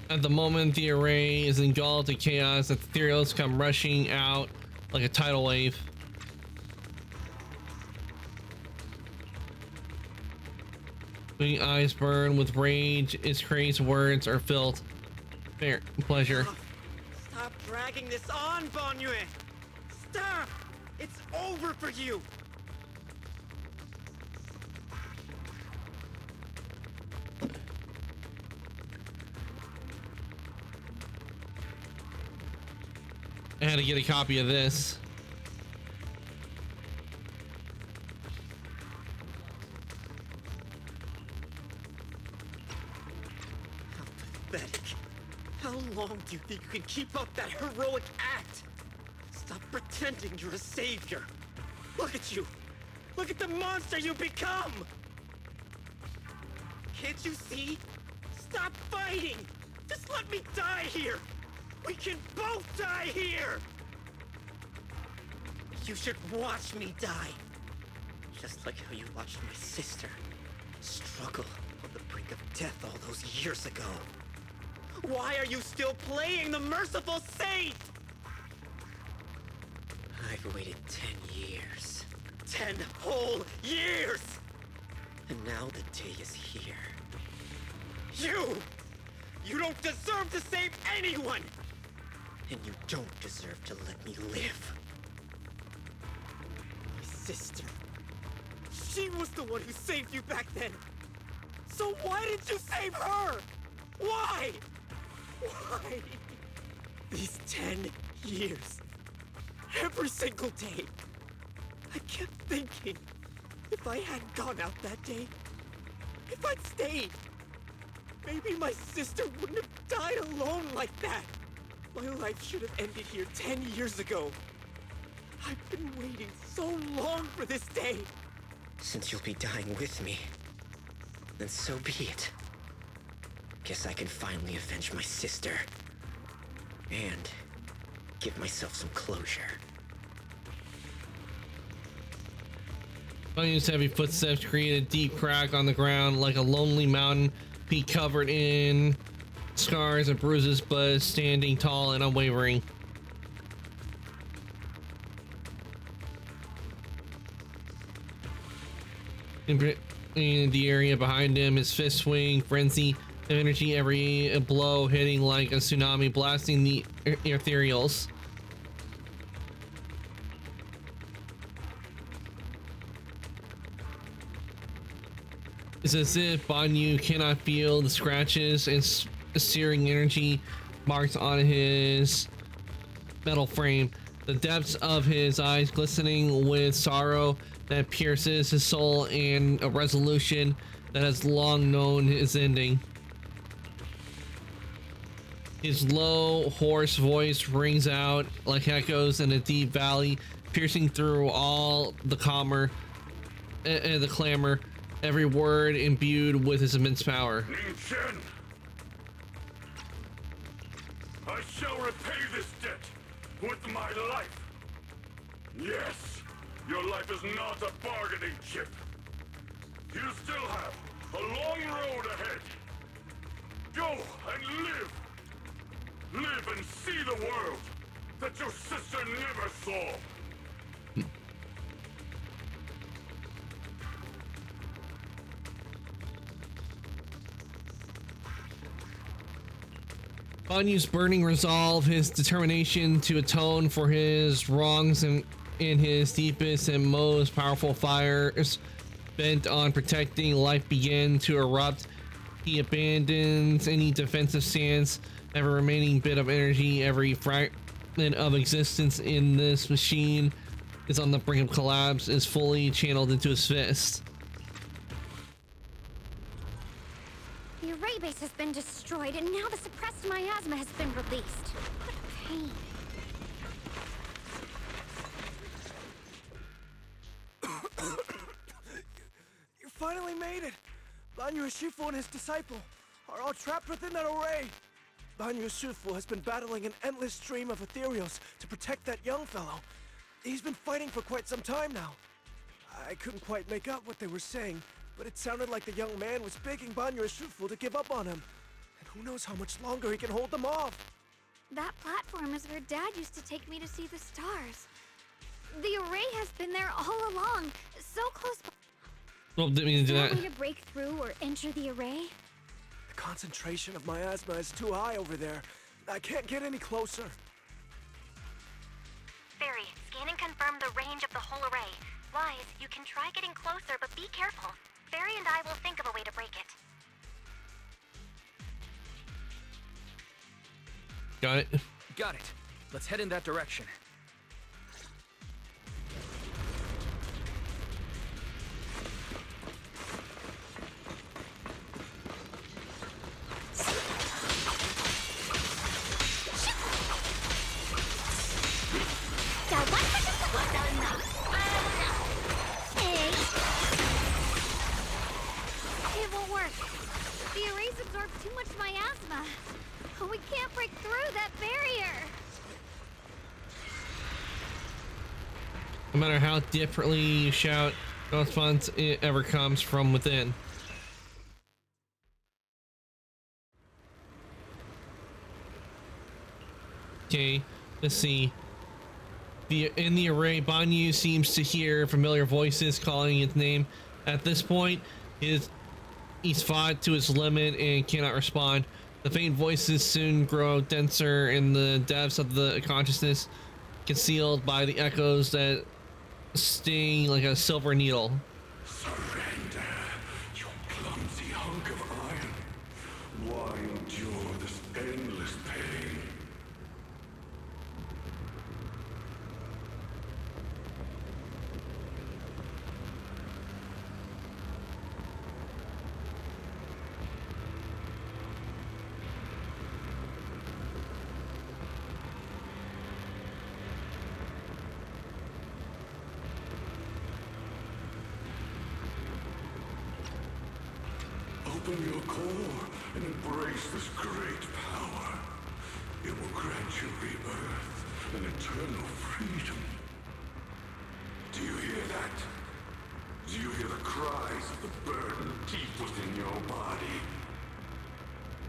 [SPEAKER 1] At the moment, the array is engulfed in chaos. The ethereals come rushing out like a tidal wave. The eyes burn with rage. Its crazed words are filled. Fair pleasure.
[SPEAKER 11] Stop dragging this on, Banyue! Stop! It's over for you!
[SPEAKER 1] I had to get a copy of this.
[SPEAKER 11] How pathetic. How long do you think you can keep up that heroic act? Stop pretending you're a savior. Look at you. Look at the monster you become. Can't you see? Stop fighting. Just let me die here. We can both die here! You should watch me die. Just like how you watched my sister struggle on the brink of death all those years ago. Why are you still playing the merciful saint? I've waited 10 years. 10 whole years! And now the day is here. You don't deserve to save anyone! And you don't deserve to let me live. My sister. She was the one who saved you back then. So why didn't you save her? Why? Why? These 10 years. Every single day. I kept thinking, if I hadn't gone out that day, if I'd stayed, maybe my sister wouldn't have died alone like that. My life should have ended here 10 years ago. I've been waiting so long for this day. Since you'll be dying with me, then so be it. Guess I can finally avenge my sister. And give myself some closure.
[SPEAKER 1] Banyue's heavy footsteps create a deep crack on the ground like a lonely mountain peak covered in scars and bruises, but standing tall and unwavering. In the area behind him, his fist swing frenzy of energy, every blow hitting like a tsunami, blasting the ethereals. It's as if Banyu cannot feel the scratches and searing energy marks on his metal frame. The depths of his eyes glistening with sorrow that pierces his soul and a resolution that has long known his ending. His low, hoarse voice rings out like echoes in a deep valley, piercing through all the clamor, every word imbued with his immense power.
[SPEAKER 5] Ning Chen! I shall repay this debt with my life. Yes, your life is not a bargaining chip. You still have a long road ahead. Go and live. Live and see the world that your sister never saw.
[SPEAKER 1] Banyu's burning resolve, his determination to atone for his wrongs, and in his deepest and most powerful fires, bent on protecting life, begin to erupt. He abandons any defensive stance, every remaining bit of energy, every fragment of existence in this machine is on the brink of collapse, is fully channeled into his fist.
[SPEAKER 9] The array base has been destroyed, and now the suppressed miasma has been released. What a pain.
[SPEAKER 14] You finally made it! Banyu Shifu and his disciple are all trapped within that array. Banyu Shifu has been battling an endless stream of ethereals to protect that young fellow. He's been fighting for quite some time now. I couldn't quite make out what they were saying, but it sounded like the young man was begging Banyu Shifu to give up on him. And Who knows how much longer he can hold them off?
[SPEAKER 2] That platform is where Dad used to take me to see the stars. The array has been there all along, so close.
[SPEAKER 1] Well, didn't mean to do
[SPEAKER 9] No
[SPEAKER 1] that.
[SPEAKER 9] way to break through or enter the array?
[SPEAKER 14] The concentration of miasma is too high over there. I can't get any closer.
[SPEAKER 15] Fairy, scanning confirmed the range of the whole array. Wise, you can try getting closer, but be careful. Fairy and I will think of a way to break it.
[SPEAKER 1] Got it.
[SPEAKER 3] Got it. Let's head in that direction.
[SPEAKER 2] It won't work. The arrays absorb too much miasma. We can't break through that barrier.
[SPEAKER 1] No matter how differently you shout, no response ever comes from within. Okay, let's see. In the array, Banyu seems to hear familiar voices calling its name. At this point, he's fought to his limit and cannot respond. The faint voices soon grow denser in the depths of the consciousness, concealed by the echoes that sting like a silver needle.
[SPEAKER 5] Surrender, you clumsy hunk of iron. Why endure this endless pain? Open your core and embrace this great power. It will grant you rebirth and eternal freedom. Do you hear that? Do you hear the cries of the burden deep within your body?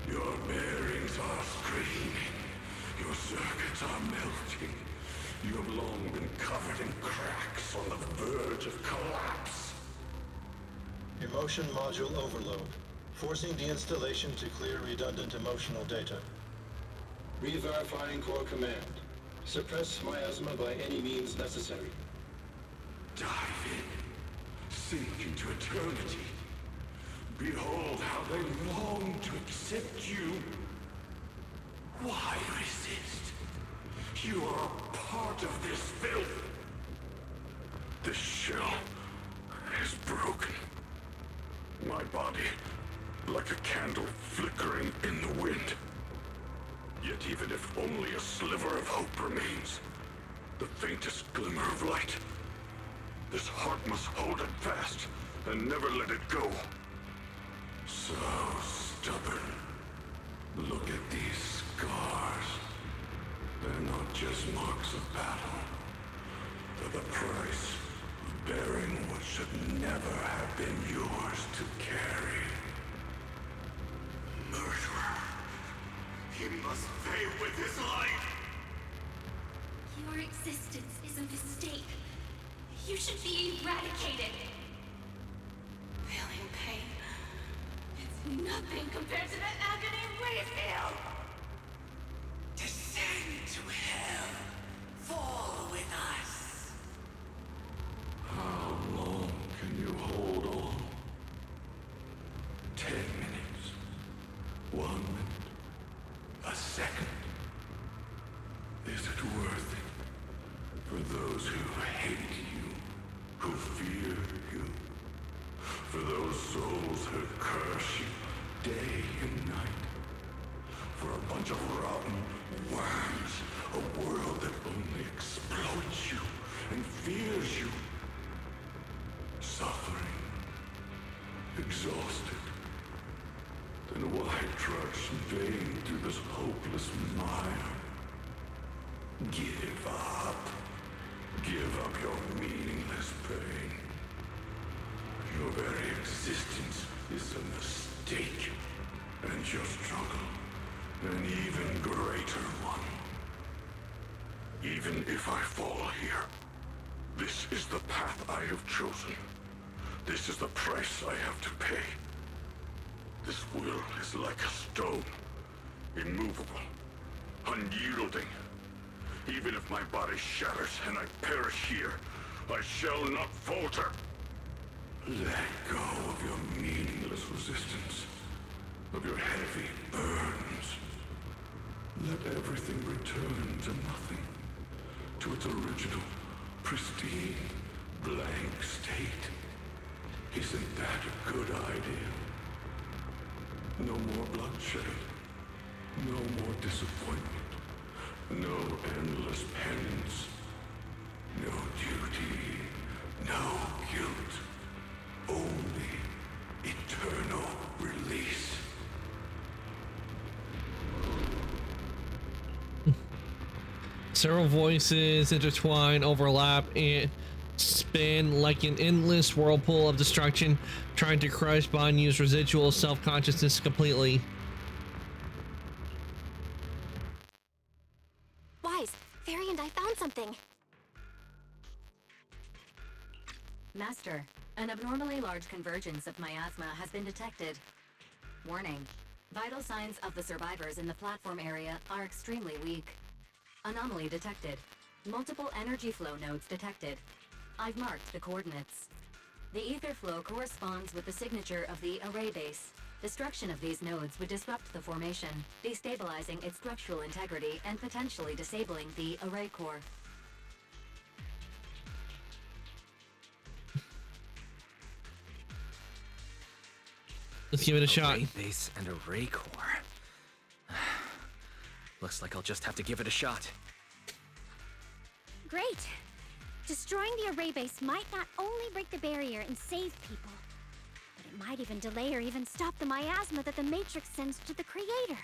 [SPEAKER 5] Your bearings are screaming. Your circuits are melting. You have long been covered in cracks on the verge of collapse.
[SPEAKER 16] Emotion module overload. Forcing deinstallation to clear redundant emotional data. Re-verifying core command. Suppress miasma by any means necessary.
[SPEAKER 5] Dive in. Sink into eternity. Behold how they long to accept you. Why resist? You are a part of this filth. This shell is broken. My body, like a candle flickering in the wind. Yet even if only a sliver of hope remains, the faintest glimmer of light, this heart must hold it fast and never let it go. So stubborn. Look at these scars. They're not just marks of battle. They're the price of bearing what should never have been yours to carry. Murderer. He must pay with his life.
[SPEAKER 17] Your existence is a mistake. You should be eradicated. Feeling pain. It's nothing compared to the agony we feel.
[SPEAKER 5] Descend to hell. Fall with us. How long can you hold on? 10 minutes. 1 minute. A second. Is it worth it? For those who hate you, who fear you, for those souls who curse you day and night, for a bunch of rotten worms, a world that only exploits you and fears you, suffering, exhausted, then why trudge in vain through this hopeless mire? Give up. Give up your meaningless pain. Your very existence is a mistake, and your struggle An even greater one. Even if I fall here, this is the path I have chosen. This is the price I have to pay. This will is like a stone, immovable, unyielding. Even if my body shatters and I perish here, I shall not falter. Let go of your meaningless resistance, of your heavy burns. Let everything return to nothing, to its original, pristine, blank state. Isn't that a good idea? No more bloodshed, no more disappointment, no endless penance, no duty, no guilt, only eternal release.
[SPEAKER 1] Several voices intertwine, overlap, and spin like an endless whirlpool of destruction, trying to crush Banyu's residual self-consciousness completely.
[SPEAKER 4] Wise, Fairy and I found something.
[SPEAKER 18] Master, an abnormally large convergence of miasma has been detected. Warning, vital signs of the survivors in the platform area are extremely weak. Anomaly detected. Multiple energy flow nodes detected. I've marked the coordinates. The ether flow corresponds with the signature of the array base. Destruction of these nodes would disrupt the formation, destabilizing its structural integrity and potentially disabling the array core.
[SPEAKER 1] Let's give it a shot.
[SPEAKER 3] Array base and array core. Looks like I'll just have to give it a shot.
[SPEAKER 9] Great! Destroying the array base might not only break the barrier and save people, but it might even delay or even stop the miasma that the Matrix sends to the Creator.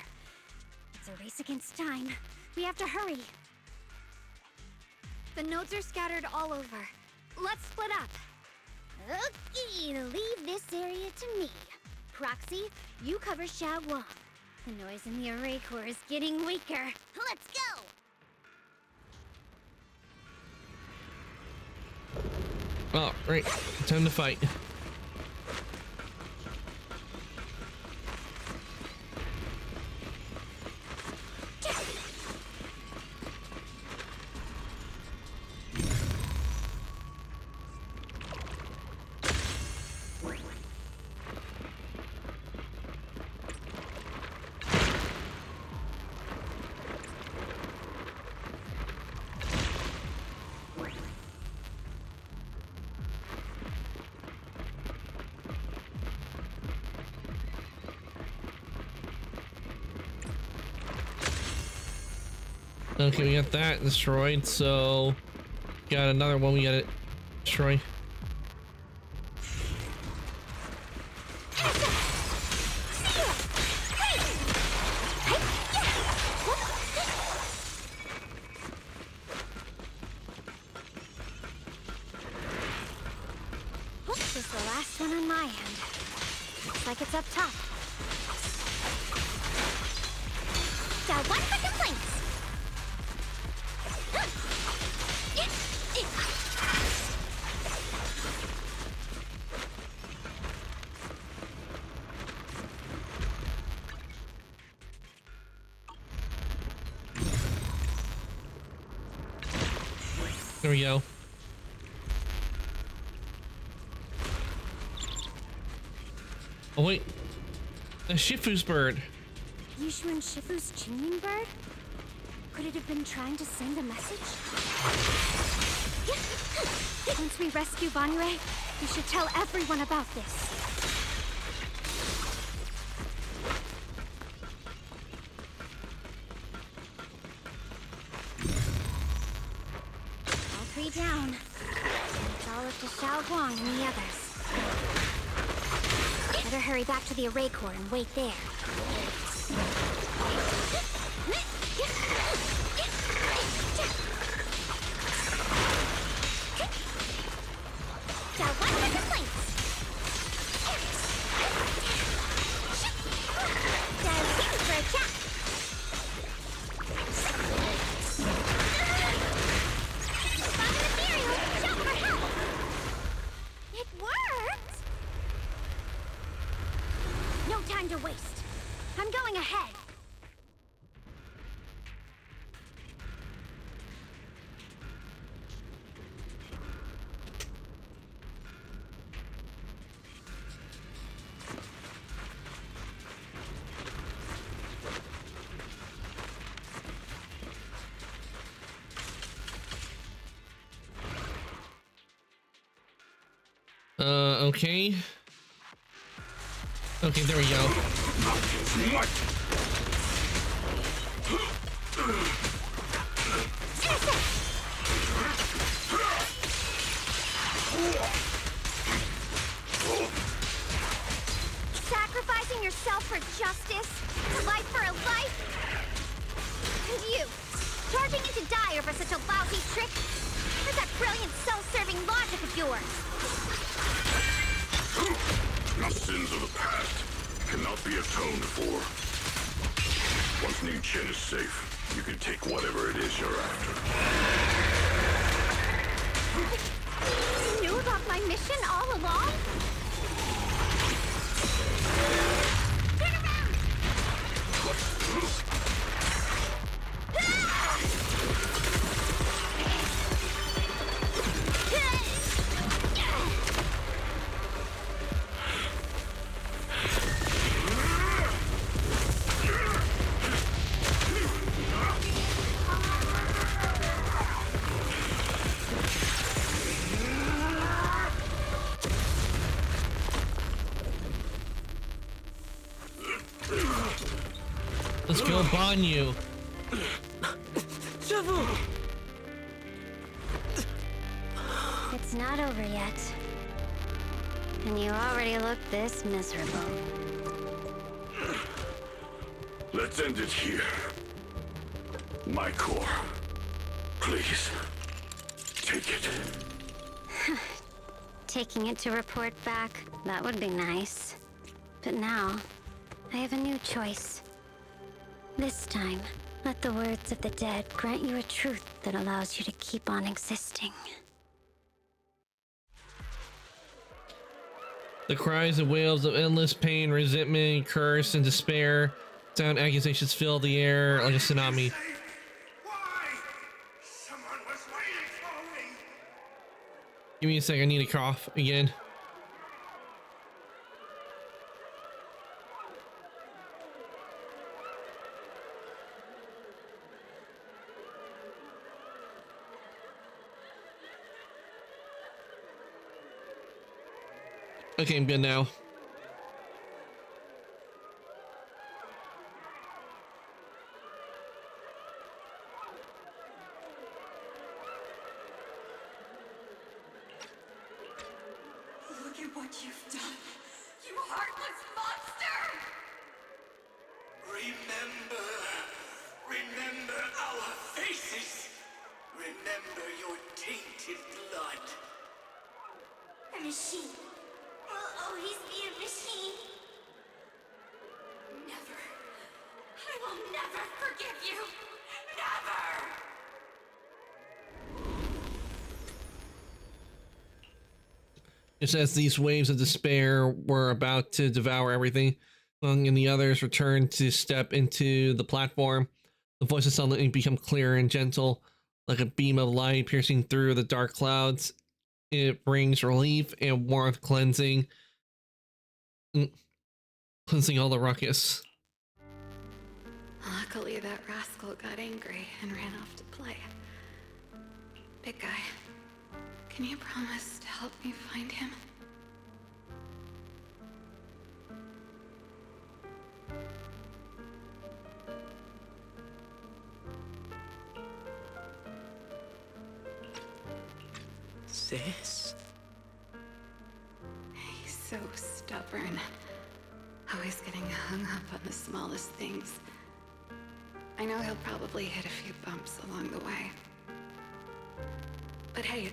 [SPEAKER 9] It's a race against time. We have to hurry.
[SPEAKER 2] The nodes are scattered all over. Let's split up.
[SPEAKER 9] Okay, leave this area to me. Proxy, you cover Xiaoguang. The noise in the array core is getting weaker. Let's go!
[SPEAKER 1] Oh, right. Time to fight. Okay, we got that destroyed, so got another one we gotta destroy.
[SPEAKER 9] This is the last one on my end. Looks like it's up top. Got one for complaints.
[SPEAKER 1] There we go. Oh wait, a Shifu's bird.
[SPEAKER 9] Yushu and Shifu's Chinyin bird? Could it have been trying to send a message? Once we rescue Banyue, we should tell everyone about this. All three down. It's all up to Xiaoguang and the others. Better hurry back to the array core and wait there. Got one for complaints. Got a ticket for a chat. going ahead.
[SPEAKER 1] Okay. Okay, there we go.
[SPEAKER 2] Sacrificing yourself for justice? A life for a life? And you, charging into die over such a lousy trick? Where's that brilliant self-serving logic of yours?
[SPEAKER 5] The sins of the past cannot be atoned for. Once Ning Chen is safe, you can take whatever it is you're after.
[SPEAKER 2] You knew about my mission all along? Turn around!
[SPEAKER 1] Let's go Banyu.
[SPEAKER 9] It's not over yet. And you already look this miserable.
[SPEAKER 5] Let's end it here. My core. Please. Take it.
[SPEAKER 9] Taking it to report back, that would be nice. But now, I have a new choice. This time, let the words of the dead grant you a truth that allows you to keep on existing.
[SPEAKER 1] The cries and wails of endless pain, resentment, curse, and despair. Sound accusations fill the air like a tsunami. Give me a sec, I need a cough again. Okay, I'm good now.
[SPEAKER 17] Look at what you've done, you heartless monster!
[SPEAKER 19] Remember our faces. Remember your tainted blood.
[SPEAKER 17] A machine will always be a machine. Never. I will never forgive you. Never!
[SPEAKER 1] Just as these waves of despair were about to devour everything, Lung and the others returned to step into the platform. The voices suddenly become clear and gentle, like a beam of light piercing through the dark clouds. It brings relief and warmth, cleansing all the ruckus.
[SPEAKER 20] Luckily, that rascal got angry and ran off to play. Big guy, can you promise to help me find him?
[SPEAKER 11] Sis?
[SPEAKER 20] He's so stubborn. Always getting hung up on the smallest things. I know he'll probably hit a few bumps along the way. But hey,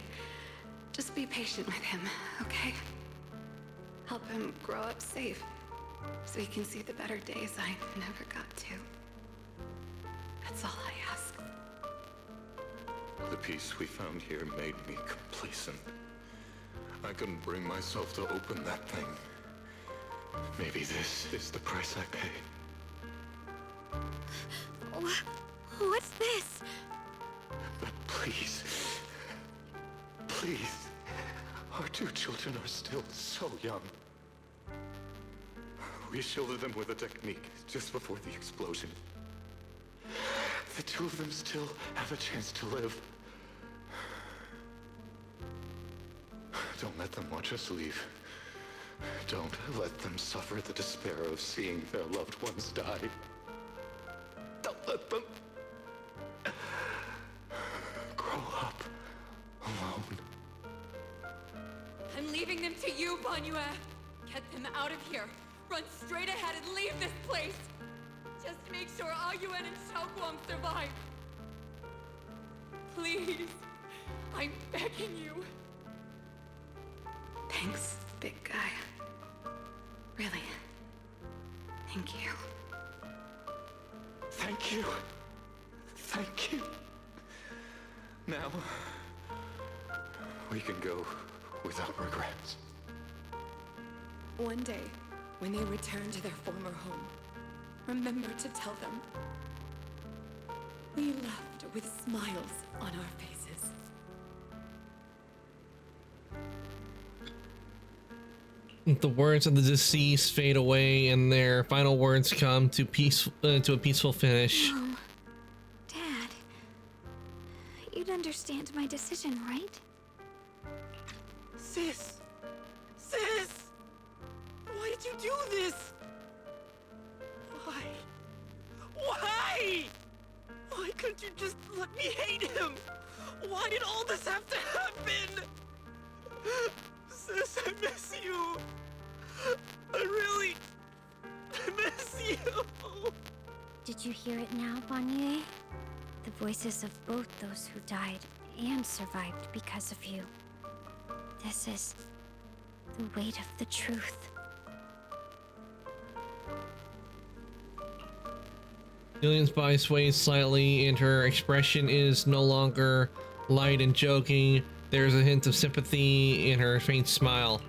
[SPEAKER 20] just be patient with him, okay? Help him grow up safe, so he can see the better days I never got to. That's all I ask.
[SPEAKER 16] The peace we found here made me complacent. I couldn't bring myself to open that thing. Maybe this is the price I pay.
[SPEAKER 4] What's this?
[SPEAKER 10] Please. Please. Our two children are still so young. We shielded them with a technique just before the explosion. The two of them still have a chance to live. Don't let them watch us leave. Don't let them suffer the despair of seeing their loved ones die. Don't let them grow up alone.
[SPEAKER 17] I'm leaving them to you, Banyue. Get them out of here. Run straight ahead and leave this place. Just make sure Ayuan and Xiaoguang survive. Please. I'm begging you.
[SPEAKER 20] Thanks, big guy. Really. Thank you.
[SPEAKER 10] Thank you. Thank you. Now, we can go without regrets.
[SPEAKER 17] One day, when they return to their former home, remember to tell them we left with smiles on our faces.
[SPEAKER 1] The words of the deceased fade away, and their final words come to a peaceful finish.
[SPEAKER 2] Mom, Dad, you'd understand my decision, right?
[SPEAKER 11] Sis! Sis! Why did you do this? Why? Why? Why couldn't you just let me hate him? Why did all this have to happen? Sis, I miss you. I miss you.
[SPEAKER 9] Did you hear it now, Banyue? The voices of both those who died and survived because of you. This is the weight of the truth.
[SPEAKER 1] Lillian's body sways slightly, and her expression is no longer light and joking. There's a hint of sympathy in her faint smile.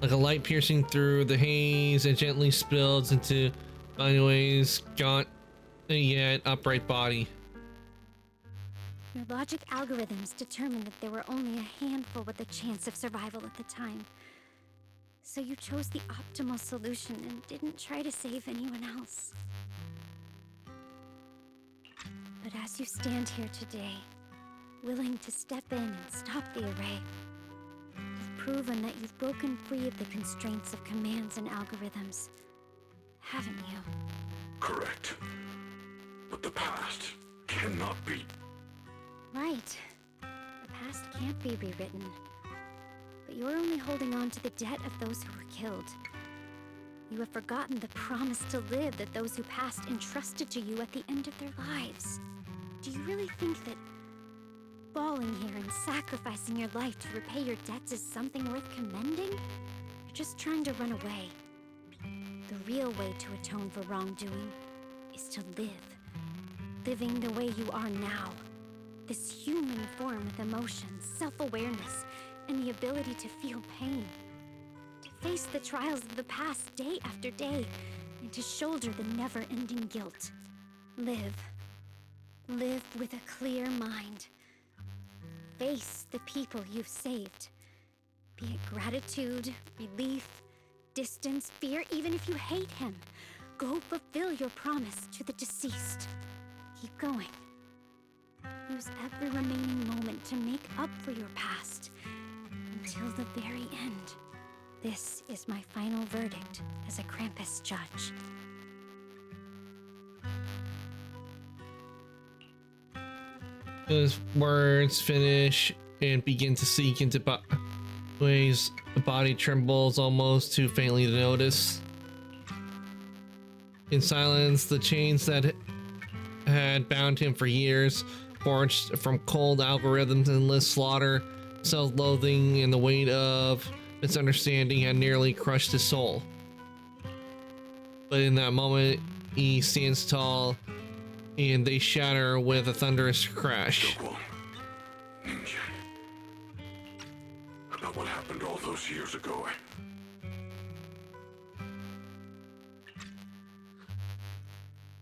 [SPEAKER 1] Like a light piercing through the haze, it gently spills into Banyue's gaunt yet upright body.
[SPEAKER 9] Your logic algorithms determined that there were only a handful with a chance of survival at the time. So you chose the optimal solution and didn't try to save anyone else. But as you stand here today, willing to step in and stop the array, you've proven that you've broken free of the constraints of commands and algorithms, haven't you?
[SPEAKER 5] Correct. But the past cannot be.
[SPEAKER 9] Right. The past can't be rewritten. But you're only holding on to the debt of those who were killed. You have forgotten the promise to live that those who passed entrusted to you at the end of their lives. Do you really think that falling here and sacrificing your life to repay your debts is something worth commending? You're just trying to run away. The real way to atone for wrongdoing is to live. Living the way you are now. This human form with emotions, self-awareness, and the ability to feel pain. To face the trials of the past day after day, and to shoulder the never-ending guilt. Live. Live with a clear mind. Face the people you've saved. Be it gratitude, relief, distance, fear, even if you hate him. Go fulfill your promise to the deceased. Keep going. Use every remaining moment to make up for your past. Until the very end. This is my final verdict as a Krampus judge.
[SPEAKER 1] Those words finish and begin to seek into ways the body trembles almost too faintly to notice. In silence, the chains that had bound him for years, forged from cold algorithms and endless slaughter, self-loathing, and the weight of misunderstanding had nearly crushed his soul. But in that moment, he stands tall, and they shatter with a thunderous crash.
[SPEAKER 5] Ninja. About what happened all those years ago.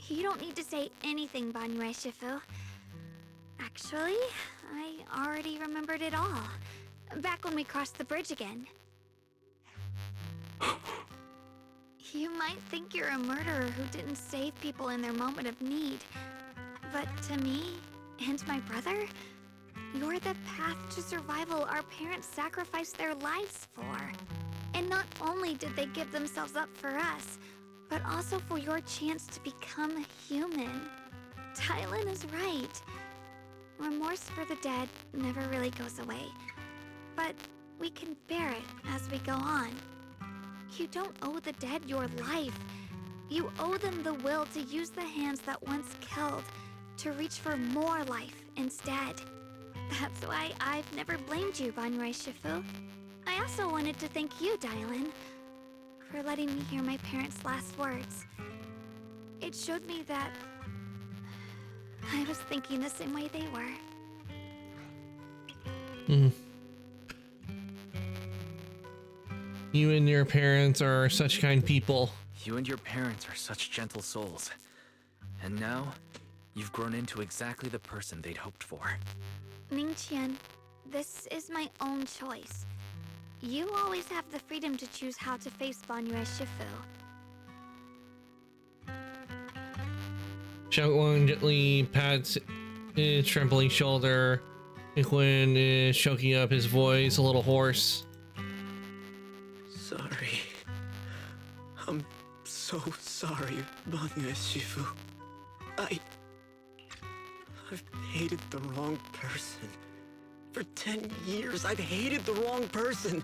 [SPEAKER 2] You don't need to say anything, Banyue Shifu. Actually, I already remembered it all. Back when we crossed the bridge again. You might think you're a murderer who didn't save people in their moment of need. But to me, and my brother, you're the path to survival our parents sacrificed their lives for. And not only did they give themselves up for us, but also for your chance to become human. Tylen is right. Remorse for the dead never really goes away. But we can bear it as we go on. You don't owe the dead your life. You owe them the will to use the hands that once killed to reach for more life instead. That's why I've never blamed you, Banyue Shifu. I also wanted to thank you, Dylan, for letting me hear my parents' last words. It showed me that I was thinking the same way they were.
[SPEAKER 1] You and your parents are such kind people.
[SPEAKER 3] You and your parents are such gentle souls. And now, you've grown into exactly the person they'd hoped for.
[SPEAKER 2] Ningqian, this is my own choice. You always have the freedom to choose how to face Banyue Shifu.
[SPEAKER 1] Xiaoguang gently pats his trembling shoulder. Quinn is choking up his voice, a little hoarse.
[SPEAKER 11] Sorry. I'm so sorry, Banyue Shifu. I've hated the wrong person. For 10 years, I've hated the wrong person.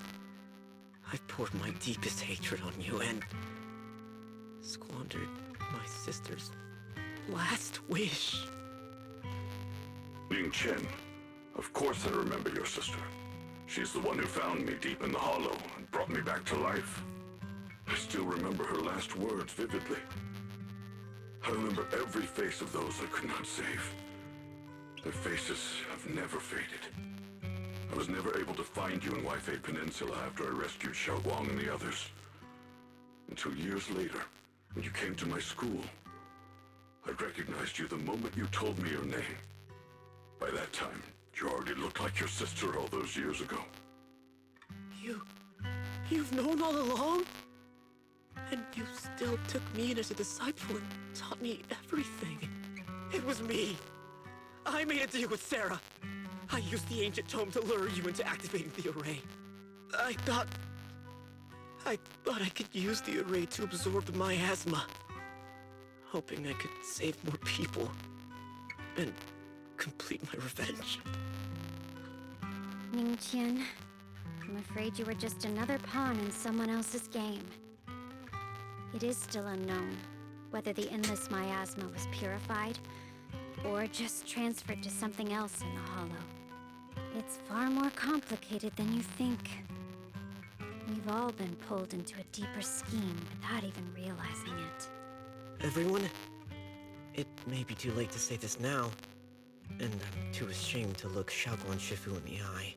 [SPEAKER 11] I've poured my deepest hatred on you and squandered my sister's last wish.
[SPEAKER 5] Ning Chen, of course I remember your sister. She's the one who found me deep in the hollow and brought me back to life. I still remember her last words vividly. I remember every face of those I could not save. Their faces have never faded. I was never able to find you in Waifei Peninsula after I rescued Xiaoguang and the others. Until years later, when you came to my school, I recognized you the moment you told me your name. By that time, you already looked like your sister all those years ago.
[SPEAKER 11] You've known all along? And you still took me in as a disciple and taught me everything. It was me. I made a deal with Sarah. I used the ancient tome to lure you into activating the array. I thought I could use the array to absorb the miasma. Hoping I could save more people and complete my revenge.
[SPEAKER 9] Ningqian, I'm afraid you were just another pawn in someone else's game. It is still unknown whether the endless miasma was purified or just transferred to something else in the hollow. It's far more complicated than you think. We've all been pulled into a deeper scheme without even realizing it.
[SPEAKER 11] Everyone, it may be too late to say this now, and I'm too ashamed to look Xiaoguang Shifu in the eye.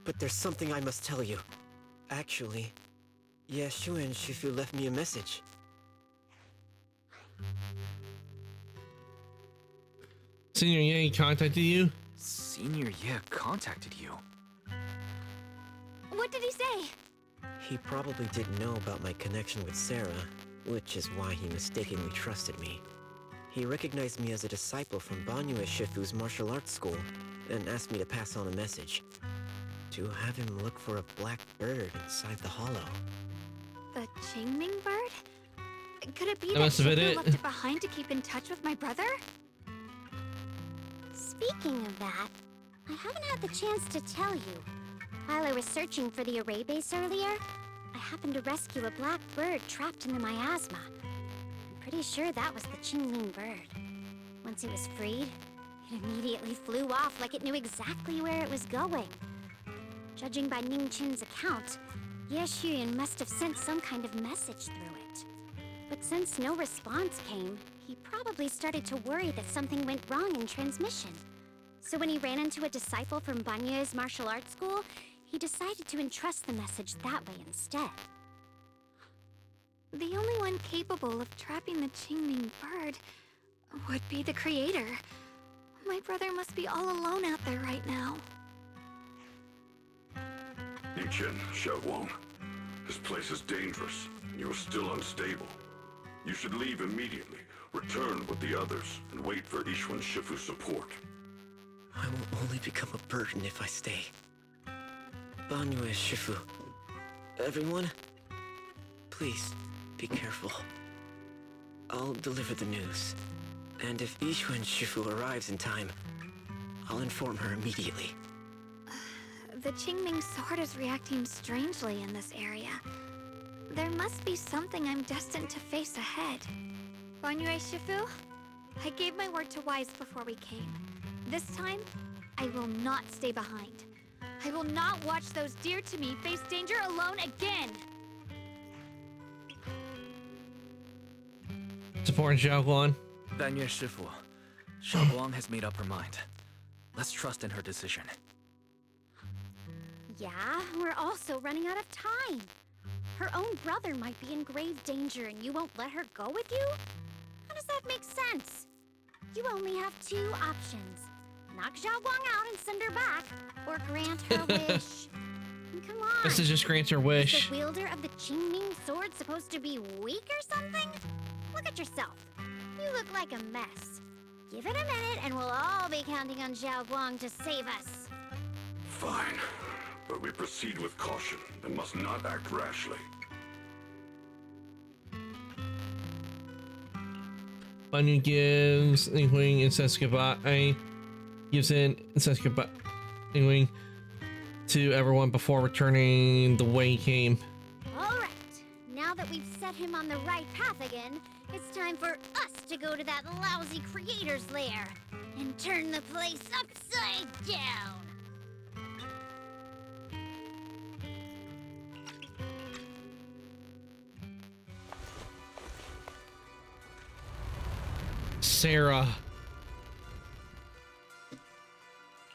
[SPEAKER 11] But there's something I must tell you. Actually, Yeshu and Shifu left me a message.
[SPEAKER 1] Senior Ye contacted you?
[SPEAKER 3] Senior Ye contacted you?
[SPEAKER 2] What did he say?
[SPEAKER 11] He probably didn't know about my connection with Sarah, which is why he mistakenly trusted me. He recognized me as a disciple from Banyue Shifu's martial arts school, and asked me to pass on a message. To have him look for a black bird inside the hollow.
[SPEAKER 2] The Qingming bird? Could it be
[SPEAKER 1] That
[SPEAKER 2] that
[SPEAKER 1] must have been
[SPEAKER 2] Shifu
[SPEAKER 1] it.
[SPEAKER 2] left it behind to keep in touch with my brother?
[SPEAKER 8] Speaking of that, I haven't had the chance to tell you. While I was searching for the array base earlier, I happened to rescue a black bird trapped in the miasma. I'm pretty sure that was the Qingming bird. Once it was freed, it immediately flew off like it knew exactly where it was going. Judging by Ningqian's account, Ye Xuyan must have sent some kind of message through it. But since no response came, he probably started to worry that something went wrong in transmission. So when he ran into a disciple from Banyue's martial arts school, he decided to entrust the message that way instead.
[SPEAKER 2] The only one capable of trapping the Qingming bird would be the creator. My brother must be all alone out there right now.
[SPEAKER 5] Yichen, Xiaoguang. This place is dangerous, and you are still unstable. You should leave immediately, return with the others, and wait for Yixuan Shifu's support.
[SPEAKER 11] I will only become a burden if I stay. Banyue Shifu. Everyone, please, be careful. I'll deliver the news. And if Yixuan Shifu arrives in time, I'll inform her immediately.
[SPEAKER 2] The Qingming sword is reacting strangely in this area. There must be something I'm destined to face ahead. Banyue Shifu, I gave my word to Wise before we came. This time, I will not stay behind. I will not watch those dear to me face danger alone again!
[SPEAKER 1] Support Xiaoguang.
[SPEAKER 3] Banyue Shifu, Xiaoguang has made up her mind. Let's trust in her decision.
[SPEAKER 9] Yeah, we're also running out of time. Her own brother might be in grave danger and you won't let her go with you? How does that make sense? You only have two options. Knock Xiaoguang out and send her back, or grant her wish. Come on.
[SPEAKER 1] This is just grants her wish.
[SPEAKER 9] Is the wielder of the Qingming sword supposed to be weak or something? Look at yourself. You look like a mess. Give it a minute and we'll all be counting on Xiaoguang to save us.
[SPEAKER 5] Fine, but we proceed with caution and must not act rashly.
[SPEAKER 1] Banyu gives Ningwing and says goodbye. Gives in and says goodbye Ningwing to everyone before returning the way he came.
[SPEAKER 9] Alright, now that we've set him on the right path again, it's time for us to go to that lousy creator's lair and turn the place upside down.
[SPEAKER 1] Sarah.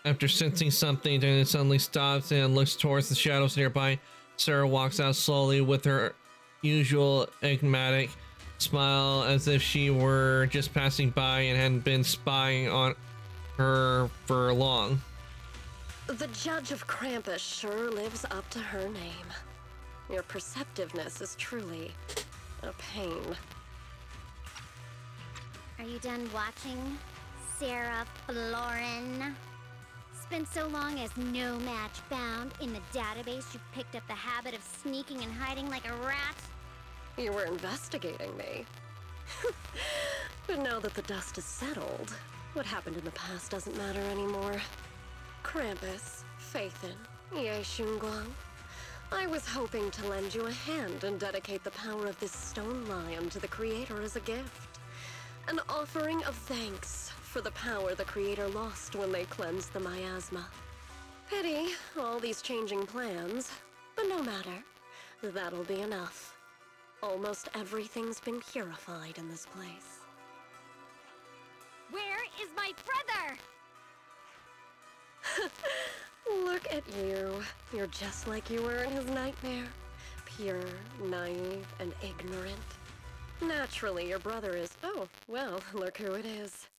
[SPEAKER 1] After sensing something, then it suddenly stops and looks towards the shadows nearby. Sarah walks out slowly with her usual enigmatic smile, as if she were just passing by and hadn't been spying on her for long.
[SPEAKER 12] The Judge of Krampus sure lives up to her name. Your perceptiveness is truly a pain.
[SPEAKER 9] Are you done watching, Sarah Florin? Spent so long as no match found in the database, you picked up the habit of sneaking and hiding like a rat?
[SPEAKER 12] You were investigating me. But now that the dust is settled, what happened in the past doesn't matter anymore. Krampus, Faithin, Ye Xunguang. I was hoping to lend you a hand and dedicate the power of this stone lion to the Creator as a gift. An offering of thanks for the power the Creator lost when they cleansed the miasma. Pity, all these changing plans, but no matter. That'll be enough. Almost everything's been purified in this place.
[SPEAKER 2] Where is my brother?
[SPEAKER 12] Look at you. You're just like you were in his nightmare. Pure, naive, and ignorant. Naturally, your brother is... Oh, well, look who it is.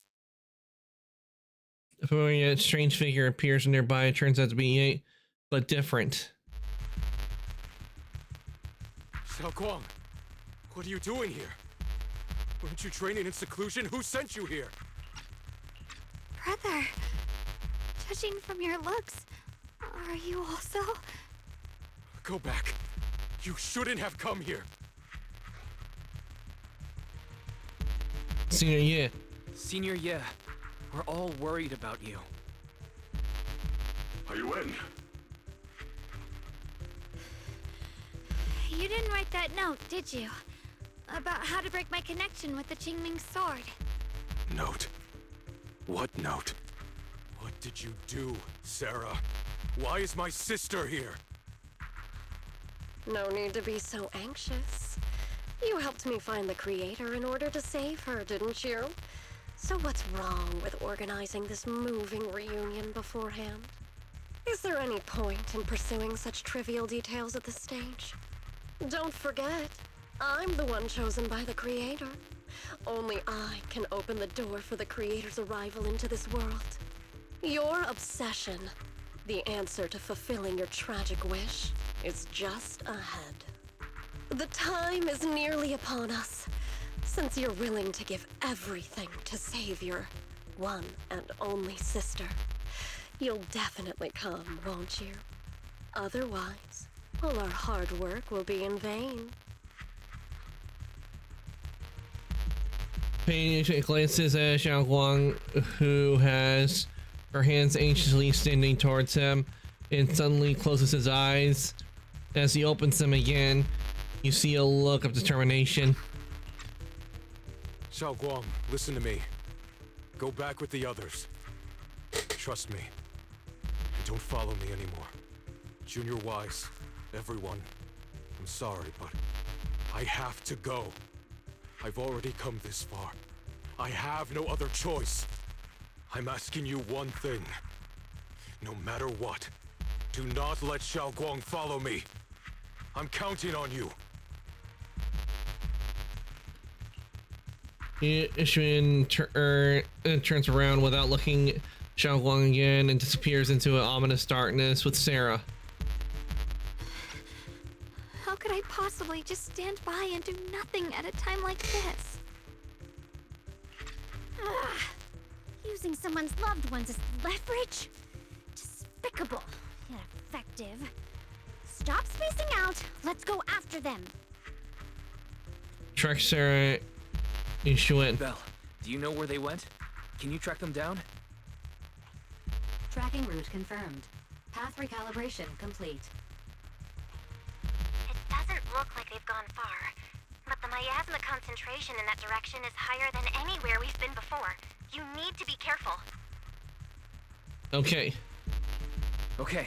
[SPEAKER 1] A strange figure appears nearby. It turns out to be Ye, but different.
[SPEAKER 14] Xiaoguang, what are you doing here? Weren't you training in seclusion? Who sent you here?
[SPEAKER 2] Brother, judging from your looks, are you also?
[SPEAKER 14] Go back. You shouldn't have come here.
[SPEAKER 1] Senior Ye.
[SPEAKER 3] Senior Ye, we're all worried about you.
[SPEAKER 5] Are you in?
[SPEAKER 2] You didn't write that note, did you? About how to break my connection with the Qingming sword.
[SPEAKER 14] Note? What note? What did you do, Sarah? Why is my sister here?
[SPEAKER 12] No need to be so anxious. You helped me find the Creator in order to save her, didn't you? So what's wrong with organizing this moving reunion beforehand? Is there any point in pursuing such trivial details at this stage? Don't forget, I'm the one chosen by the Creator. Only I can open the door for the Creator's arrival into this world. Your obsession, the answer to fulfilling your tragic wish, is just ahead. The time is nearly upon us, since you're willing to give everything to save your one and only sister. You'll definitely come, won't you? Otherwise, all our hard work will be in vain.
[SPEAKER 1] Paying glances at Xiao Guang, who has her hands anxiously extending towards him, and suddenly closes his eyes. As he opens them again, you see a look of determination.
[SPEAKER 10] Xiao Guang, listen to me. Go back with the others. Trust me. And don't follow me anymore. Junior Wise, everyone, I'm sorry, but I have to go. I've already come this far. I have no other choice. I'm asking you one thing. No matter what, do not let Xiao Guang follow me. I'm counting on you.
[SPEAKER 1] Ishun turns around without looking at Xiao Guang again and disappears into an ominous darkness with Sarah.
[SPEAKER 2] How could I possibly just stand by and do nothing at a time like this?
[SPEAKER 9] Ugh. Using someone's loved ones as leverage? Despicable, yet effective. Stop spacing out. Let's go after them.
[SPEAKER 1] Track Sarah and Ishun.
[SPEAKER 3] Belle, do you know where they went? Can you track them down?
[SPEAKER 18] Tracking route confirmed. Path recalibration complete.
[SPEAKER 15] It doesn't look like they've gone far, but the miasma concentration in that direction is higher than anywhere we've been before. You need to be careful.
[SPEAKER 1] Okay.
[SPEAKER 3] Okay.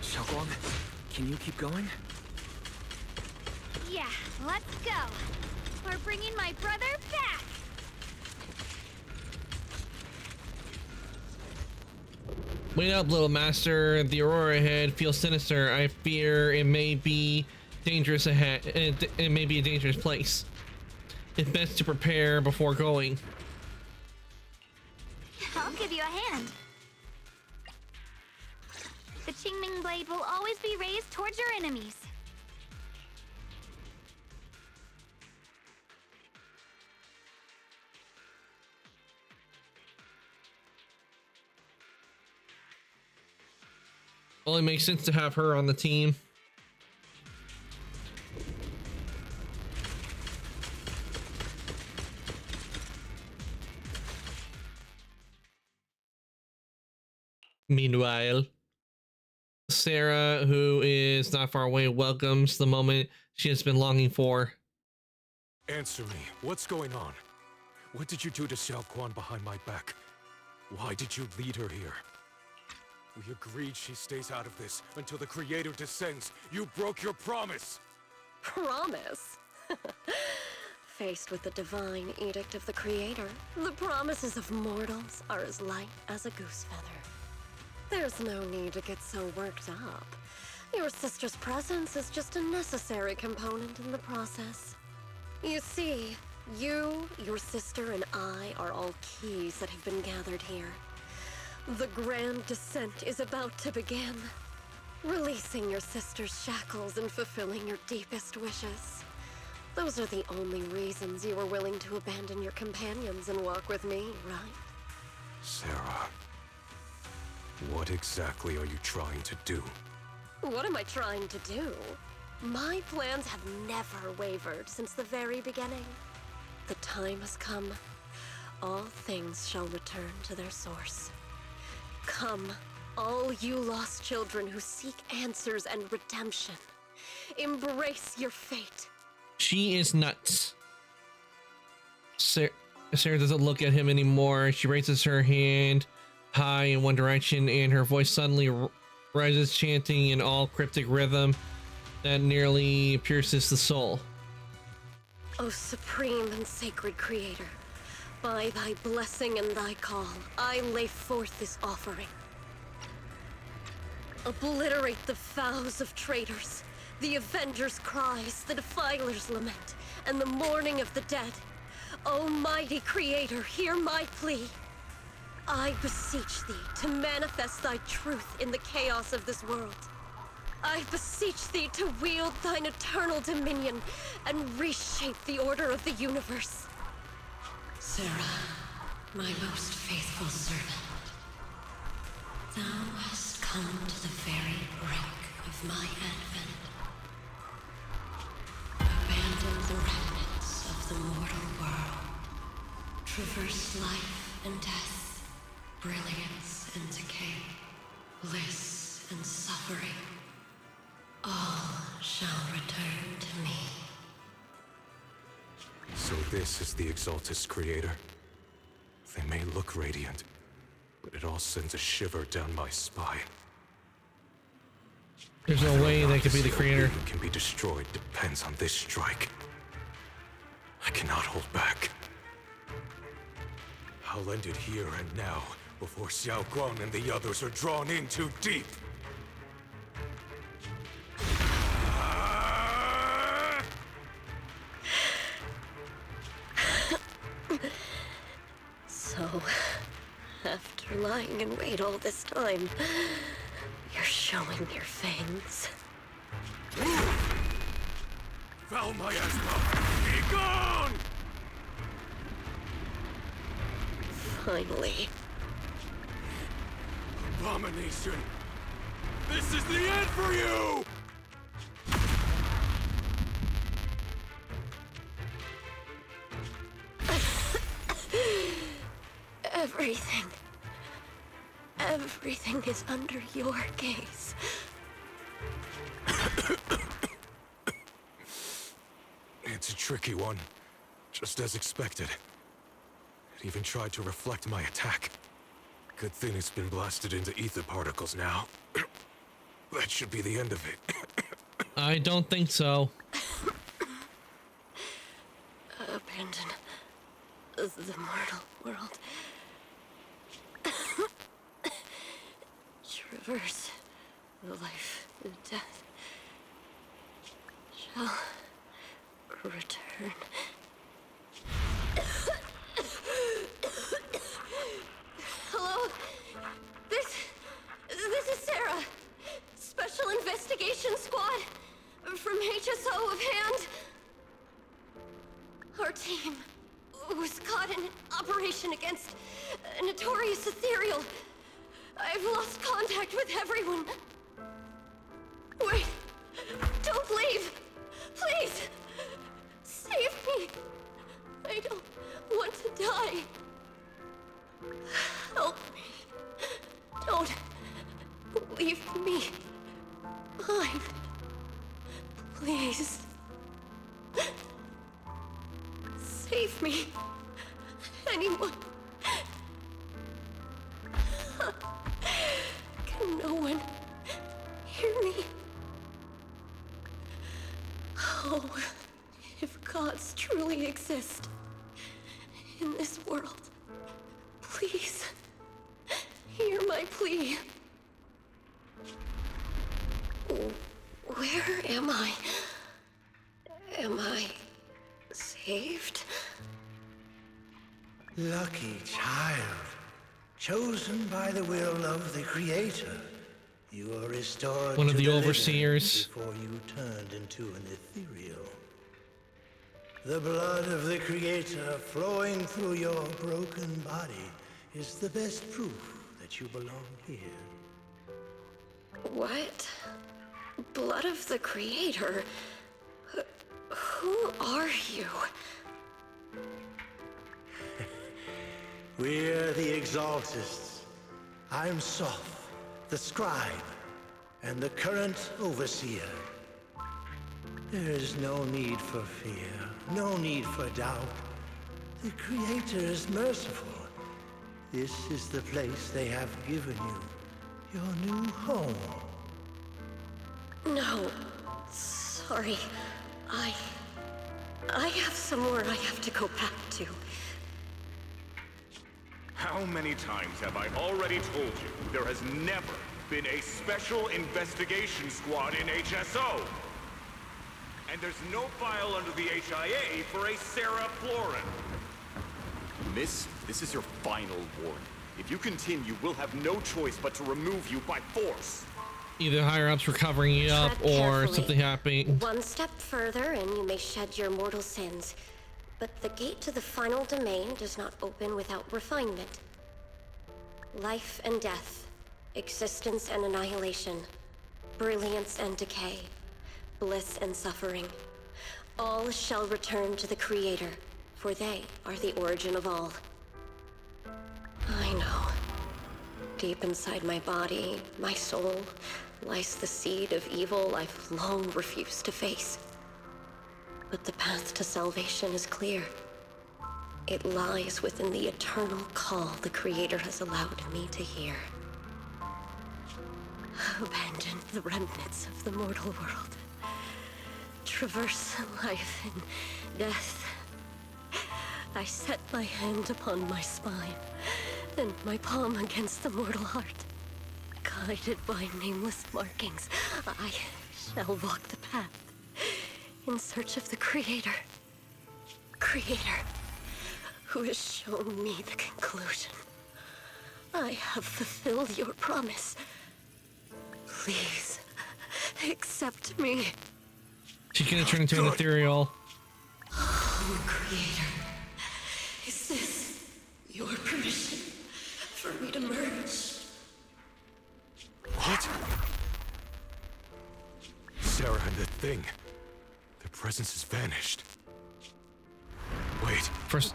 [SPEAKER 3] Xiao Guang, can you keep going?
[SPEAKER 2] Yeah, let's go. We're bringing my brother back.
[SPEAKER 1] Wait up, little master. The aurora ahead feels sinister. I fear it may be dangerous ahead. It may be a dangerous place. It's best to prepare before going.
[SPEAKER 2] I'll give you a hand. The Qingming blade will always be raised towards your enemies.
[SPEAKER 1] Only makes sense to have her on the team. Meanwhile, Sarah, who is not far away, welcomes the moment she has been longing for.
[SPEAKER 10] Answer me. What's going on? What did you do to Xiao Guang behind my back? Why did you lead her here? We agreed she stays out of this until the Creator descends. You broke your promise!
[SPEAKER 12] Promise? Faced with the divine edict of the Creator, the promises of mortals are as light as a goose feather. There's no need to get so worked up. Your sister's presence is just a necessary component in the process. You see, you, your sister, and I are all keys that have been gathered here. The grand descent is about to begin. Releasing your sister's shackles and fulfilling your deepest wishes. Those are the only reasons you were willing to abandon your companions and walk with me, right?
[SPEAKER 10] Sarah, what exactly are you trying to do?
[SPEAKER 12] What am I trying to do? My plans have never wavered since the very beginning. The time has come. All things shall return to their source. Come, all you lost children who seek answers and redemption. Embrace your fate.
[SPEAKER 1] She is nuts. Sarah doesn't look at him anymore. She raises her hand high in one direction, and her voice suddenly rises, chanting in all cryptic rhythm that nearly pierces the soul.
[SPEAKER 12] O supreme and sacred Creator, by thy blessing and thy call, I lay forth this offering. Obliterate the vows of traitors, The Avenger's cries, the Defiler's lament, and the mourning of the dead. Almighty Creator, hear my plea. I beseech thee to manifest thy truth in the chaos of this world. I beseech thee to wield thine eternal dominion and reshape the order of the universe.
[SPEAKER 21] Sarah, my most faithful servant, thou hast come to the very brink of my advent. Abandon the remnants of the mortal world. Traverse life and death, brilliance and decay, bliss and suffering. All shall return to me.
[SPEAKER 10] So this is the Exaltus Creator. They may look radiant, but it all sends a shiver down my spine.
[SPEAKER 1] There's no way they could be the creator.
[SPEAKER 10] Can be destroyed depends on this strike. I cannot hold back. I'll end it here and now, before Xiao Guang and the others are drawn in too deep.
[SPEAKER 12] So, after lying in wait all this time, you're showing your fangs.
[SPEAKER 10] Val Miasma, be gone!
[SPEAKER 12] Finally.
[SPEAKER 10] Abomination! This is the end for you!
[SPEAKER 12] Everything is under your gaze.
[SPEAKER 10] It's a tricky one, just as expected. It even tried to reflect my attack. Good thing it's been blasted into ether particles now. That should be the end of it.
[SPEAKER 1] I don't think so.
[SPEAKER 12] Abandon the mortal world. Traverse the life and death. Shall return. Hello? This is Sarah. Special Investigation Squad from HSO of Hand. Our team was caught in an operation against a notorious ethereal. I've lost contact with everyone. Wait! Don't leave! Please! Save me! I don't want to die. Help me. Don't leave me behind. Please. Save me. Anyone. Can no one hear me? Oh, if gods truly exist in this world, please hear my plea. Where am I? Am I saved?
[SPEAKER 22] Lucky child. Chosen by the will of the Creator. You are restored
[SPEAKER 1] One of
[SPEAKER 22] to
[SPEAKER 1] the
[SPEAKER 22] living
[SPEAKER 1] overseers.
[SPEAKER 22] before you turned into an ethereal. The blood of the Creator flowing through your broken body is the best proof that you belong here.
[SPEAKER 12] What? Blood of the Creator? Who are you?
[SPEAKER 22] We're the Exaltists. I'm Soph, the Scribe, and the current Overseer. There is no need for fear, no need for doubt. The Creator is merciful. This is the place they have given you, your new home.
[SPEAKER 12] No, sorry. I have somewhere I have to go back to.
[SPEAKER 23] How many times have I already told you there has never been a special investigation squad in HSO? And there's no file under the HIA for a Sarah Florin.
[SPEAKER 6] Miss, this is your final warning. If you continue, we'll have no choice but to remove you by force.
[SPEAKER 1] Either higher ups were covering you up
[SPEAKER 12] Tread
[SPEAKER 1] or
[SPEAKER 12] carefully.
[SPEAKER 1] something happening.
[SPEAKER 12] One step further and you may shed your mortal sins. But the gate to the final domain does not open without refinement. Life and death, existence and annihilation, brilliance and decay, bliss and suffering. All shall return to the Creator, for they are the origin of all. I know. Deep inside my body, my soul, lies the seed of evil I've long refused to face. But the path to salvation is clear. It lies within the eternal call the Creator has allowed me to hear. Abandon the remnants of the mortal world. Traverse life and death. I set my hand upon my spine, and my palm against the mortal heart. Guided by nameless markings, I shall walk the path in search of the Creator. Creator, who has shown me the conclusion. I have fulfilled your promise. Please, accept me.
[SPEAKER 1] She's gonna turn into an ethereal.
[SPEAKER 12] Oh, Creator, is this your permission for me to merge?
[SPEAKER 10] What? Sarah and the thing. Their presence has vanished. Wait.
[SPEAKER 1] First.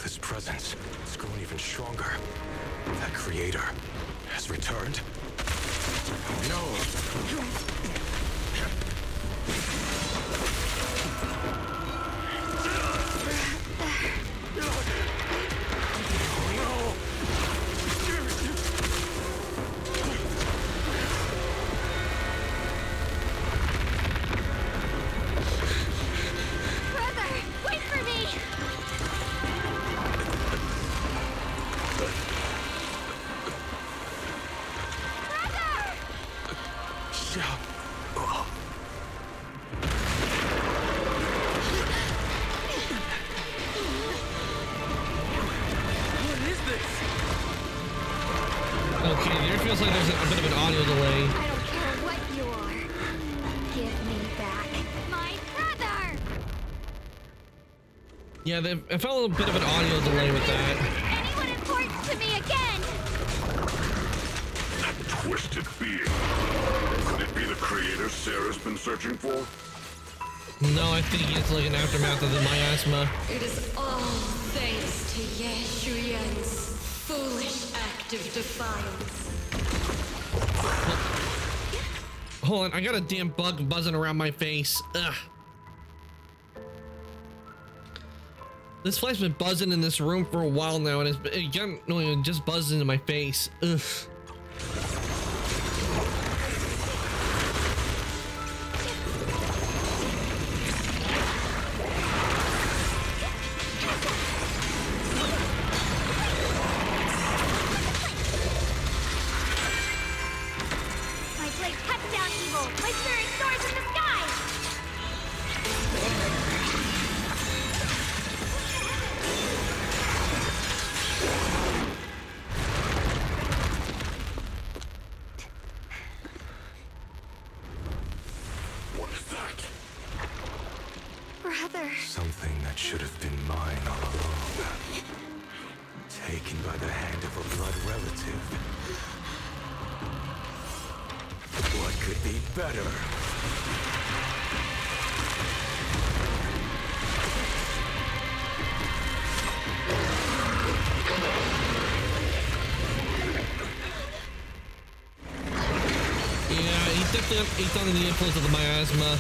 [SPEAKER 10] This presence has grown even stronger. That Creator has returned.
[SPEAKER 2] Brother, wait for me!
[SPEAKER 11] What is this?
[SPEAKER 1] Okay, there feels like there's a bit of an audio delay.
[SPEAKER 2] I don't care what you are. Give me back my brother!
[SPEAKER 1] Yeah, I felt a little bit of an audio delay with that.
[SPEAKER 2] Anyone important to me again!
[SPEAKER 5] That twisted being. Could it be the Creator Sarah's been searching for?
[SPEAKER 1] No, I think it's like an aftermath of the miasma.
[SPEAKER 12] It is all thanks to Ye Shuyan's foolish act of defiance.
[SPEAKER 1] Hold on, I got a damn bug buzzing around my face. Ugh. This fly's been buzzing in this room for a while now, and it just buzzed into my face. Ugh.
[SPEAKER 2] My blade cuts down evil! My spirit soars in the sky!
[SPEAKER 5] What is that?
[SPEAKER 2] Brother.
[SPEAKER 10] Something that should have been mine all along. Taken by the hand of a blood relative. What could be better?
[SPEAKER 1] Yeah, he's under the influence of the miasma.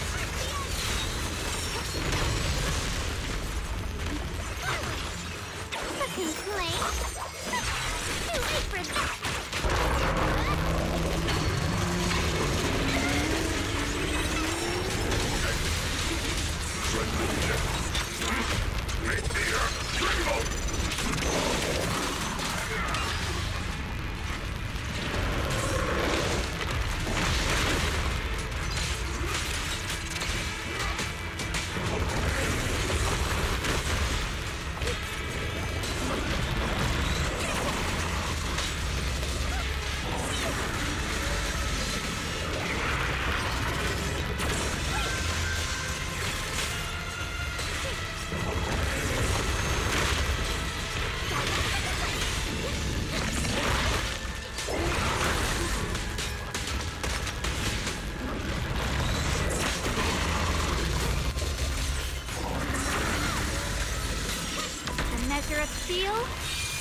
[SPEAKER 2] Measure of steel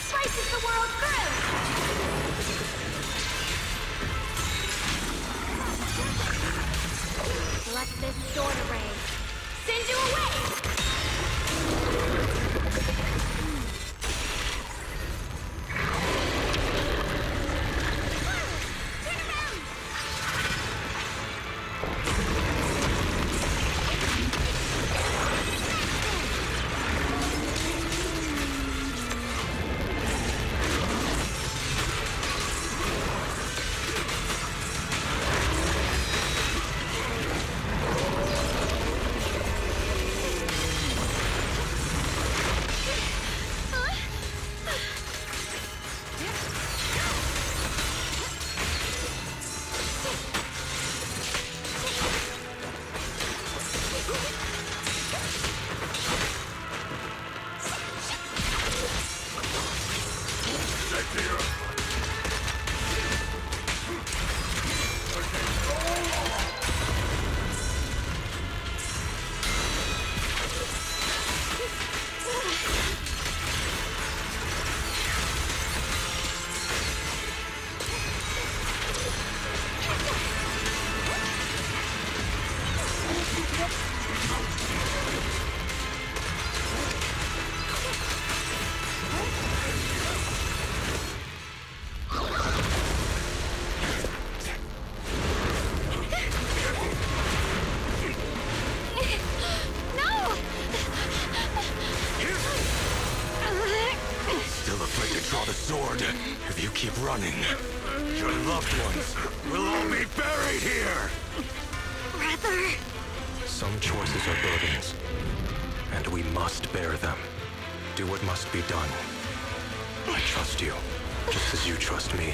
[SPEAKER 2] slices the world through! Let this sword array send you away!
[SPEAKER 10] If you keep running, your loved ones will all be buried here!
[SPEAKER 2] Brother!
[SPEAKER 10] Some choices are burdens, and we must bear them. Do what must be done. I trust you, just as you trust me.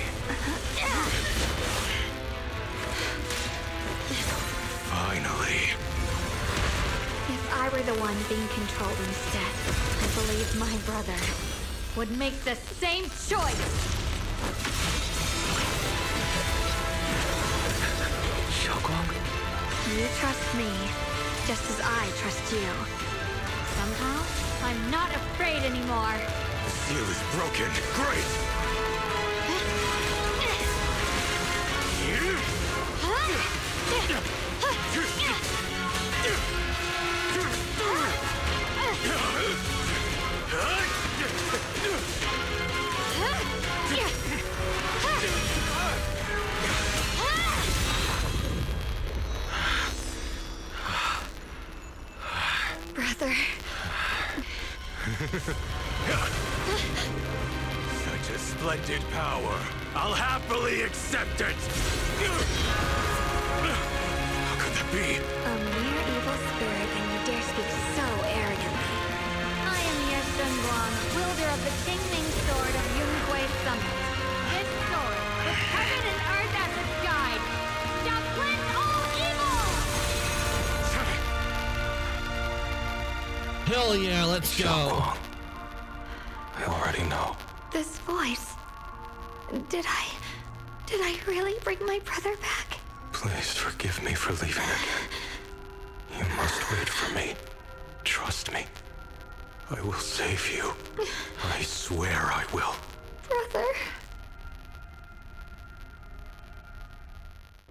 [SPEAKER 10] Finally.
[SPEAKER 2] If I were the one being controlled instead, I believe my brother would make the same choice!
[SPEAKER 3] Xiaoguang?
[SPEAKER 2] You trust me, just as I trust you. Somehow, I'm not afraid anymore.
[SPEAKER 10] The seal is broken. Great!
[SPEAKER 2] Brother.
[SPEAKER 10] Such a splendid power. I'll happily accept it! How could that be?
[SPEAKER 2] A mere evil spirit, and you dare speak so arrogantly. I am Ye Shenguang, wielder of the Qingming Sword of Yunhui Summit. This sword, with heaven and earth as its guide, shall cleanse all evil!
[SPEAKER 1] Hell yeah, let's go.
[SPEAKER 10] I already know.
[SPEAKER 2] This voice... Did I really bring my brother back?
[SPEAKER 10] Please forgive me for leaving again. You must wait for me. Trust me. I will save you. I swear I will.
[SPEAKER 2] Brother...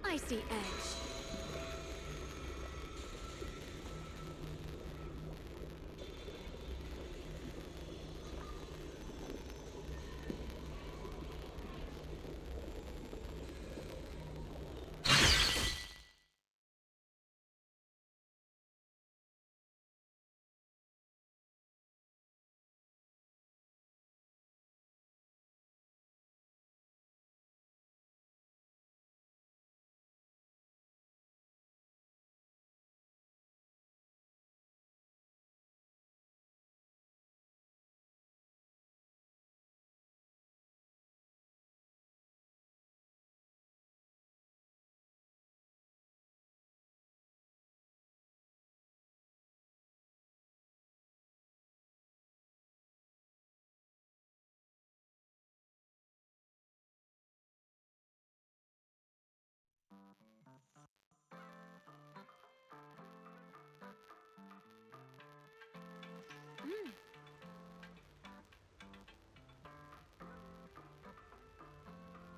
[SPEAKER 4] I see edge.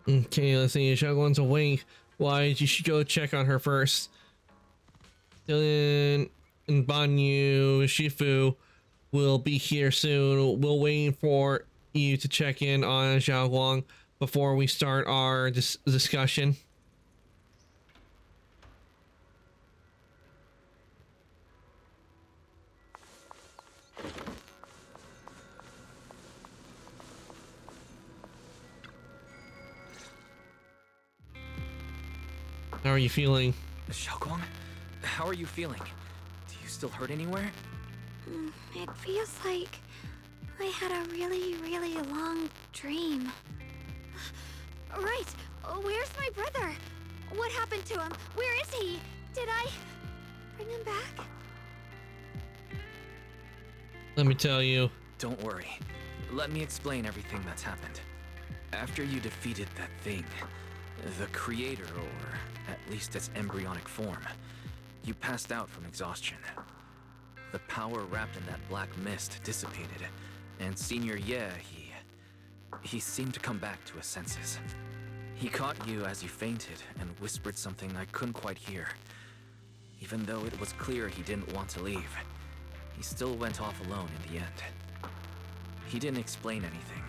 [SPEAKER 1] Okay, let's see. Xiaoguang's awake. Why? You should go check on her first. Dylan and Banyu Shifu will be here soon. We'll wait for you to check in on Xiaoguang before we start our discussion. How are you feeling?
[SPEAKER 3] Xiaoguang, how are you feeling? Do you still hurt anywhere?
[SPEAKER 2] It feels like I had a really, really long dream. Right, where's my brother? What happened to him? Where is he? Did I bring him back?
[SPEAKER 1] Let me tell you.
[SPEAKER 3] Don't worry. Let me explain everything that's happened. After you defeated that thing, the creator, or at least its embryonic form, you passed out from exhaustion. The power wrapped in that black mist dissipated, and Senior Ye, he seemed to come back to his senses. He caught you as you fainted and whispered something I couldn't quite hear. Even though it was clear he didn't want to leave, he still went off alone in the end. He didn't explain anything.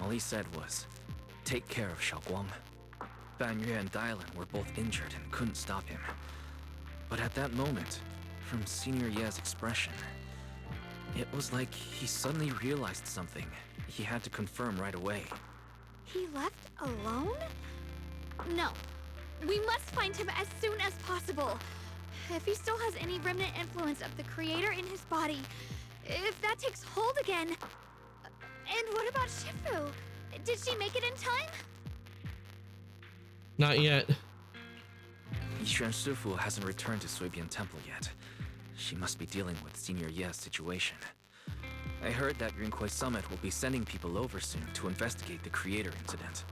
[SPEAKER 3] All he said was, "Take care of Xiaoguang." Banyue and Dylan were both injured and couldn't stop him. But at that moment, from Senior Ye's expression, it was like he suddenly realized something he had to confirm right away.
[SPEAKER 2] He left alone? No. We must find him as soon as possible. If he still has any remnant influence of the creator in his body, if that takes hold again. And what about Shifu? Did she make it in time?
[SPEAKER 1] Not yet.
[SPEAKER 3] Yixuan Shifu hasn't returned to Suibian Temple yet. She must be dealing with Senior Ye's situation. I heard that Yunquei Summit will be sending people over soon to investigate the creator incident.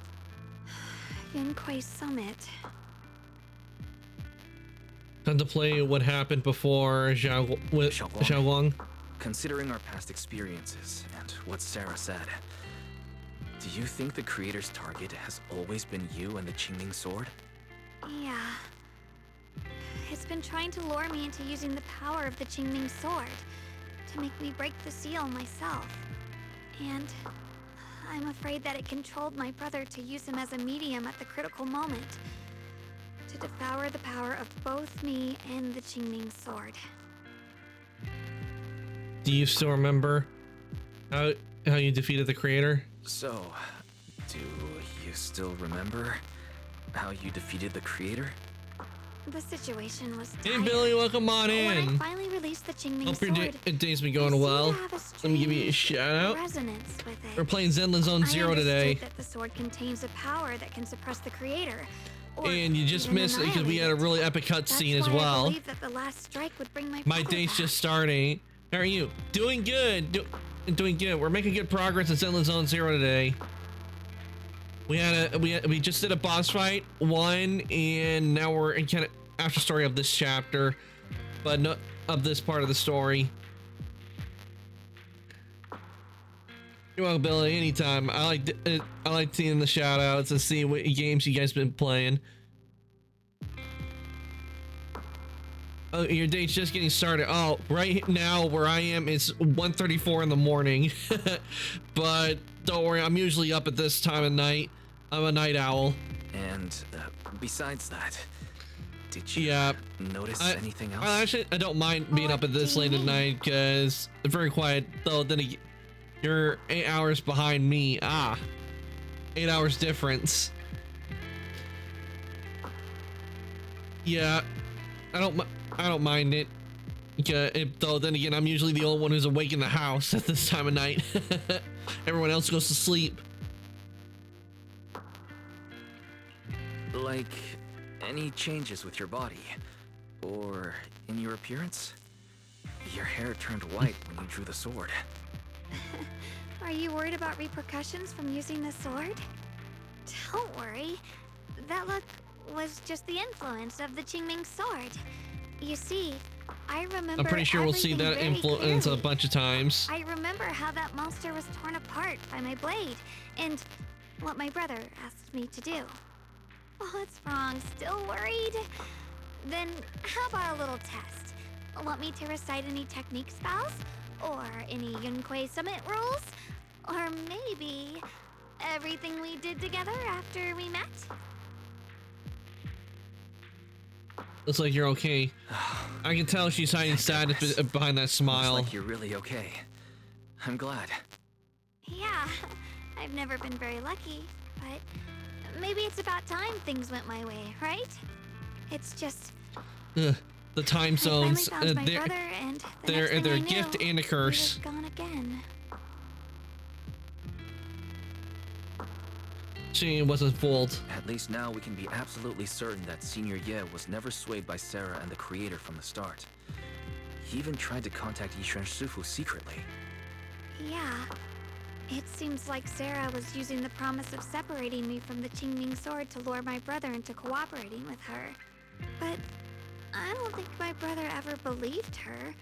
[SPEAKER 2] Yunquei Summit.
[SPEAKER 1] Contemplate what happened before Xiaoguang.
[SPEAKER 3] Considering our past experiences and what Sarah said, do you think the creator's target has always been you and the Qingming sword?
[SPEAKER 2] Yeah. It's been trying to lure me into using the power of the Qingming sword to make me break the seal myself. And I'm afraid that it controlled my brother to use him as a medium at the critical moment to devour the power of both me and the Qingming sword.
[SPEAKER 1] Do you still remember how you defeated the creator?
[SPEAKER 3] So, do you still remember how you defeated the creator?
[SPEAKER 2] The situation was
[SPEAKER 1] Hey
[SPEAKER 2] dire.
[SPEAKER 1] Billy, welcome on
[SPEAKER 2] When I
[SPEAKER 1] in.
[SPEAKER 2] finally released the Qingming
[SPEAKER 1] Hope your
[SPEAKER 2] sword,
[SPEAKER 1] day's been going well. Let me give you a shout out.
[SPEAKER 2] resonance with it.
[SPEAKER 1] We're playing Zenlin Zone Zero today.
[SPEAKER 2] That the sword contains a power that can suppress the creator.
[SPEAKER 1] And you just missed it because we had a really epic cutscene as well.
[SPEAKER 2] I believed that the last strike would bring my
[SPEAKER 1] My
[SPEAKER 2] brother
[SPEAKER 1] day's
[SPEAKER 2] back.
[SPEAKER 1] just starting. How are you? Doing good. Doing good. We're making good progress in Zenlin Zone Zero today. We just did a boss fight, won, and now we're in kind of after story of this chapter, but not of this part of the story. You're welcome, Billy. Anytime. I like seeing the shout outs and see what games you guys been playing. Oh, your date's just getting started. Oh, right now where I am, it's 1:34 in the morning. But don't worry, I'm usually up at this time of night. I'm a night owl.
[SPEAKER 3] And besides that, did you notice anything else?
[SPEAKER 1] Actually, I don't mind being up at this late at night because it's very quiet. Though then again, you're 8 hours behind me. 8 hours difference. Yeah, I don't mind it. Though then again, I'm usually the only one who's awake in the house at this time of night. Everyone else goes to sleep.
[SPEAKER 3] Like any changes with your body or in your appearance? Your hair turned white when you drew the sword.
[SPEAKER 2] Are you worried about repercussions from using the sword? Don't worry. That look was just the influence of the Qingming sword. You see, I remember
[SPEAKER 1] I'm pretty sure we'll see that influence a bunch of times.
[SPEAKER 2] I remember how that monster was torn apart by my blade, and what my brother asked me to do. What's wrong? Still worried? Then how about a little test? Want me to recite any technique spells? Or any Yunquei Summit rules? Or maybe everything we did together after we met?
[SPEAKER 1] Looks like you're okay. I can tell she's hiding sadness behind that smile.
[SPEAKER 3] Looks like you're really okay. I'm glad.
[SPEAKER 2] Yeah, I've never been very lucky, but maybe it's about time things went my way, right? It's just
[SPEAKER 1] The time zones,
[SPEAKER 2] I finally found my brother, and
[SPEAKER 1] they're
[SPEAKER 2] the
[SPEAKER 1] a gift and a curse.
[SPEAKER 2] He was gone again.
[SPEAKER 1] She wasn't fooled.
[SPEAKER 3] At least now we can be absolutely certain that Senior Ye was never swayed by Sarah and the Creator from the start. He even tried to contact Yishuan Shifu secretly.
[SPEAKER 2] Yeah. It seems like Sarah was using the promise of separating me from the Qingming sword to lure my brother into cooperating with her. But I don't think my brother ever believed her.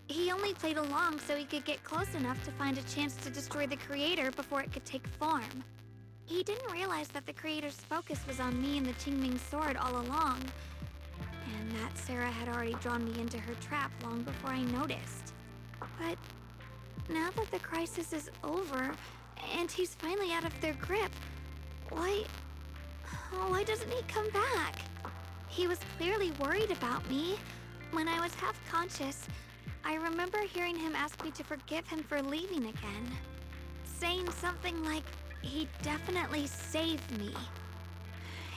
[SPEAKER 2] He only played along so he could get close enough to find a chance to destroy the Creator before it could take form. He didn't realize that the Creator's focus was on me and the Qingming sword all along, and that Sarah had already drawn me into her trap long before I noticed. But now that the crisis is over, and he's finally out of their grip, why doesn't he come back? He was clearly worried about me. When I was half conscious, I remember hearing him ask me to forgive him for leaving again, saying something like, "He definitely saved me."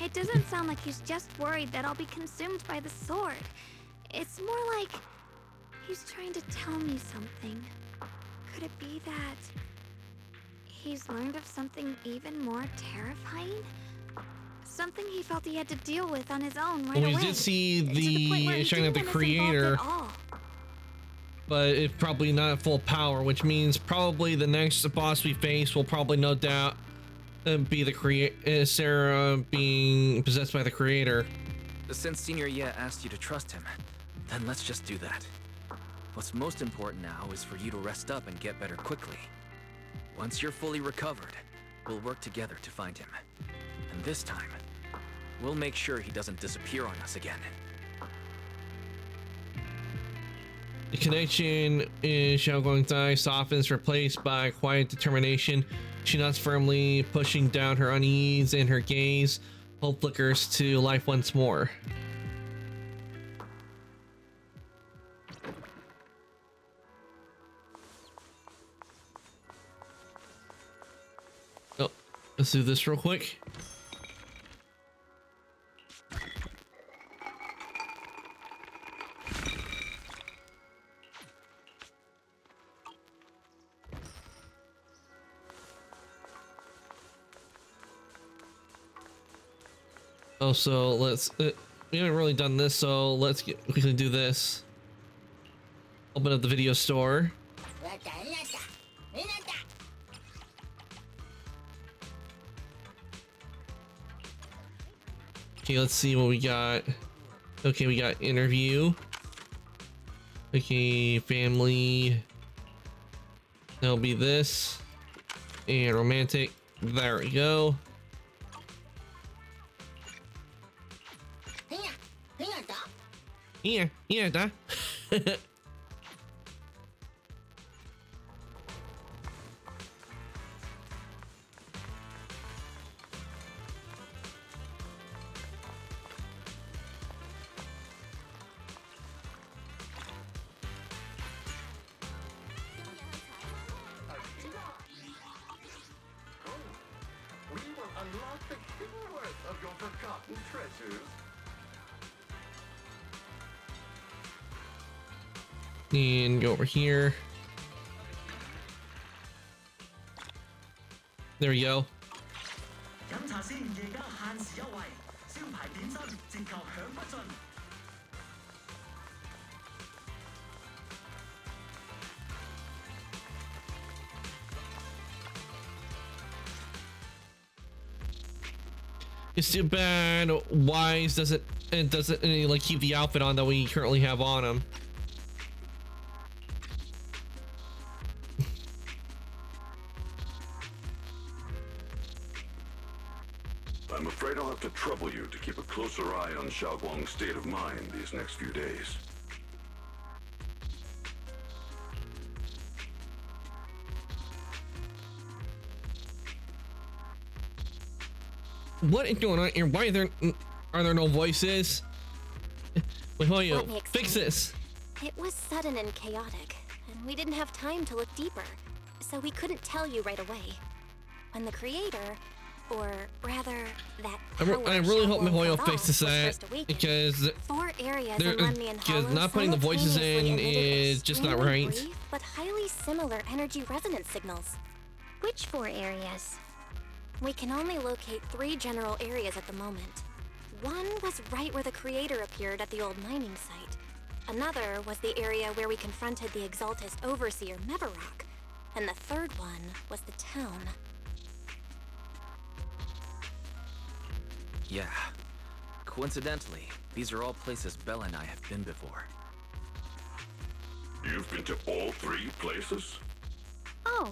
[SPEAKER 2] It doesn't sound like he's just worried that I'll be consumed by the sword. It's more like he's trying to tell me something. Could it be that he's learned of something even more terrifying? Something he felt he had to deal with on his own right away.
[SPEAKER 1] We did see the showing of the Creator, but it's probably not at full power, which means probably the next boss we face will probably no doubt be the Sarah being possessed by the Creator.
[SPEAKER 3] Since Senior Ye asked you to trust him, then let's just do that. What's most important now is for you to rest up and get better quickly. Once you're fully recovered, we'll work together to find him. And this time, we'll make sure he doesn't disappear on us again.
[SPEAKER 1] The connection in Xiaoguang's eye softens, replaced by quiet determination. She nods firmly, pushing down her unease, and her gaze hope flickers to life once more. Oh, let's do this real quick. Oh, so let's we haven't really done this, so let's quickly do this. Open up the video store. Okay, let's see what we got. Okay, we got interview. Okay, family. That'll be this. And romantic. There we go. Yeah, da.
[SPEAKER 6] We will unlock the hidden worth of your forgotten treasures.
[SPEAKER 1] And go over here. There we go. It's too bad Wise doesn't like keep the outfit on that we currently have on him.
[SPEAKER 5] I'm afraid I'll have to trouble you to keep a closer eye on Xiaoguang's state of mind these next few days.
[SPEAKER 1] What is going on here? Why are there no voices?
[SPEAKER 12] Let me
[SPEAKER 1] fix
[SPEAKER 12] explain.
[SPEAKER 1] this.
[SPEAKER 12] It was sudden and chaotic, and we didn't have time to look deeper, so we couldn't tell you right away. When the creator, or rather, that
[SPEAKER 1] I really hope Mihoyo
[SPEAKER 12] Xiaoguang
[SPEAKER 1] fixes
[SPEAKER 12] was
[SPEAKER 1] that,
[SPEAKER 12] first awakened,
[SPEAKER 1] because
[SPEAKER 12] 4 areas in Lemnian Hollow
[SPEAKER 1] not putting the voices in
[SPEAKER 12] simultaneously emitted
[SPEAKER 1] is just not
[SPEAKER 12] extremely
[SPEAKER 1] right.
[SPEAKER 12] brief but highly similar energy resonance signals.
[SPEAKER 9] Which 4 areas?
[SPEAKER 12] We can only locate 3 general areas at the moment. One was right where the creator appeared at the old mining site. Another was the area where we confronted the Exaltist Overseer Mevarok. And the third one was the town.
[SPEAKER 3] Yeah. Coincidentally, these are all places Bella and I have been before.
[SPEAKER 5] You've been to all 3 places?
[SPEAKER 9] Oh,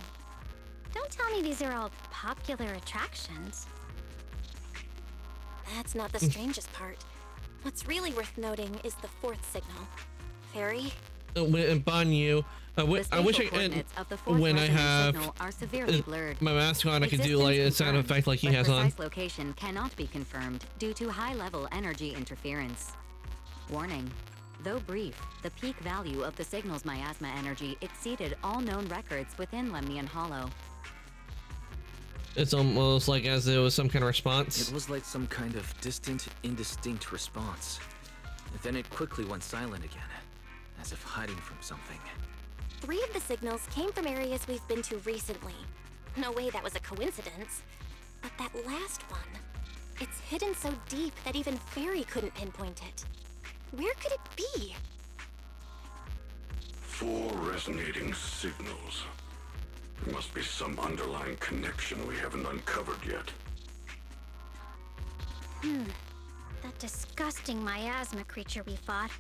[SPEAKER 9] don't tell me these are all popular attractions.
[SPEAKER 12] That's not the strangest part. What's really worth noting is the 4th signal. Fairy?
[SPEAKER 1] Banyu. I wish I could, when I have my mask on, I could do like a sound effect like he has on.
[SPEAKER 18] Precise location cannot be confirmed due to high-level energy interference. Warning. Though brief, the peak value of the signal's miasma energy exceeded all known records within Lemnian Hollow.
[SPEAKER 1] It's almost like as it was some kind of response.
[SPEAKER 3] It was like some kind of distant, indistinct response. And then it quickly went silent again, as if hiding from something.
[SPEAKER 12] 3 of the signals came from areas we've been to recently. No way that was a coincidence. But that last one, it's hidden so deep that even Fairy couldn't pinpoint it. Where could it be?
[SPEAKER 5] 4 resonating signals. There must be some underlying connection we haven't uncovered yet.
[SPEAKER 9] That disgusting miasma creature we fought,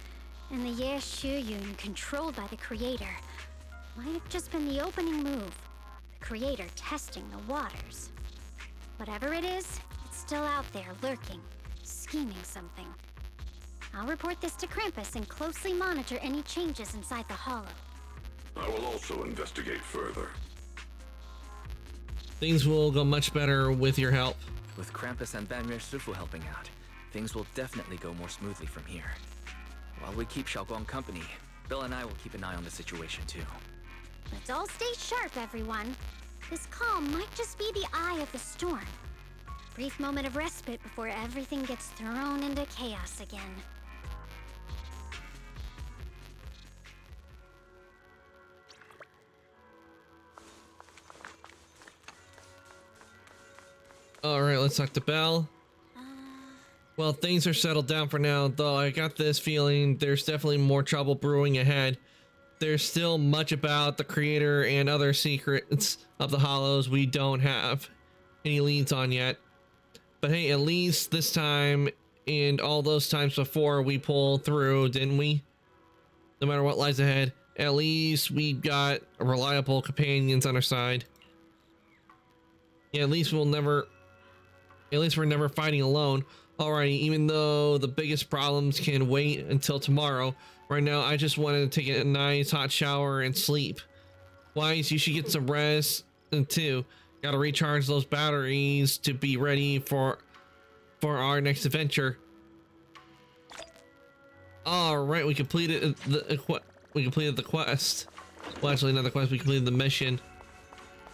[SPEAKER 9] and the Ye Shuyun controlled by the creator, might have just been the opening move. The creator testing the waters. Whatever it is, it's still out there lurking, scheming something. I'll report this to Krampus and closely monitor any changes inside the hollow.
[SPEAKER 5] I will also investigate further.
[SPEAKER 1] Things will go much better with your help.
[SPEAKER 3] With Krampus and Banmir Shifu helping out, things will definitely go more smoothly from here. While we keep Xiaoguang company, Bill and I will keep an eye on the situation too.
[SPEAKER 9] Let's all stay sharp, everyone. This calm might just be the eye of the storm. A brief moment of respite before everything gets thrown into chaos again.
[SPEAKER 1] All right, let's talk to Belle. Well, things are settled down for now, though I got this feeling there's definitely more trouble brewing ahead. There's still much about the creator and other secrets of the Hollows we don't have any leads on yet. But hey, at least this time and all those times before we pulled through, didn't we? No matter what lies ahead, at least we got reliable companions on our side. Yeah, at least we're never fighting alone. Alrighty, even though the biggest problems can wait until tomorrow, right now I just wanted to take a nice hot shower and sleep. Wise, you should get some rest too. Gotta recharge those batteries to be ready for our next adventure. Alright, we completed the quest. Well, actually not the quest, we completed the mission.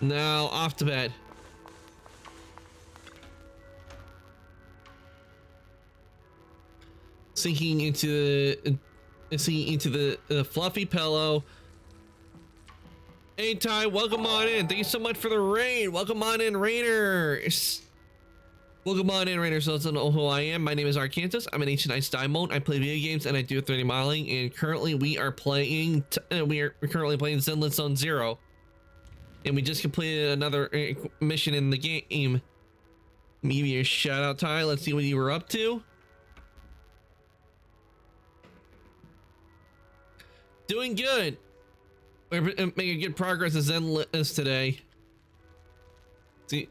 [SPEAKER 1] Now off to bed. Sinking into the fluffy pillow. Hey Ty, welcome on in. Thank you so much for the raid. Welcome on in, Raiders. Welcome on in, Raiders. So let's know who I am. My name is Arcantus. I'm an ancient ice diamond. I play video games and I do 3D modeling. And currently we are playing. We're currently playing Zenless Zone 0. And we just completed another mission in the game. Maybe a shout out, Ty. Let's see what you were up to. Doing good. We're making good progress as Zenless today. See,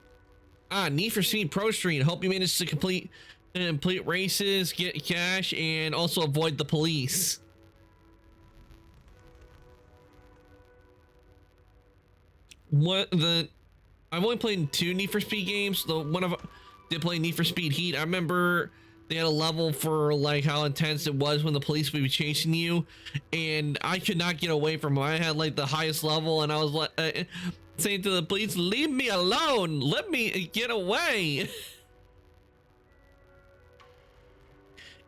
[SPEAKER 1] Need for Speed Pro Street. Hope you manage to complete races, get cash, and also avoid the police. I've only played 2 Need for Speed games. The one of did play Need for Speed Heat. I remember they had a level for like how intense it was when the police would be chasing you, and I could not get away from them. I had like the highest level, and I was like saying to the police, "Leave me alone! Let me get away!"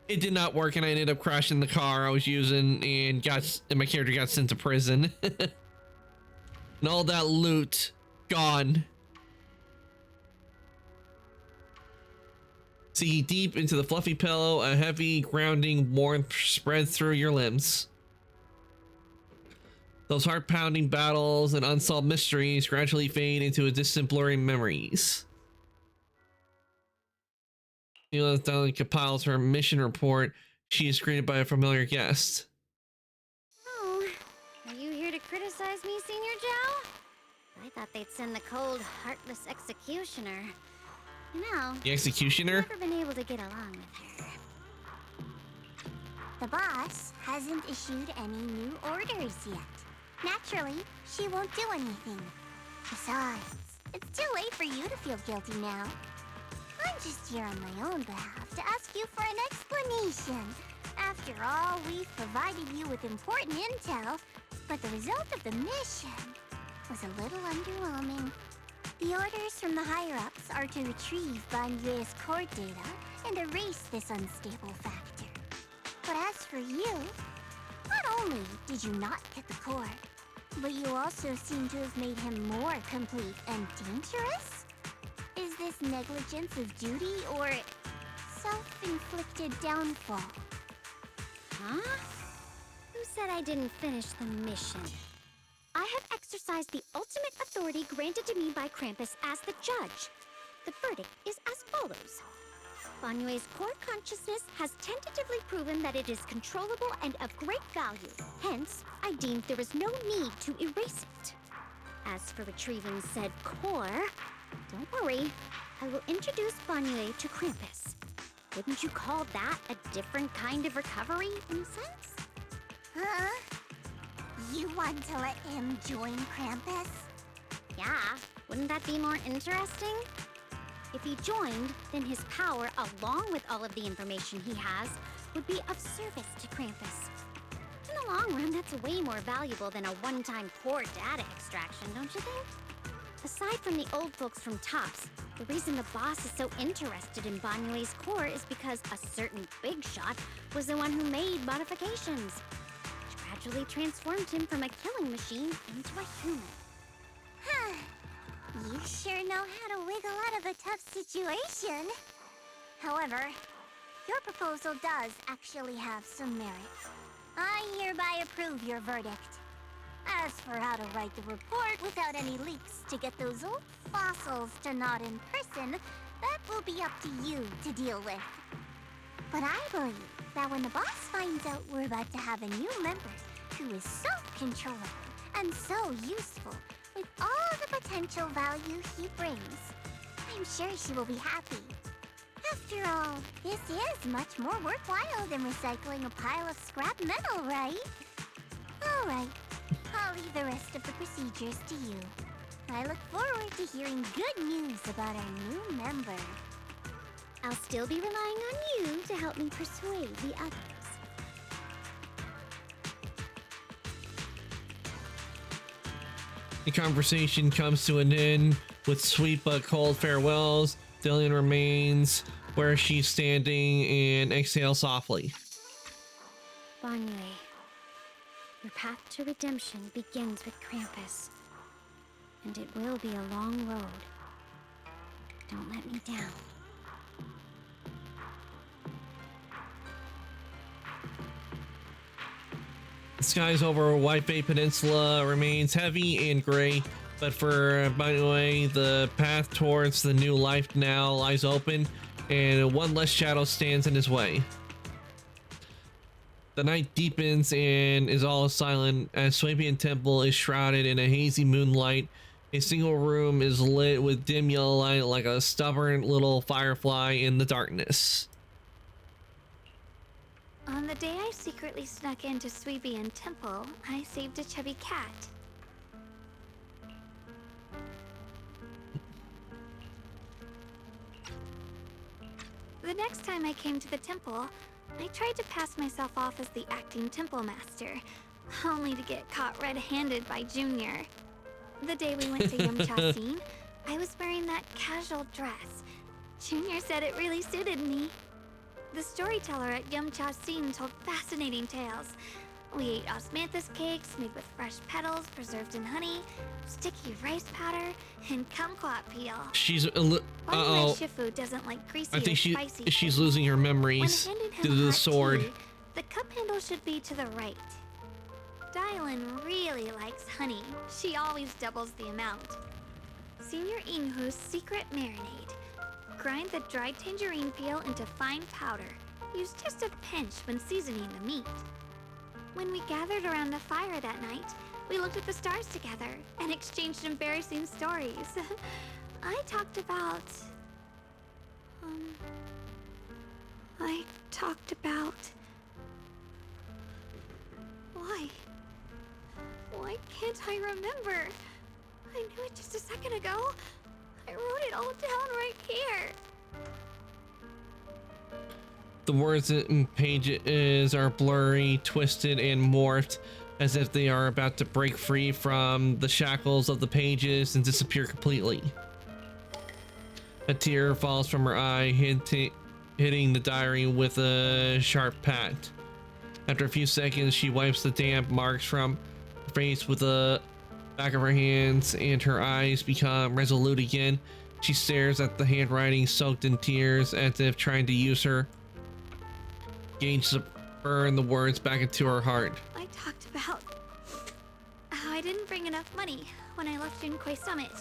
[SPEAKER 1] It did not work, and I ended up crashing the car I was using, and my character got sent to prison. And all that loot gone. See deep into the fluffy pillow, a heavy grounding warmth spreads through your limbs. Those heart-pounding battles and unsolved mysteries gradually fade into distant blurring memories. As Dylan compiles her mission report, she is greeted by a familiar guest.
[SPEAKER 9] Oh, are you here to criticize me, Senior Joe? I thought they'd send the cold, heartless executioner. You know,
[SPEAKER 1] The executioner?
[SPEAKER 9] I've never been able to get along with her.
[SPEAKER 8] The boss hasn't issued any new orders yet. Naturally, she won't do anything. Besides, it's too late for you to feel guilty now. I'm just here on my own behalf to ask you for an explanation. After all, we've provided you with important intel, but the result of the mission was a little underwhelming. The orders from the higher-ups are to retrieve Banyue's core data and erase this unstable factor. But as for you, not only did you not get the core, but you also seem to have made him more complete and dangerous? Is this negligence of duty or self-inflicted downfall?
[SPEAKER 9] Huh? Who said I didn't finish the mission? I have exercised the ultimate authority granted to me by Krampus as the judge. The verdict is as follows. Banyue's core consciousness has tentatively proven that it is controllable and of great value. Hence, I deemed there is no need to erase it. As for retrieving said core, don't worry. I will introduce Banyue to Krampus. Wouldn't you call that a different kind of recovery, in a sense?
[SPEAKER 8] Huh? You want to let him join Krampus?
[SPEAKER 9] Yeah, wouldn't that be more interesting? If he joined, then his power, along with all of the information he has, would be of service to Krampus. In the long run, that's way more valuable than a one-time core data extraction, don't you think? Aside from the old folks from TOPS, the reason the boss is so interested in Banyue's core is because a certain big shot was the one who made modifications, which gradually transformed him from a killing machine into a human.
[SPEAKER 8] Huh. You sure know how to wiggle out of a tough situation. However, your proposal does actually have some merit. I hereby approve your verdict. As for how to write the report without any leaks to get those old fossils to nod in person, that will be up to you to deal with. But I believe that when the boss finds out we're about to have a new member who is so controllable and so useful, with all the potential value he brings, I'm sure she will be happy. After all, this is much more worthwhile than recycling a pile of scrap metal, right? Alright, I'll leave the rest of the procedures to you. I look forward to hearing good news about our new member.
[SPEAKER 9] I'll still be relying on you to help me persuade the others.
[SPEAKER 1] The conversation comes to an end with sweet but cold farewells. Dillian remains where she's standing and exhales softly.
[SPEAKER 9] Banyue, your path to redemption begins with Krampus, and it will be a long road. Don't let me down.
[SPEAKER 1] The skies over White Bay Peninsula remains heavy and gray, but for Banyue, the path towards the new life now lies open, and one less shadow stands in his way. The night deepens and is all silent as Swabian Temple is shrouded in a hazy moonlight A single room is lit with dim yellow light like a stubborn little firefly in the darkness.
[SPEAKER 2] On the day I secretly snuck into Suibian Temple, I saved a chubby cat. The next time I came to the temple, I tried to pass myself off as the acting temple master, only to get caught red-handed by Junior. The day we went to Yumcha-Scene, I was wearing that casual dress. Junior said it really suited me. The storyteller at Yumcha-Scene told fascinating tales. We ate osmanthus cakes made with fresh petals preserved in honey, sticky rice powder, and kumquat peel.
[SPEAKER 1] She's
[SPEAKER 2] Banyu Shifu doesn't like greasy
[SPEAKER 1] I think
[SPEAKER 2] or spicy
[SPEAKER 1] she's
[SPEAKER 2] things.
[SPEAKER 1] losing her memories
[SPEAKER 2] When handing him
[SPEAKER 1] due to the
[SPEAKER 2] hot
[SPEAKER 1] sword.
[SPEAKER 2] tea, the cup handle should be to the right. Dylan really likes honey. She always doubles the amount. Senior Inhu's secret marinade. Grind the dried tangerine peel into fine powder. Use just a pinch when seasoning the meat. When we gathered around the fire that night, we looked at the stars together and exchanged embarrassing stories. I talked about... Why can't I remember? I knew it just a second ago. I wrote it all down right here.
[SPEAKER 1] The words in pages are blurry, twisted, and morphed as if they are about to break free from the shackles of the pages and disappear completely. A tear falls from her eye, hitting the diary with a sharp pat. After a few seconds, she wipes the damp marks from her face with the back of her hands, and her eyes become resolute again. She stares at the handwriting soaked in tears as if trying to use her gauge to burn the words back into her heart.
[SPEAKER 2] I talked about how I didn't bring enough money when I left Junkoi Summit.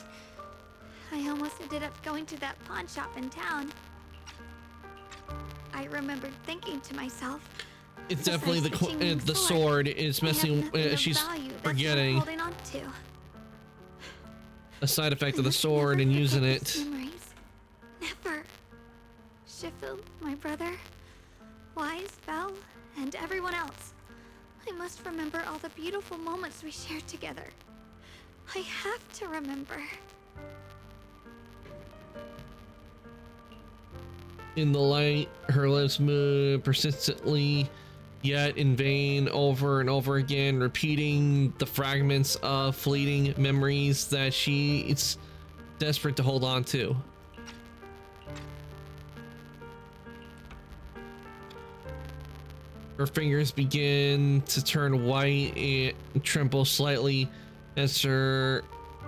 [SPEAKER 2] I almost ended up going to that pawn shop in town. I remembered thinking to myself,
[SPEAKER 1] it's definitely the sword is missing. She's forgetting
[SPEAKER 2] holding on to.
[SPEAKER 1] a side effect of the sword and using it.
[SPEAKER 2] Memories. Never. Shifu, my brother, Wise, Belle, and everyone else. I must remember all the beautiful moments we shared together. I have to remember.
[SPEAKER 1] In the light, her lips move persistently, yet in vain, over and over again, repeating the fragments of fleeting memories that she's desperate to hold on to. Her fingers begin to turn white and tremble slightly as her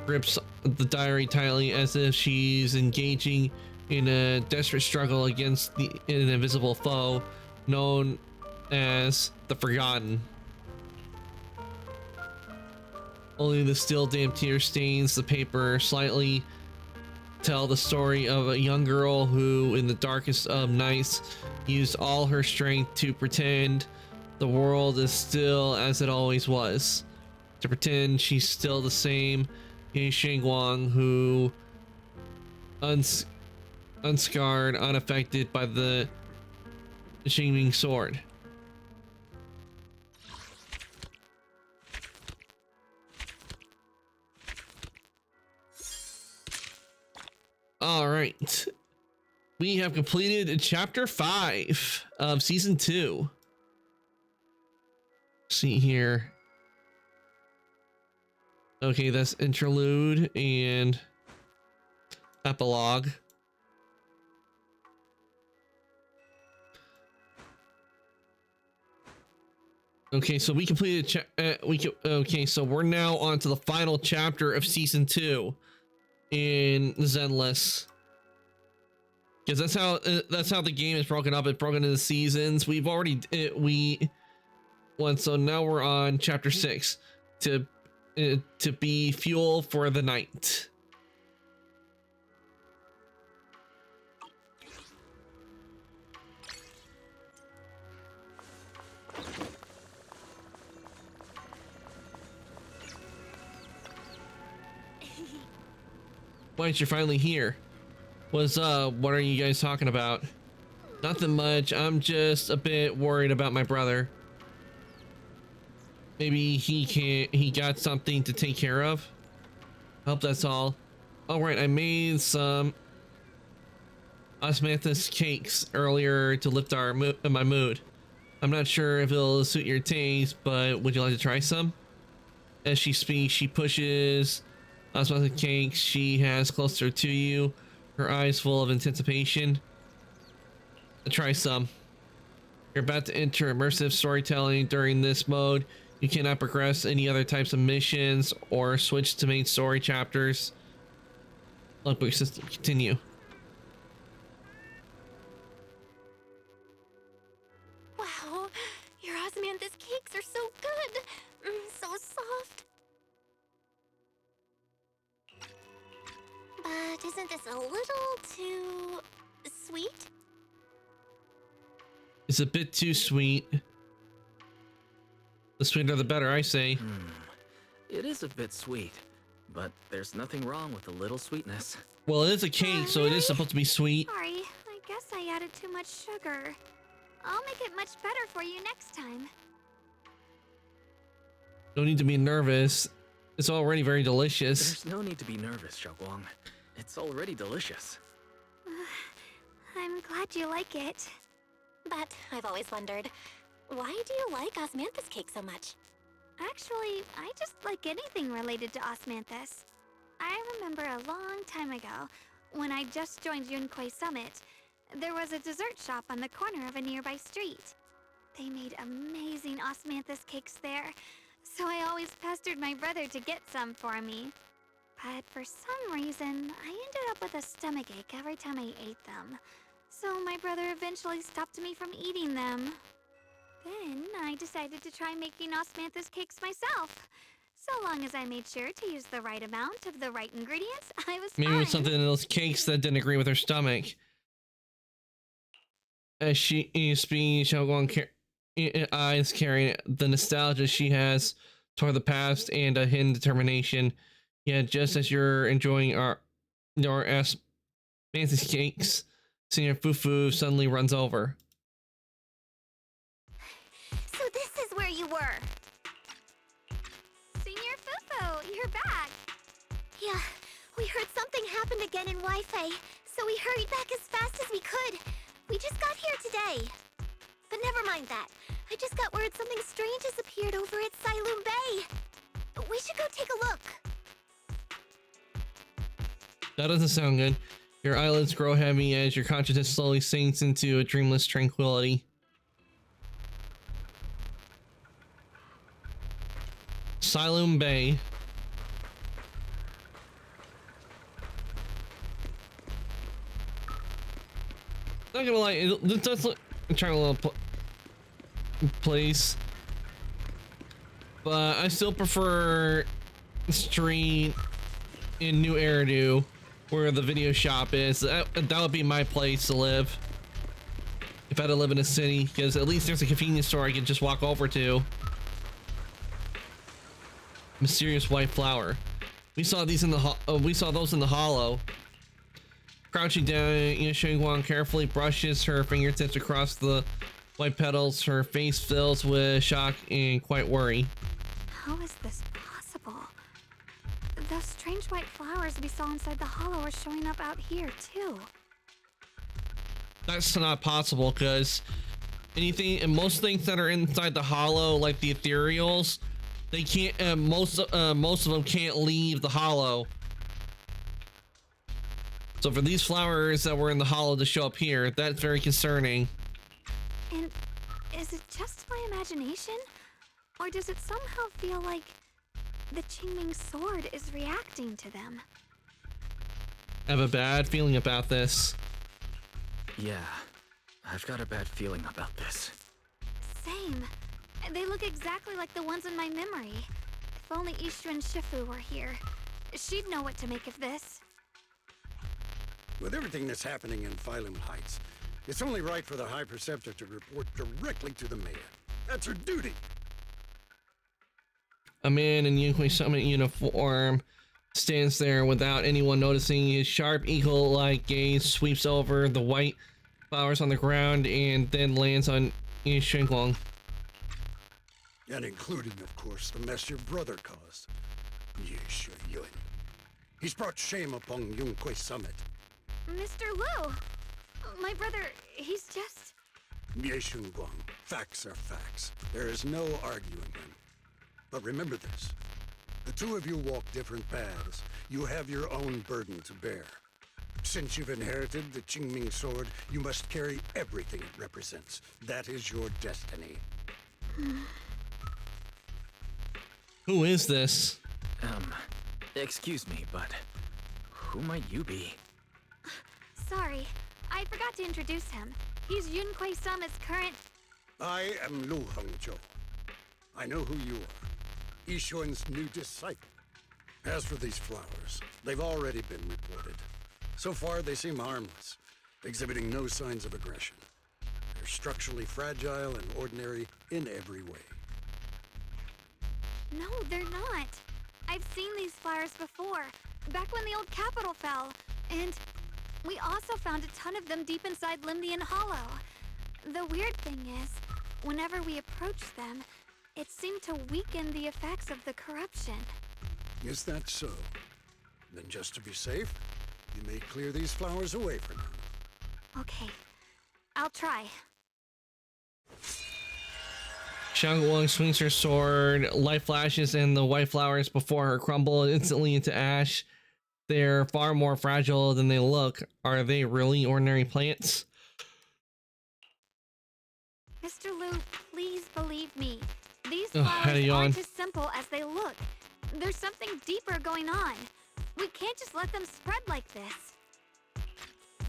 [SPEAKER 1] grips the diary tightly, as if she's engaging in a desperate struggle against an invisible foe known as the Forgotten. Only the still damp tear stains the paper slightly, tell the story of a young girl who, in the darkest of nights, used all her strength to pretend the world is still as it always was. To pretend she's still the same Ye Shengwang who, unscarred, unaffected by the Xingming sword. All right. We have completed chapter 5 of season 2. See here. Okay, that's interlude and epilogue. Okay, so we completed okay, so we're now on to the final chapter of season 2 in Zenless. Because that's how the game is broken up. It's broken into seasons. We've already so now we're on chapter 6 to be fuel for the night. Wait, you're finally here. What's up? What are you guys talking about? Nothing much. I'm just a bit worried about my brother. Maybe he got something to take care of. Hope that's all. All right, I made some osmanthus cakes earlier to lift my mood. I'm not sure if it'll suit your taste, but would you like to try some? As she speaks, she pushes osmanthus cakes she has closer to you, her eyes full of anticipation. Try some. You're about to enter immersive storytelling. During this mode, you cannot progress any other types of missions or switch to main story chapters. Look, system continue.
[SPEAKER 8] Wow, your osmanthus cakes are so good. So soft. But isn't this a little too sweet?
[SPEAKER 1] It's a bit too sweet. The sweeter the better, I say.
[SPEAKER 3] It is a bit sweet, but there's nothing wrong with a little sweetness.
[SPEAKER 1] Well, it is a cake, so it is supposed to be sweet.
[SPEAKER 2] Sorry, I guess I added too much sugar. I'll make it much better for you next time.
[SPEAKER 1] No need to be nervous. It's already very delicious.
[SPEAKER 3] There's no need to be nervous, Xiaoguang. It's already delicious.
[SPEAKER 2] I'm glad you like it.
[SPEAKER 8] But I've always wondered, why do you like osmanthus cake so much?
[SPEAKER 2] Actually, I just like anything related to osmanthus. I remember a long time ago, when I just joined Yunquay Summit, there was a dessert shop on the corner of a nearby street. They made amazing osmanthus cakes there, so I always pestered my brother to get some for me. But for some reason, I ended up with a stomachache every time I ate them. So my brother eventually stopped me from eating them. Then I decided to try making osmanthus cakes myself. So long as I made sure to use the right amount of the right ingredients, I was
[SPEAKER 1] Maybe
[SPEAKER 2] fine.
[SPEAKER 1] it was something in those cakes that didn't agree with her stomach. As she is being Xiaoguang eyes carrying the nostalgia she has toward the past and a hidden determination. Yet just as you're enjoying your osmanthus cakes, Senior Fufu suddenly runs over.
[SPEAKER 8] So this is where you were.
[SPEAKER 2] Senior Fufu, you're back.
[SPEAKER 8] Yeah, we heard something happened again in Wi-Fi, so we hurried back as fast as we could. We just got here today. But never mind that. I just got word something strange has appeared over at Siloom Bay. We should go take a look.
[SPEAKER 1] That doesn't sound good. Your eyelids grow heavy as your consciousness slowly sinks into a dreamless tranquility. Siloom Bay. Not gonna lie, it does look a little place, but I still prefer street in New Eridu, where the video shop is. That would be my place to live if I had to live in a city, because at least there's a convenience store I can just walk over to. Mysterious white flower. We saw these in the we saw those in the hollow. Crouching down, Xiaoguang carefully brushes her fingertips across the white petals. Her face fills with shock and quite worry.
[SPEAKER 2] How is this possible? Those strange white flowers we saw inside the hollow are showing up out here too.
[SPEAKER 1] That's not possible, because anything and most things that are inside the hollow, like the ethereals, they can't. Most of them can't leave the hollow. So for these flowers that were in the hollow to show up here, that's very concerning.
[SPEAKER 2] And is it just my imagination? Or does it somehow feel like the Qingming sword is reacting to them?
[SPEAKER 1] I have a bad feeling about this.
[SPEAKER 3] Yeah, I've got a bad feeling about this.
[SPEAKER 2] Same. They look exactly like the ones in my memory. If only Ishu and Shifu were here, she'd know what to make of this.
[SPEAKER 7] With everything that's happening in Phylum Heights, it's only right for the High Preceptor to report directly to the mayor. That's her duty.
[SPEAKER 1] A man in Yunquay Summit uniform stands there without anyone noticing. His sharp eagle-like gaze sweeps over the white flowers on the ground and then lands on Yi Guang.
[SPEAKER 7] And including, of course, the mess your brother caused. Ye Yun. He's brought shame upon Yunquay Summit.
[SPEAKER 2] Mr. Liu! My brother, he's just...
[SPEAKER 7] Ye Guang, facts are facts. There is no arguing them. But remember this. The two of you walk different paths. You have your own burden to bear. Since you've inherited the Qingming sword, you must carry everything it represents. That is your destiny.
[SPEAKER 1] Who is this?
[SPEAKER 3] Excuse me, but who might you be?
[SPEAKER 2] Sorry, I forgot to introduce him. He's Yunquay Summit's current...
[SPEAKER 7] I am Lu Hongzhou. I know who you are. Yixuan's new disciple. As for these flowers, they've already been reported. So far, they seem harmless, exhibiting no signs of aggression. They're structurally fragile and ordinary in every way.
[SPEAKER 2] No, they're not. I've seen these flowers before, back when the old capital fell, and we also found a ton of them deep inside Limdian Hollow. The weird thing is, whenever we approached them, it seemed to weaken the effects of the corruption.
[SPEAKER 7] Is that so? Then just to be safe, you may clear these flowers away for now.
[SPEAKER 2] Okay, I'll try.
[SPEAKER 1] Xiao Guang swings her sword, light flashes, and the white flowers before her crumble instantly into ash. They're far more fragile than they look. Are they really ordinary plants?
[SPEAKER 2] Mr. Liu, please believe me. These
[SPEAKER 1] Ugh,
[SPEAKER 2] flowers
[SPEAKER 1] yawn.
[SPEAKER 2] aren't as simple as they look. There's something deeper going on. We can't just let them spread like this.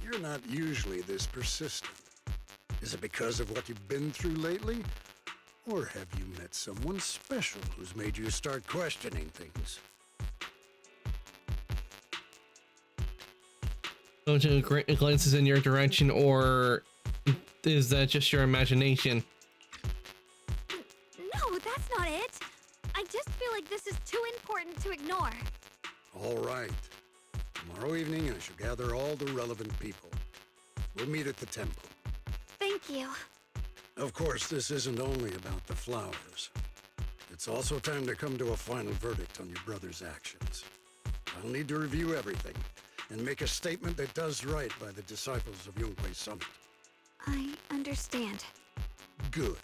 [SPEAKER 7] You're not usually this persistent. Is it because of what you've been through lately? Or have you met someone special who's made you start questioning things?
[SPEAKER 1] Gojo glances in your direction, or is that just your imagination?
[SPEAKER 2] No, that's not it. I just feel like this is too important to ignore.
[SPEAKER 7] All right. Tomorrow evening, I shall gather all the relevant people. We'll meet at the temple.
[SPEAKER 2] Thank you.
[SPEAKER 7] Of course, this isn't only about the flowers. It's also time to come to a final verdict on your brother's actions. I'll need to review everything and make a statement that does right by the disciples of Yunquay Summit.
[SPEAKER 2] I understand.
[SPEAKER 7] Good.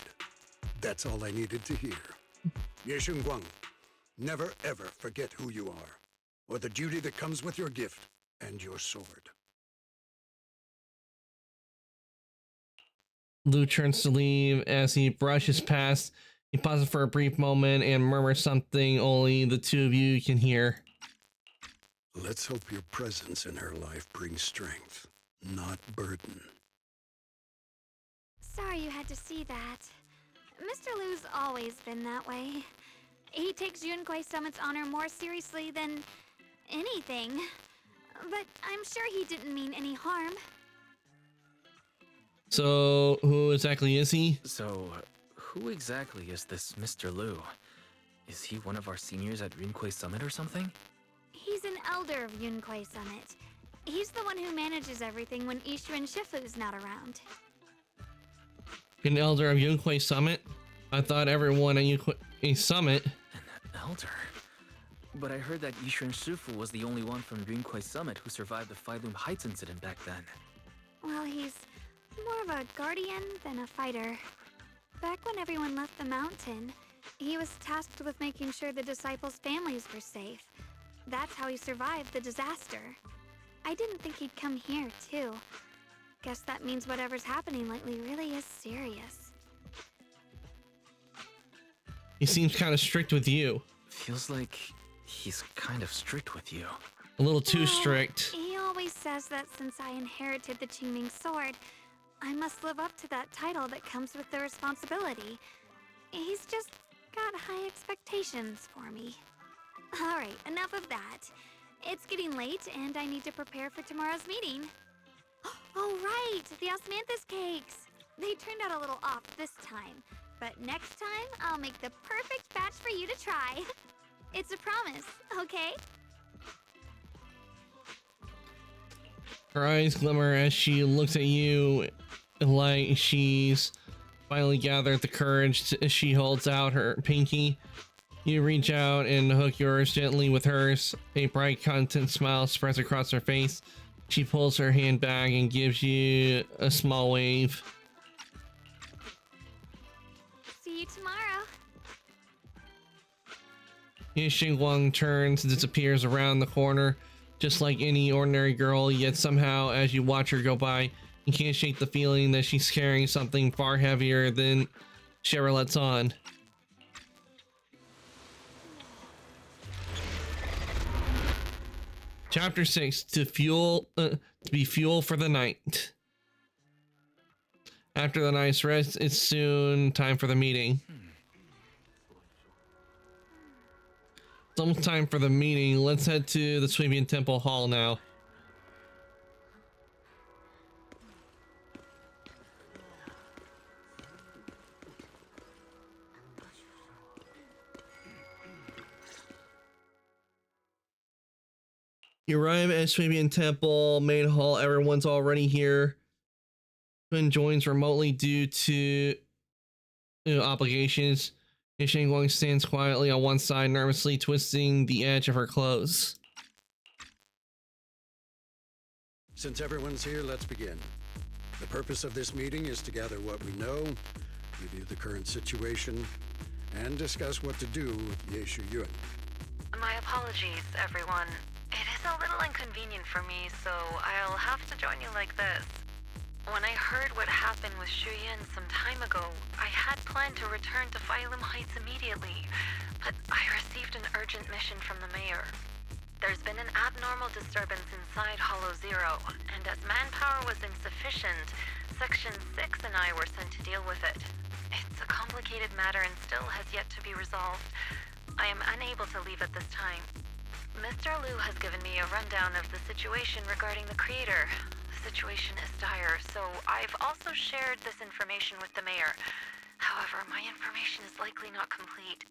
[SPEAKER 7] That's all I needed to hear. Ye Guang, never ever forget who you are, or the duty that comes with your gift and your sword.
[SPEAKER 1] Liu turns to leave. As he brushes past, he pauses for a brief moment and murmurs something only the two of you can hear.
[SPEAKER 7] Let's hope your presence in her life brings strength, not burden.
[SPEAKER 2] Sorry you had to see that. Mr. Liu's always been that way. He takes Yunquay Summit's honor more seriously than anything. But I'm sure he didn't mean any harm.
[SPEAKER 1] So, who exactly is he?
[SPEAKER 3] So, who exactly is this Mr. Liu? Is he one of our seniors at Yunquay Summit or something?
[SPEAKER 2] He's an elder of Yunquay Summit. He's the one who manages everything when Yixuan Shifu's not around.
[SPEAKER 1] An elder of Yunquay Summit? I thought everyone at Yunquay Summit.
[SPEAKER 3] An elder? But I heard that Yixuan Shifu was the only one from Yunquay Summit who survived the Failum Heights incident back then.
[SPEAKER 2] Well, he's more of a guardian than a fighter. Back when everyone left the mountain, he was tasked with making sure the disciples' families were safe. That's how he survived the disaster. I didn't think he'd come here, too. Guess that means whatever's happening lately really is serious.
[SPEAKER 1] He seems kind of strict with you.
[SPEAKER 3] Feels like he's kind of strict with you.
[SPEAKER 1] A little too strict.
[SPEAKER 2] He always says that since I inherited the Qingming sword, I must live up to that title that comes with the responsibility. He's just got high expectations for me. Alright, enough of that. It's getting late and I need to prepare for tomorrow's meeting. Oh right, the osmanthus cakes! They turned out a little off this time, but next time I'll make the perfect batch for you to try. It's a promise, okay?
[SPEAKER 1] Her eyes glimmer as she looks at you like she's finally gathered the courage as she holds out her pinky. You reach out and hook yours gently with hers. A bright, content smile spreads across her face. She pulls her hand back and gives you a small wave.
[SPEAKER 2] See you tomorrow.
[SPEAKER 1] Xinguang turns and disappears around the corner, just like any ordinary girl, yet somehow, as you watch her go by, you can't shake the feeling that she's carrying something far heavier than Shara lets on. Chapter 6, to be fuel for the night. After the night's rest, it's soon time for the meeting. It's almost time for the meeting. Let's head to the Swabian Temple Hall now. You arrive at Swabian Temple main hall. Everyone's already here. Quinn joins remotely due to obligations. Xinguang stands quietly on one side, nervously twisting the edge of her clothes.
[SPEAKER 7] Since everyone's here, let's begin. The purpose of this meeting is to gather what we know, review the current situation, and discuss what to do with Ye Yun.
[SPEAKER 15] My apologies, everyone. It is a little inconvenient for me, so I'll have to join you like this. When I heard what happened with Shu Yin some time ago, I had planned to return to Phylum Heights immediately, but I received an urgent mission from the mayor. There's been an abnormal disturbance inside Hollow Zero, and as manpower was insufficient, Section 6 and I were sent to deal with it. It's a complicated matter and still has yet to be resolved. I am unable to leave at this time. Mr. Liu has given me a rundown of the situation regarding the creator. The situation is dire, so I've also shared this information with the mayor. However, my information is likely not complete.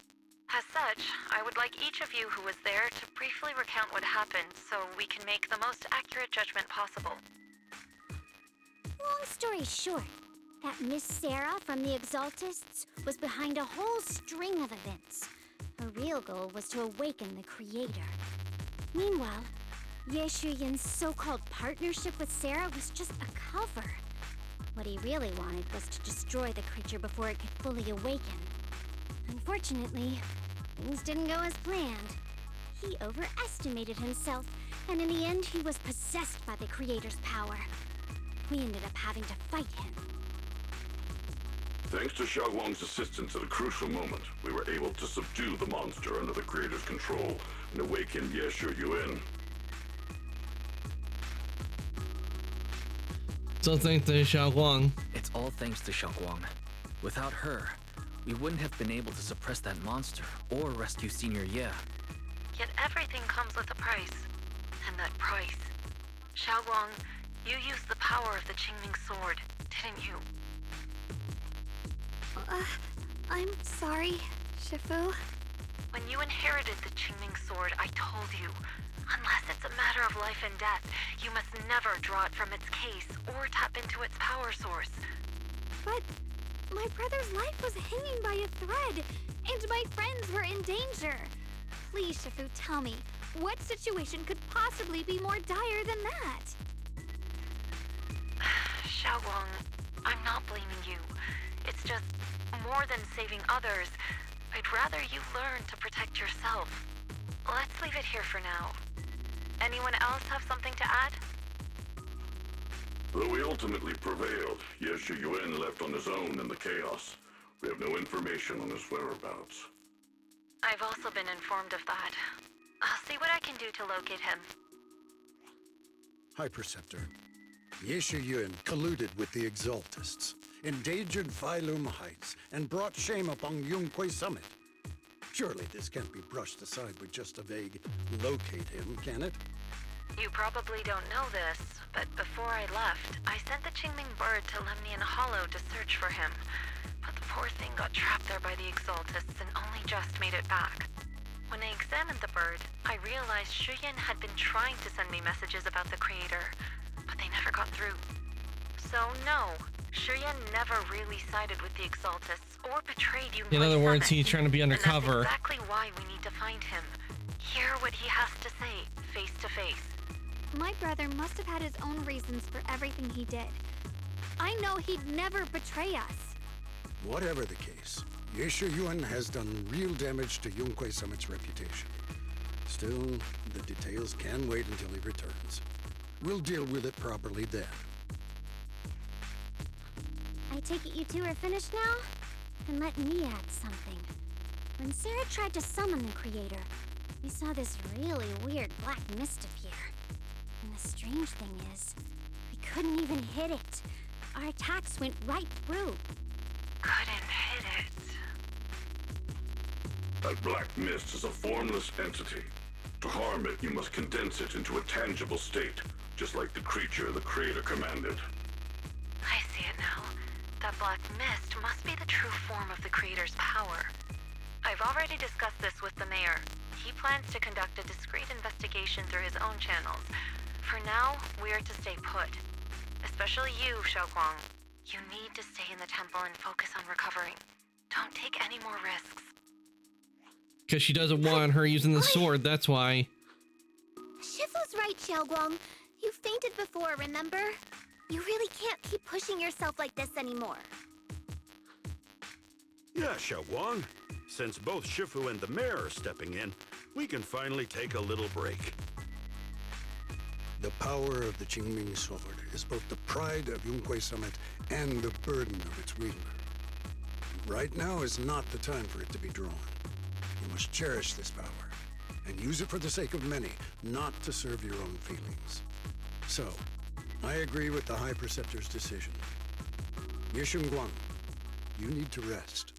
[SPEAKER 15] As such, I would like each of you who was there to briefly recount what happened so we can make the most accurate judgment possible.
[SPEAKER 9] Long story short, that Miss Sarah from the Exaltists was behind a whole string of events. Her real goal was to awaken the creator. Meanwhile, Ye Yun's so-called partnership with Sarah was just a cover. What he really wanted was to destroy the creature before it could fully awaken. Unfortunately, things didn't go as planned. He overestimated himself, and in the end he was possessed by the creator's power. We ended up having to fight him.
[SPEAKER 5] Thanks to Xiaoguang's assistance at a crucial moment, we were able to subdue the monster under the creator's control and awaken Ye Yun.
[SPEAKER 1] So thanks to Xiaoguang.
[SPEAKER 3] It's all thanks to Xiaoguang. Without her, we wouldn't have been able to suppress that monster or rescue Senior Ye.
[SPEAKER 15] Yet everything comes with a price. And that price... Xiaoguang, you used the power of the Qingming sword, didn't you?
[SPEAKER 2] I'm sorry, Shifu.
[SPEAKER 15] When you inherited the Qingming sword, I told you, unless it's a matter of life and death, you must never draw it from its case or tap into its power source.
[SPEAKER 2] But my brother's life was hanging by a thread, and my friends were in danger. Please, Shifu, tell me, what situation could possibly be more dire than that?
[SPEAKER 15] Xiaoguang, I'm not blaming you. It's just, more than saving others, I'd rather you learn to protect yourself. Let's leave it here for now. Anyone else have something to add?
[SPEAKER 5] Though we ultimately prevailed, Ye Yun left on his own in the chaos. We have no information on his whereabouts.
[SPEAKER 15] I've also been informed of that. I'll see what I can do to locate him.
[SPEAKER 7] High Preceptor. Ye Yun colluded with the Exaltists, endangered Phylum Heights, and brought shame upon Yunque Summit. Surely this can't be brushed aside with just a vague locate him, can it?
[SPEAKER 15] You probably don't know this, but before I left, I sent the Qingming bird to Lemnian Hollow to search for him. But the poor thing got trapped there by the Exaltists and only just made it back. When I examined the bird, I realized Shuyan had been trying to send me messages about the creator, but they never got through. So no, Shuyan never really sided with the Exaltists or betrayed Yunquei
[SPEAKER 1] In other words,
[SPEAKER 15] Summit.
[SPEAKER 1] he's trying to be undercover.
[SPEAKER 15] And that's exactly why we need to find him. Hear what he has to say, face to face.
[SPEAKER 2] My brother must have had his own reasons for everything he did. I know he'd never betray us.
[SPEAKER 7] Whatever the case, Ye Yuan has done real damage to Yunquei Summit's reputation. Still, the details can wait until he returns. We'll deal with it properly then.
[SPEAKER 9] I take it you two are finished now? Then let me add something. When Sarah tried to summon the creator, we saw this really weird black mist appear. And the strange thing is, we couldn't even hit it. Our attacks went right through.
[SPEAKER 15] Couldn't hit it.
[SPEAKER 5] That black mist is a formless entity. To harm it, you must condense it into a tangible state, just like the creature the Creator commanded.
[SPEAKER 15] I see it now. That black mist must be the true form of the Creator's power. I've already discussed this with the mayor. He plans to conduct a discreet investigation through his own channels. For now, we're to stay put. Especially you, Xiaoguang. You need to stay in the temple and focus on recovering. Don't take any more risks.
[SPEAKER 1] Because she doesn't want her using the sword, that's why.
[SPEAKER 8] Shifu's right, Xiaoguang. You fainted before, remember? You really can't keep pushing yourself like this anymore.
[SPEAKER 13] Yeah, Xiaoguang. Since both Shifu and the mayor are stepping in, we can finally take a little break.
[SPEAKER 7] The power of the Qingming sword is both the pride of Yunquei Summit and the burden of its wielder. Right now is not the time for it to be drawn. You must cherish this power, and use it for the sake of many, not to serve your own feelings. So, I agree with the High Preceptor's decision. Guang, you need to rest.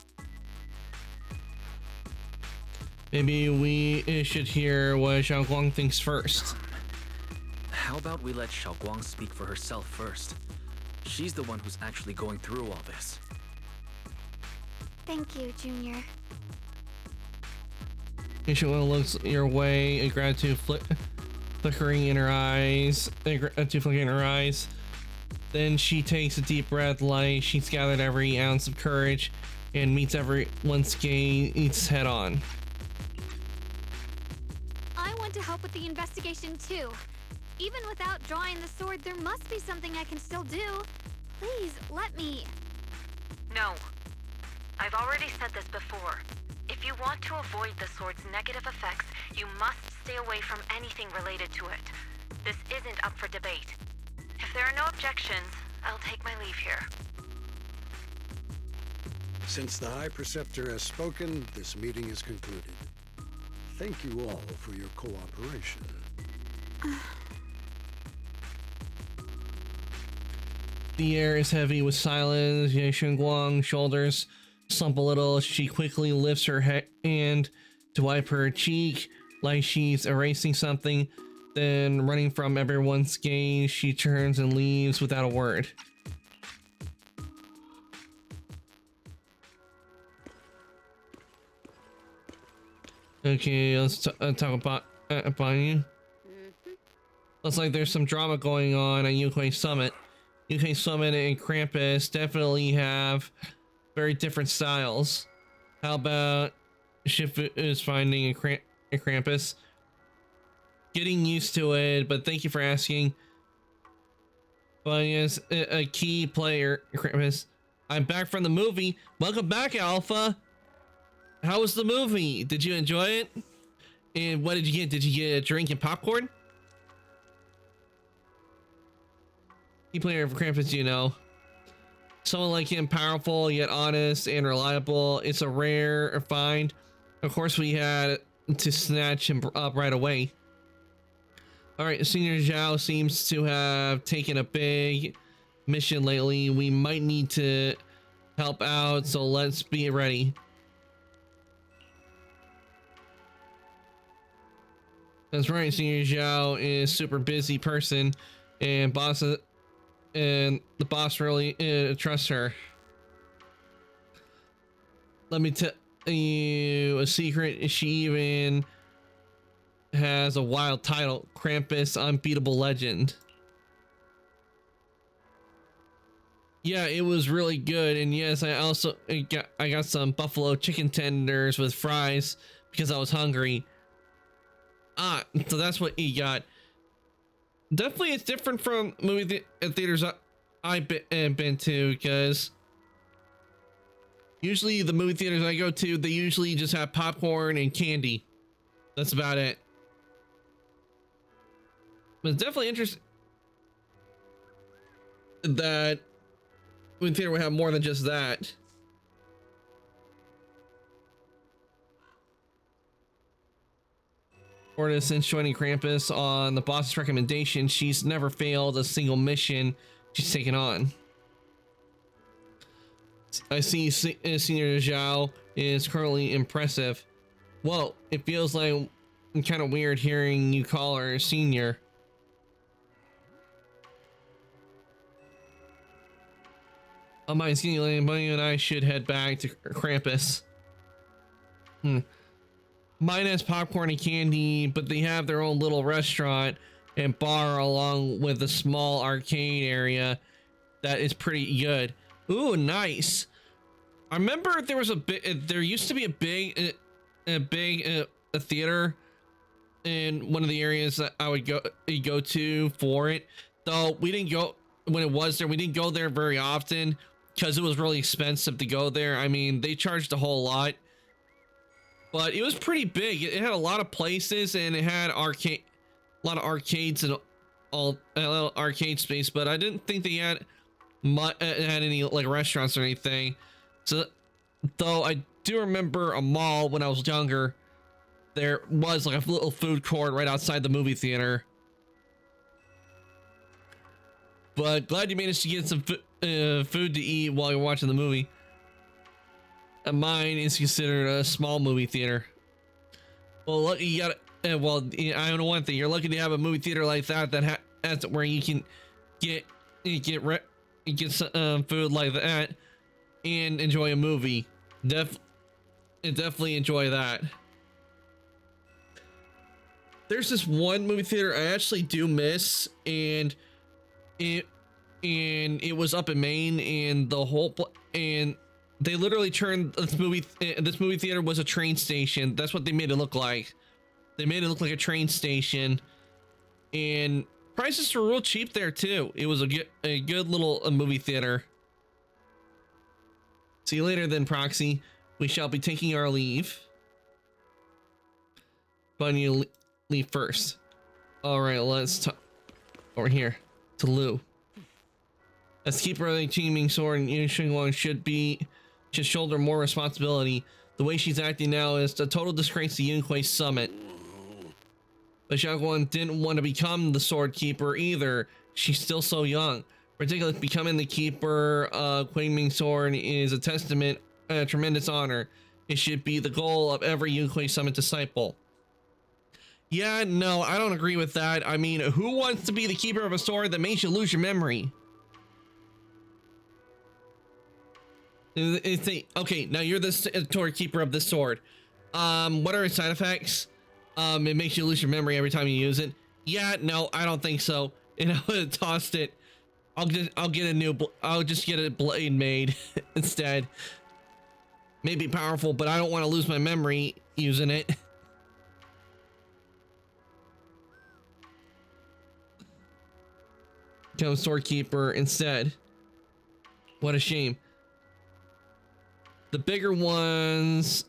[SPEAKER 1] Maybe we should hear what Xiaoguang thinks first.
[SPEAKER 3] How about we let Xiaoguang speak for herself first? She's the one who's actually going through all this.
[SPEAKER 2] Thank you, Junior.
[SPEAKER 1] Xiaoguang looks your way, a gratitude flickering in her eyes. Then she takes a deep breath like she's gathered every ounce of courage and meets everyone's gaze head on.
[SPEAKER 2] I want to help with the investigation too. Even without drawing the sword, there must be something I can still do. Please, let me.
[SPEAKER 15] No. I've already said this before. If you want to avoid the sword's negative effects, you must stay away from anything related to it. This isn't up for debate. If there are no objections, I'll take my leave here.
[SPEAKER 7] Since the High Preceptor has spoken, this meeting is concluded. Thank you all for your cooperation.
[SPEAKER 1] The air is heavy with silence. Ye Xiaoguang's shoulders slump a little. She quickly lifts her hand to wipe her cheek like she's erasing something. Then, running from everyone's gaze, she turns and leaves without a word. Okay, let's talk about you. Looks like there's some drama going on at Yunquei Summit. Yunquei Summit and Krampus definitely have very different styles. How about Shifu is finding a Krampus? Getting used to it, but thank you for asking. But yes, a key player, Krampus. I'm back from the movie. Welcome back, Alpha. How was the movie? Did you enjoy it? And what did you get? Did you get a drink and popcorn? Key player of Krampus, you know. Someone like him, powerful yet honest and reliable. It's a rare find. Of course, we had to snatch him up right away. All right, Senior Zhao seems to have taken a big mission lately. We might need to help out, so let's be ready. That's right, Senior Zhao is a super busy person, and the boss really trusts her. Let me you a secret. She even has a wild title, Krampus Unbeatable Legend. Yeah, it was really good. And yes, I got some buffalo chicken tenders with fries because I was hungry. So that's what he got. Definitely it's different from theaters I've been to, because usually the movie theaters I go to, they usually just have popcorn and candy. That's about it. But it's definitely interesting that movie theater would have more than just that. Orna, since joining Krampus on the boss's recommendation, she's never failed a single mission she's taken on. I see Senior Zhao is currently impressive. Whoa, it feels like kind of weird hearing you call her Senior. On my skinny lane, Bunny and I should head back to Krampus. Mine has popcorn and candy, but they have their own little restaurant and bar along with a small arcade area that is pretty good. Ooh, nice. I remember there was there used to be a big theater in one of the areas that I would go to for it. Though we didn't go when it was there. We didn't go there very often because it was really expensive to go there. I mean, they charged a whole lot. But it was pretty big. It had a lot of places, and it had a lot of arcades and all a little arcade space. But I didn't think they had any like restaurants or anything. So, though I do remember a mall when I was younger, there was like a little food court right outside the movie theater. But glad you managed to get some food to eat while you're watching the movie. Mine is considered a small movie theater. Well, look, you got well, I know one thing. You're lucky to have a movie theater like that that's where you can get some food like that and enjoy a movie. Definitely enjoy that. There's this one movie theater I actually do miss, and it was up in Maine, and they literally turned this movie theater was a train station. That's what they made it look like. They made it look like a train station, and prices were real cheap there too. It was a good little movie theater. See you later then, Proxy. We shall be taking our leave. But you leave first. All right, let's talk over here to Lu. As keeper of the teaming sword, Yu Xinguang should shoulder more responsibility. The way she's acting now is a total disgrace to Yunhui Summit. But Xiaoguan didn't want to become the sword keeper either. She's still so young. Particularly becoming the keeper of Kuangming Sword is a testament, a tremendous honor. It should be the goal of every Yunhui Summit disciple. Yeah, no, I don't agree with that. I mean, who wants to be the keeper of a sword that makes you lose your memory? Okay, now you're the sword keeper of this sword. What are its side effects? It makes you lose your memory every time you use it. Yeah, no, I don't think so. And I would have tossed it. I'll just get a blade made instead. Maybe powerful, but I don't want to lose my memory using it. Become sword keeper instead. What a shame. The bigger ones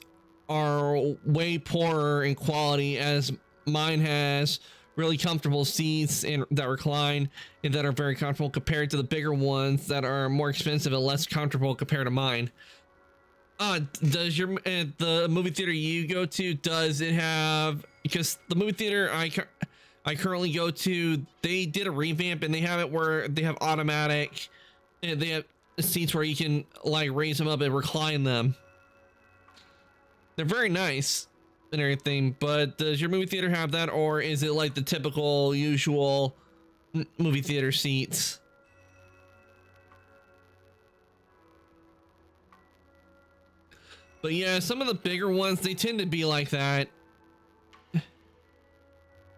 [SPEAKER 1] are way poorer in quality, as mine has really comfortable seats and that recline and that are very comfortable compared to the bigger ones that are more expensive and less comfortable compared to mine. Does the movie theater you go to, does it have, because the movie theater I currently go to, they did a revamp and they have it where they have automatic, and they have seats where you can like raise them up and recline them. They're very nice and everything, but does your movie theater have that, or is it like the typical usual movie theater seats? But yeah, some of the bigger ones, they tend to be like that.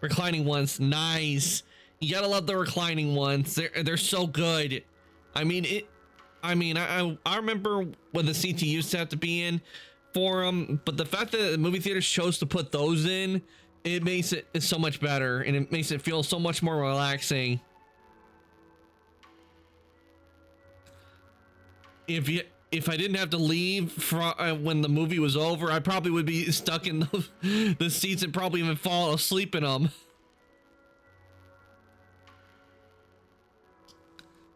[SPEAKER 1] Reclining ones, nice. You gotta love the reclining ones. They're so good. I mean, I remember when the CT used to have to be in for them, but the fact that the movie theaters chose to put those in, it makes it so much better, and it makes it feel so much more relaxing. If I didn't have to leave when the movie was over, I probably would be stuck in the seats and probably even fall asleep in them.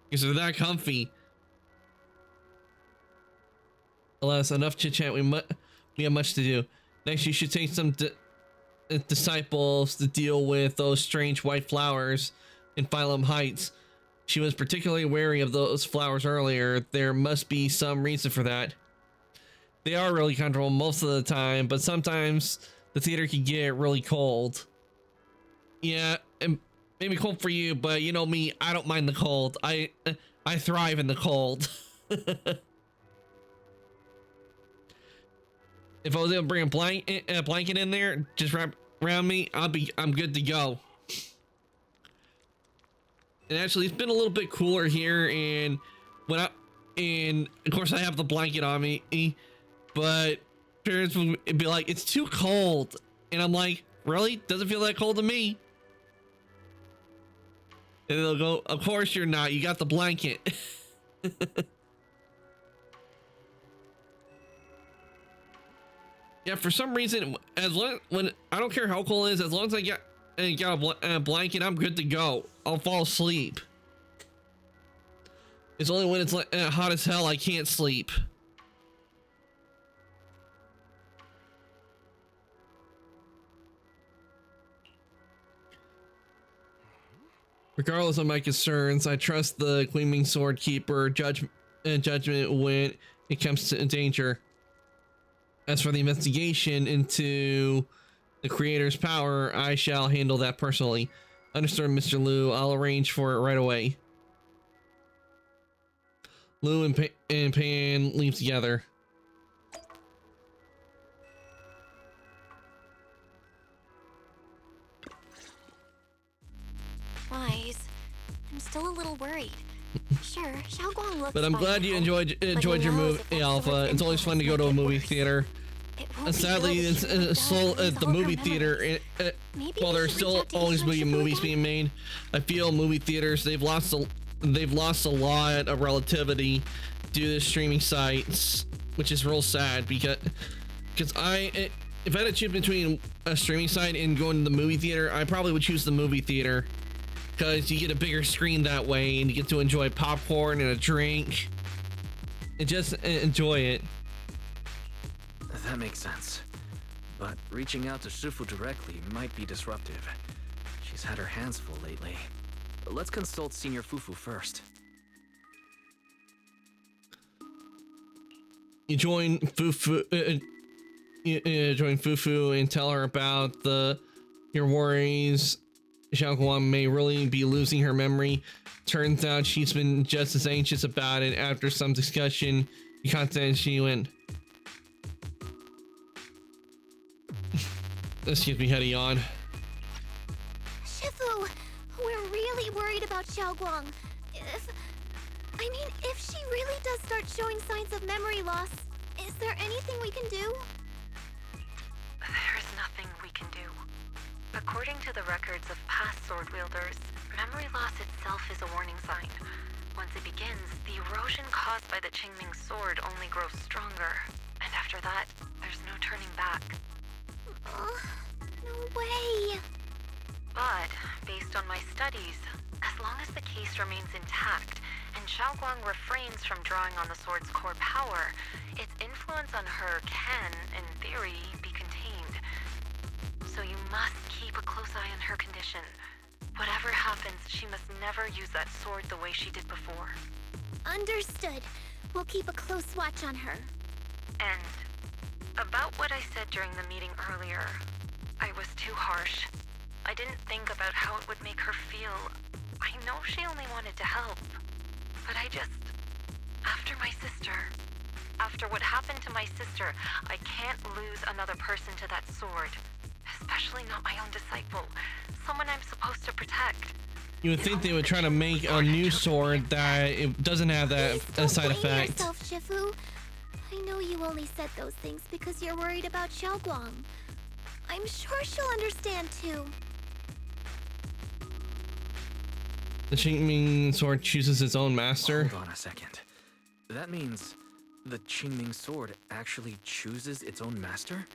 [SPEAKER 1] Because they're that comfy. Alas, enough chit chat. We have much to do. Next, you should take some disciples to deal with those strange white flowers in Phylum Heights. She was particularly wary of those flowers earlier. There must be some reason for that. They are really comfortable most of the time, but sometimes the theater can get really cold. Yeah, and maybe cold for you, but you know me, I don't mind the cold. I thrive in the cold. If I was able to bring a blanket in there, just wrap around me, I'm good to go. And actually, it's been a little bit cooler here, and of course I have the blanket on me, but parents would be like, "It's too cold," and I'm like, "Really? Doesn't feel that cold to me." And they'll go, "Of course you're not. You got the blanket." Yeah, for some reason, when I don't care how cold it is, as long as I got a blanket, I'm good to go. I'll fall asleep. It's only when it's like hot as hell I can't sleep. Regardless of my concerns, I trust the Gleaming Sword Keeper judgment when it comes to danger. As for the investigation into the creator's power, I shall handle that personally. Understood, Mr. Liu. I'll arrange for it right away. Liu and Pan leave together.
[SPEAKER 8] Guys, I'm still a little worried. Sure, Xiaoguang looks
[SPEAKER 1] But I'm glad you enjoyed your movie, Alpha. It's always fun to go to a movie theater. Sadly, it's slow at the movie theater. While there's still always movies being made, I feel movie theaters they've lost a lot of relativity due to streaming sites, which is real sad because if I had to choose between a streaming site and going to the movie theater, I probably would choose the movie theater because you get a bigger screen that way and you get to enjoy popcorn and a drink and just enjoy it.
[SPEAKER 3] That makes sense. But reaching out to Shifu directly might be disruptive. She's had her hands full lately. Let's consult Senior Fufu first.
[SPEAKER 1] You join Fufu, join Fufu and tell her about your worries. Xiaoguang may really be losing her memory. Turns out she's been just as anxious about it. After some discussion, you contacted she went. Excuse me, heady on.
[SPEAKER 8] Shifu, we're really worried about Xiaoguang. If she really does start showing signs of memory loss, is there anything we can do?
[SPEAKER 15] There's nothing we can do. According to the records of past sword wielders, memory loss itself is a warning sign. Once it begins, the erosion caused by the Qingming sword only grows stronger. And after that, there's no turning back.
[SPEAKER 8] No way!
[SPEAKER 15] But, based on my studies, as long as the case remains intact, and Xiaoguang refrains from drawing on the sword's core power, its influence on her can, in theory, be contained. So you must keep a close eye on her condition. Whatever happens, she must never use that sword the way she did before.
[SPEAKER 8] Understood. We'll keep a close watch on her.
[SPEAKER 15] And about what I said during the meeting earlier, I was too harsh. I didn't think about how it would make her feel. I know she only wanted to help, but after my sister, After what happened to my sister, I can't lose another person to that sword. Especially not my own disciple, someone I'm supposed to protect.
[SPEAKER 1] You would think they would try to make a new sword that it doesn't have that side effect.
[SPEAKER 8] Yourself, Shifu. I know you only said those things because you're worried about Xiaoguang. I'm sure she'll understand too.
[SPEAKER 1] The Qingming sword chooses its own master.
[SPEAKER 3] Hold on a second. That means the Qingming sword actually chooses its own master?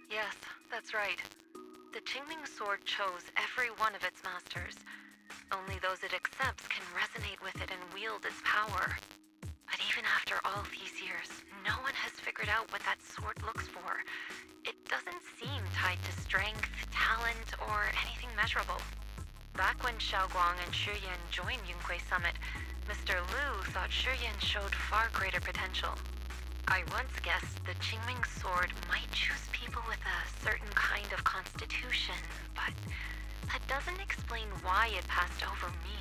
[SPEAKER 15] Yes, that's right. The Qingming sword chose every one of its masters. Only those it accepts can resonate with it and wield its power. But even after all these years, no one has figured out what that sword looks for. It doesn't seem tied to strength, talent, or anything measurable. Back when Xiaoguang and Shiyan joined Yunque Summit, Mr. Liu thought Shiyan showed far greater potential. I once guessed the Qingming sword might choose people with a certain kind of constitution, but that doesn't explain why it passed over me,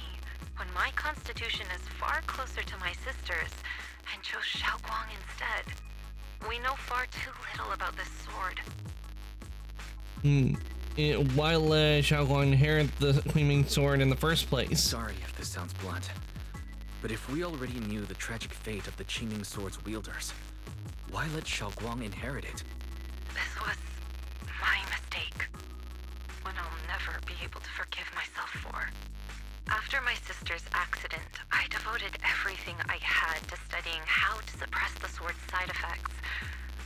[SPEAKER 15] when my constitution is far closer to my sister's, and chose Xiaoguang instead. We know far too little about this sword.
[SPEAKER 1] Why let Xiaoguang inherit the Qingming sword in the first place?
[SPEAKER 3] Sorry if this sounds blunt, but if we already knew the tragic fate of the Qingming sword's wielders, why let Xiaoguang inherit it?
[SPEAKER 15] This was my mistake. One I'll never be able to forgive myself for. After my sister's accident, I devoted everything I had to studying how to suppress the sword's side effects.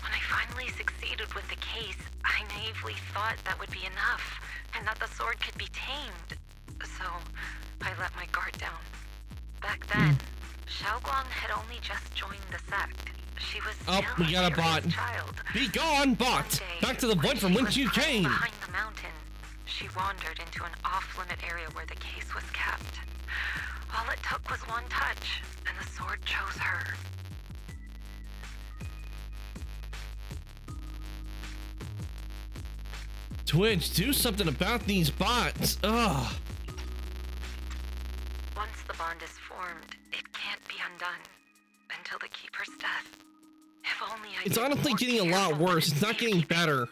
[SPEAKER 15] When I finally succeeded with the case, I naively thought that would be enough, and that the sword could be tamed. So, I let my guard down. Back then, Xiaoguang had only just joined the sect. She was still
[SPEAKER 1] we got a bot.
[SPEAKER 15] child.
[SPEAKER 1] Be gone, bot! Back to the point from whence you came!
[SPEAKER 15] Behind the mountain, she wandered into an off-limit area where the case was kept. All it took was one touch, and the sword chose her.
[SPEAKER 1] Twitch, do something about these bots. Ugh.
[SPEAKER 15] Once the bond is formed, it can't be undone until the Keeper's death. If only I
[SPEAKER 1] It's
[SPEAKER 15] did
[SPEAKER 1] honestly
[SPEAKER 15] more
[SPEAKER 1] getting a lot
[SPEAKER 15] careful
[SPEAKER 1] worse.
[SPEAKER 15] with
[SPEAKER 1] It's not getting better.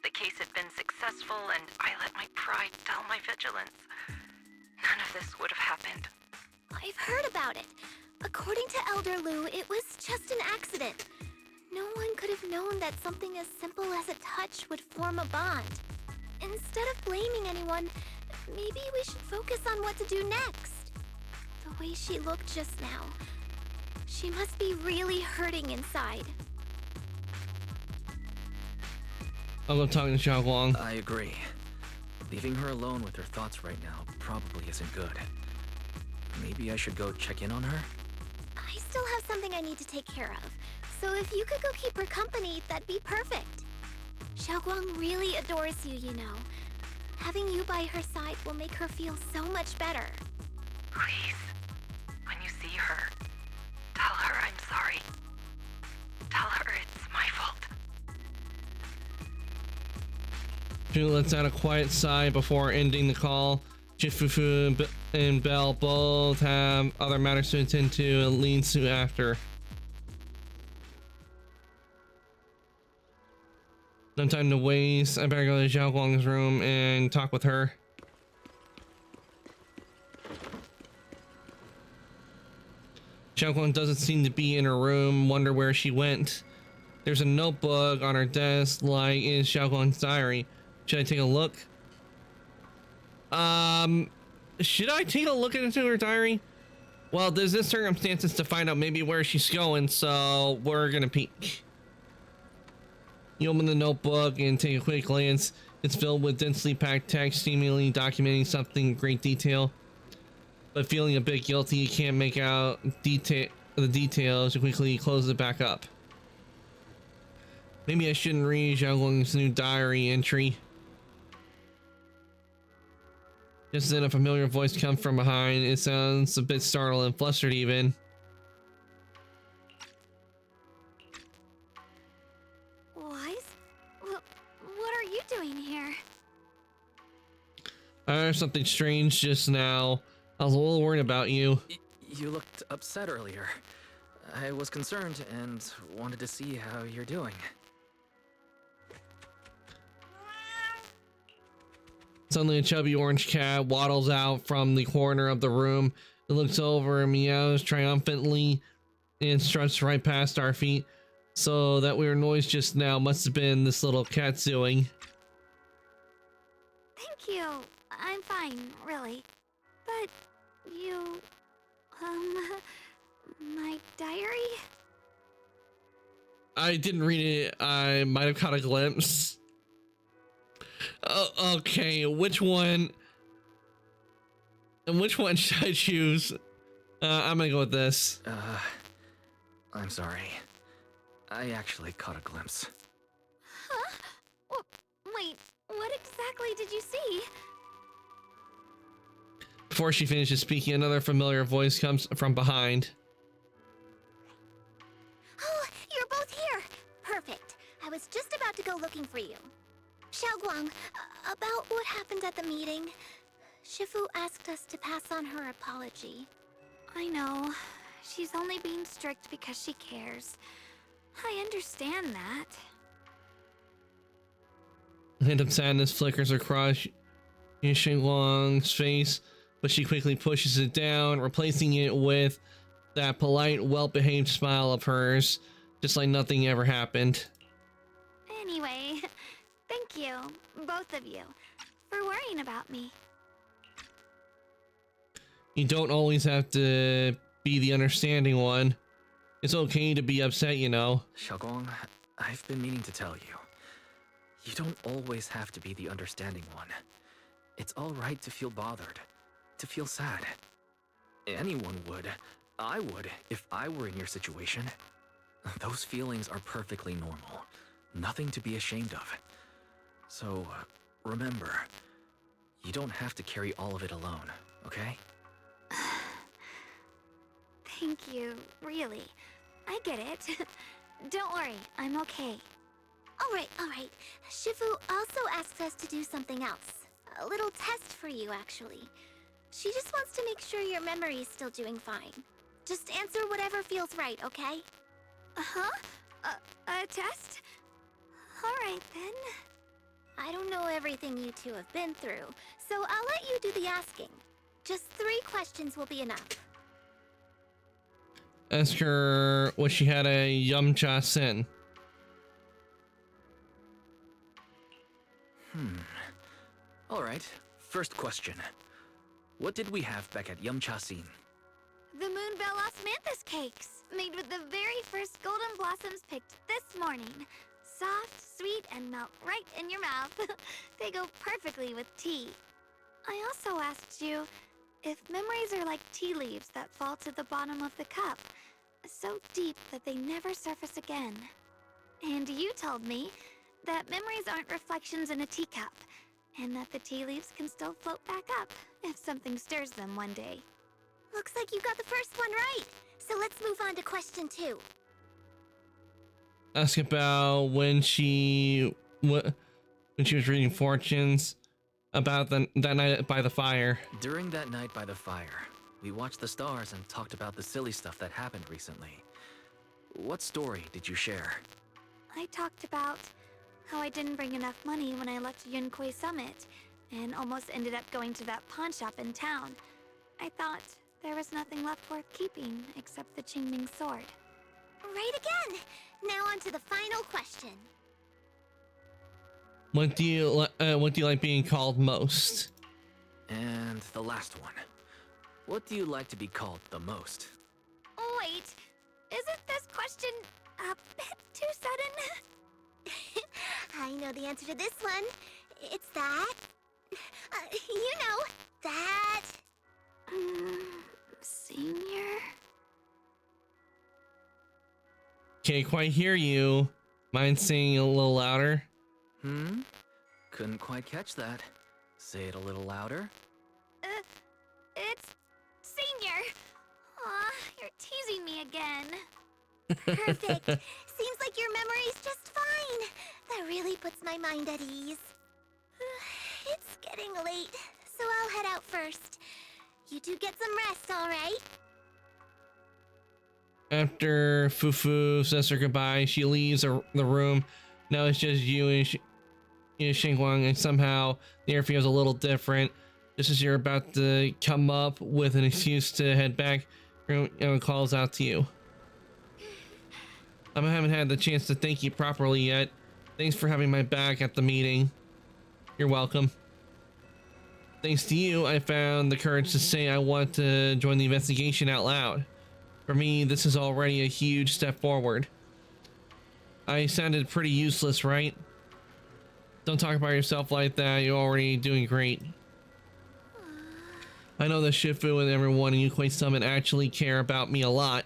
[SPEAKER 15] The case had been successful, and I let my pride dull my vigilance. None of this would have happened.
[SPEAKER 8] I've heard about it. According to Elder Liu, it was just an accident. No one could have known that something as simple as a touch would form a bond. Instead of blaming anyone, maybe we should focus on what to do next. The way she looked just now, she must be really hurting inside.
[SPEAKER 1] I'll go talk to Xiaoguang.
[SPEAKER 3] I agree. Leaving her alone with her thoughts right now probably isn't good. Maybe I should go check in on her?
[SPEAKER 8] I still have something I need to take care of, so if you could go keep her company, that'd be perfect. Xiaoguang really adores you, you know. Having you by her side will make her feel so much better.
[SPEAKER 15] Please, when you see her, tell her I'm sorry. Tell her it's my fault.
[SPEAKER 1] She lets out a quiet sigh before ending the call. Jifufu and Belle both have other matters to attend to and leans to after. No time to waste. I better go to Xiaoguang's room and talk with her. Xiaoguang doesn't seem to be in her room. Wonder where she went. There's a notebook on her desk, like in Xiaoguang's diary. Should I take a look? Should I take a look into her diary? Well, there's this circumstances to find out maybe where she's going, so we're gonna peek. You open the notebook and take a quick glance. It's filled with densely packed text, seemingly documenting something in great detail. But feeling a bit guilty, you can't make out the details. You quickly close it back up. Maybe I shouldn't read Xiaoguang's new diary entry. Just then a familiar voice comes from behind. It sounds a bit startled and flustered even.
[SPEAKER 2] Wise? What are you doing here?
[SPEAKER 1] I heard something strange just now. I was a little worried about you.
[SPEAKER 3] You looked upset earlier. I was concerned and wanted to see how you're doing.
[SPEAKER 1] Suddenly, a chubby orange cat waddles out from the corner of the room. It looks over and meows triumphantly and struts right past our feet. So that weird noise just now must have been this little cat doing.
[SPEAKER 2] Thank you. I'm fine, really. But you... my diary?
[SPEAKER 1] I didn't read it. I might have caught a glimpse. Oh, okay, which one? And which one should I choose? I'm gonna go with this.
[SPEAKER 3] I'm sorry. I actually caught a glimpse.
[SPEAKER 2] Huh? Wait, what exactly did you see?
[SPEAKER 1] Before she finishes speaking, another familiar voice comes from behind.
[SPEAKER 8] Oh, you're both here! Perfect. I was just about to go looking for you. Xiaoguang, about what happened at the meeting. Shifu asked us to pass on her apology.
[SPEAKER 2] I know. She's only being strict because she cares. I understand that.
[SPEAKER 1] A hint of sadness flickers across Xiaoguang's face, but she quickly pushes it down, replacing it with that polite, well-behaved smile of hers, just like nothing ever happened.
[SPEAKER 2] Anyway, thank you, both of you, for worrying about me.
[SPEAKER 1] You don't always have to be the understanding one. It's okay to be upset, you know.
[SPEAKER 3] Xiaoguang, I've been meaning to tell you. You don't always have to be the understanding one. It's all right to feel bothered, to feel sad. Anyone would. I would, if I were in your situation. Those feelings are perfectly normal. Nothing to be ashamed of. So, remember, you don't have to carry all of it alone, okay?
[SPEAKER 2] Thank you, really. I get it. Don't worry, I'm okay.
[SPEAKER 8] Alright. Shifu also asks us to do something else. A little test for you, actually. She just wants to make sure your memory is still doing fine. Just answer whatever feels right, okay?
[SPEAKER 2] Uh-huh? A test? Alright then.
[SPEAKER 8] I don't know everything you two have been through, so I'll let you do the asking. Just 3 questions will be enough.
[SPEAKER 1] Ask her what she had a Yumcha sin.
[SPEAKER 3] Alright, first question. What did we have back at Yumcha-sin?
[SPEAKER 2] The Moonbell Osmanthus cakes, made with the very first golden blossoms picked this morning. Soft, sweet, and melt right in your mouth. They go perfectly with tea. I also asked you if memories are like tea leaves that fall to the bottom of the cup, so deep that they never surface again. And you told me that memories aren't reflections in a teacup, and that the tea leaves can still float back up if something stirs them one day.
[SPEAKER 8] Looks like you got the first one right. So let's move on to question 2.
[SPEAKER 1] Ask about when she was reading fortunes about that night by the fire.
[SPEAKER 3] During that night by the fire, we watched the stars and talked about the silly stuff that happened recently. What story did you share?
[SPEAKER 2] I talked about how I didn't bring enough money when I left Yunquay Summit, and almost ended up going to that pawn shop in town. I thought there was nothing left worth keeping except the Qingming sword.
[SPEAKER 8] Right again! Now on to the final question.
[SPEAKER 1] What do you like being called most?
[SPEAKER 3] And the last one. What do you like to be called the most?
[SPEAKER 2] Wait, isn't this question a bit too sudden?
[SPEAKER 8] I know the answer to this one. It's that... you know, that...
[SPEAKER 2] Senior?
[SPEAKER 1] Can't quite hear you. Mind saying a little louder?
[SPEAKER 3] Couldn't quite catch that. Say it a little louder.
[SPEAKER 2] It's Senior. Aw, you're teasing me again.
[SPEAKER 8] Perfect. Seems like your memory's just fine. That really puts my mind at ease. It's getting late, so I'll head out first. You two get some rest, all right?
[SPEAKER 1] After Fufu says her goodbye, she leaves the room. Now it's just you and Xinguang, and somehow the air feels a little different. Just as you're about to come up with an excuse to head back, everyone calls out to you. I haven't had the chance to thank you properly yet. Thanks for having my back at the meeting. You're welcome. Thanks to you, I found the courage to say I want to join the investigation out loud. For me, this is already a huge step forward. I sounded pretty useless, right? Don't talk about yourself like that. You're already doing great. I know that Shifu and everyone in Yunquay Summit actually care about me a lot.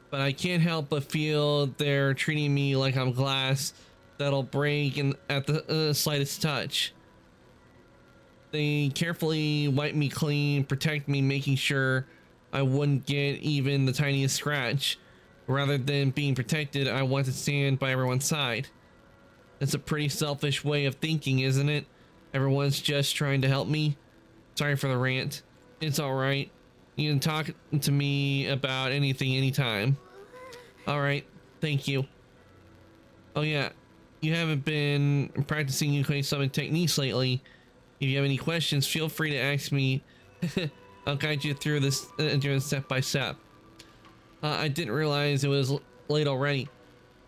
[SPEAKER 1] But I can't help but feel they're treating me like I'm glass that'll break at the slightest touch. They carefully wipe me clean, protect me, making sure I wouldn't get even the tiniest scratch. Rather than being protected, I want to stand by everyone's side. That's a pretty selfish way of thinking, isn't it? Everyone's just trying to help me. Sorry for the rant. It's alright. You can talk to me about anything, anytime. Alright, thank you. Oh yeah, you haven't been practicing Yunquay Summon techniques lately. If you have any questions, feel free to ask me. I'll guide you through this step by step. I didn't realize it was late already.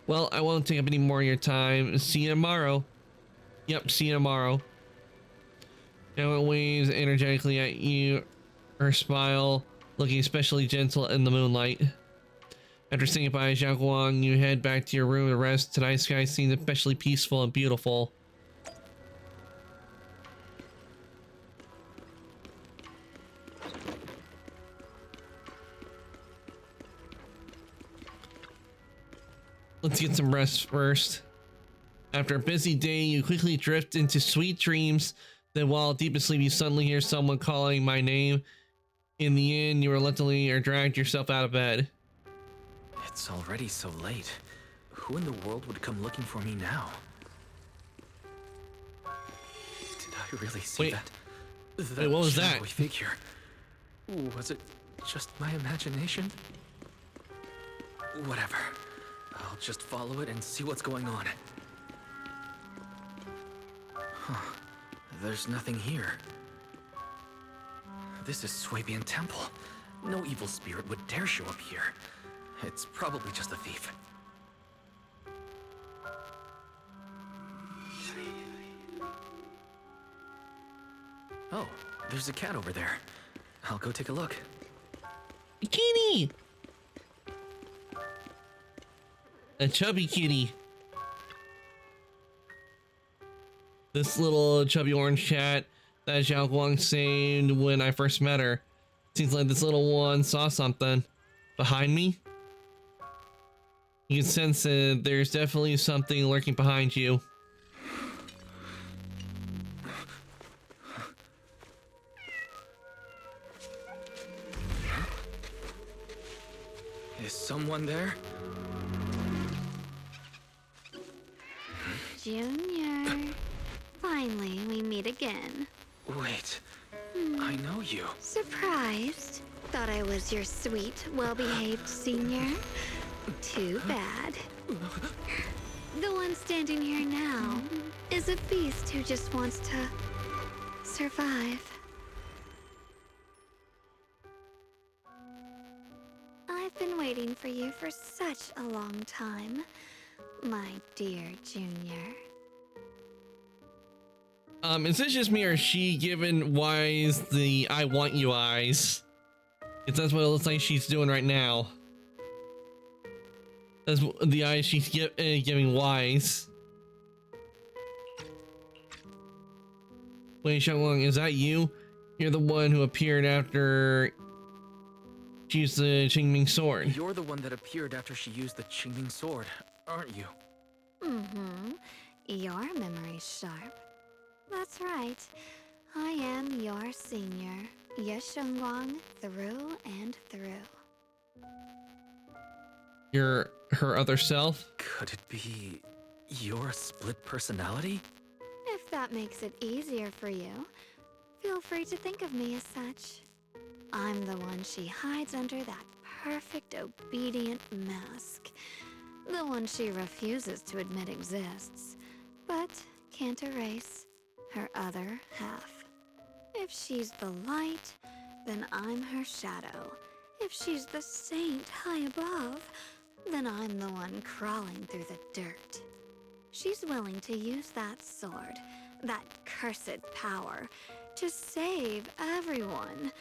[SPEAKER 1] Well, I won't take up any more of your time. See you tomorrow. Yep, see you tomorrow. Now it waves energetically at you, her smile looking especially gentle in the moonlight. After saying goodbye to Xiaoguang, you head back to your room to rest. Tonight's sky seems especially peaceful and beautiful. Let's get some rest first. After a busy day, you quickly drift into sweet dreams. Then while deep in sleep, you suddenly hear someone calling my name. In the end, you reluctantly are dragged yourself out of bed.
[SPEAKER 3] It's already so late. Who in the world would come looking for me now? Did I really see that?
[SPEAKER 1] Wait, what was that?
[SPEAKER 3] Shadowy figure. Was it just my imagination? Whatever. I'll just follow it and see what's going on. Huh. There's nothing here. This is Swabian Temple. No evil spirit would dare show up here. It's probably just a thief. Oh, there's a cat over there. I'll go take a look.
[SPEAKER 1] Kitty! A chubby kitty. This little chubby orange cat that Xiaoguang saved when I first met her. Seems like this little one saw something behind me. You can sense it. There's definitely something lurking behind you.
[SPEAKER 3] Is someone there?
[SPEAKER 2] Junior. Finally, we meet again.
[SPEAKER 3] Wait, I know you.
[SPEAKER 2] Surprised? Thought I was your sweet, well-behaved senior? Too bad. The one standing here now is a beast who just wants to survive. I've been waiting for you for such a long time, my dear Junior.
[SPEAKER 1] Is this just me or is she giving Wise the I want you eyes? Because that's what it looks like she's doing right now. That's the eyes she's giving Wise. Wait, Xiaolong, is that you? You're the one who appeared after she used the Qingming sword.
[SPEAKER 3] You're the one that appeared after she used the Qingming sword, aren't you?
[SPEAKER 2] Mm-hmm. Your memory's sharp. That's right. I am your senior, Yeshengwang, through and through.
[SPEAKER 1] You're her other self?
[SPEAKER 3] Could it be your split personality?
[SPEAKER 2] If that makes it easier for you, feel free to think of me as such. I'm the one she hides under that perfect obedient mask. The one she refuses to admit exists, but can't erase her other half. If she's the light, then I'm her shadow. If she's the saint high above, then I'm the one crawling through the dirt. She's willing to use that sword, that cursed power, to save everyone,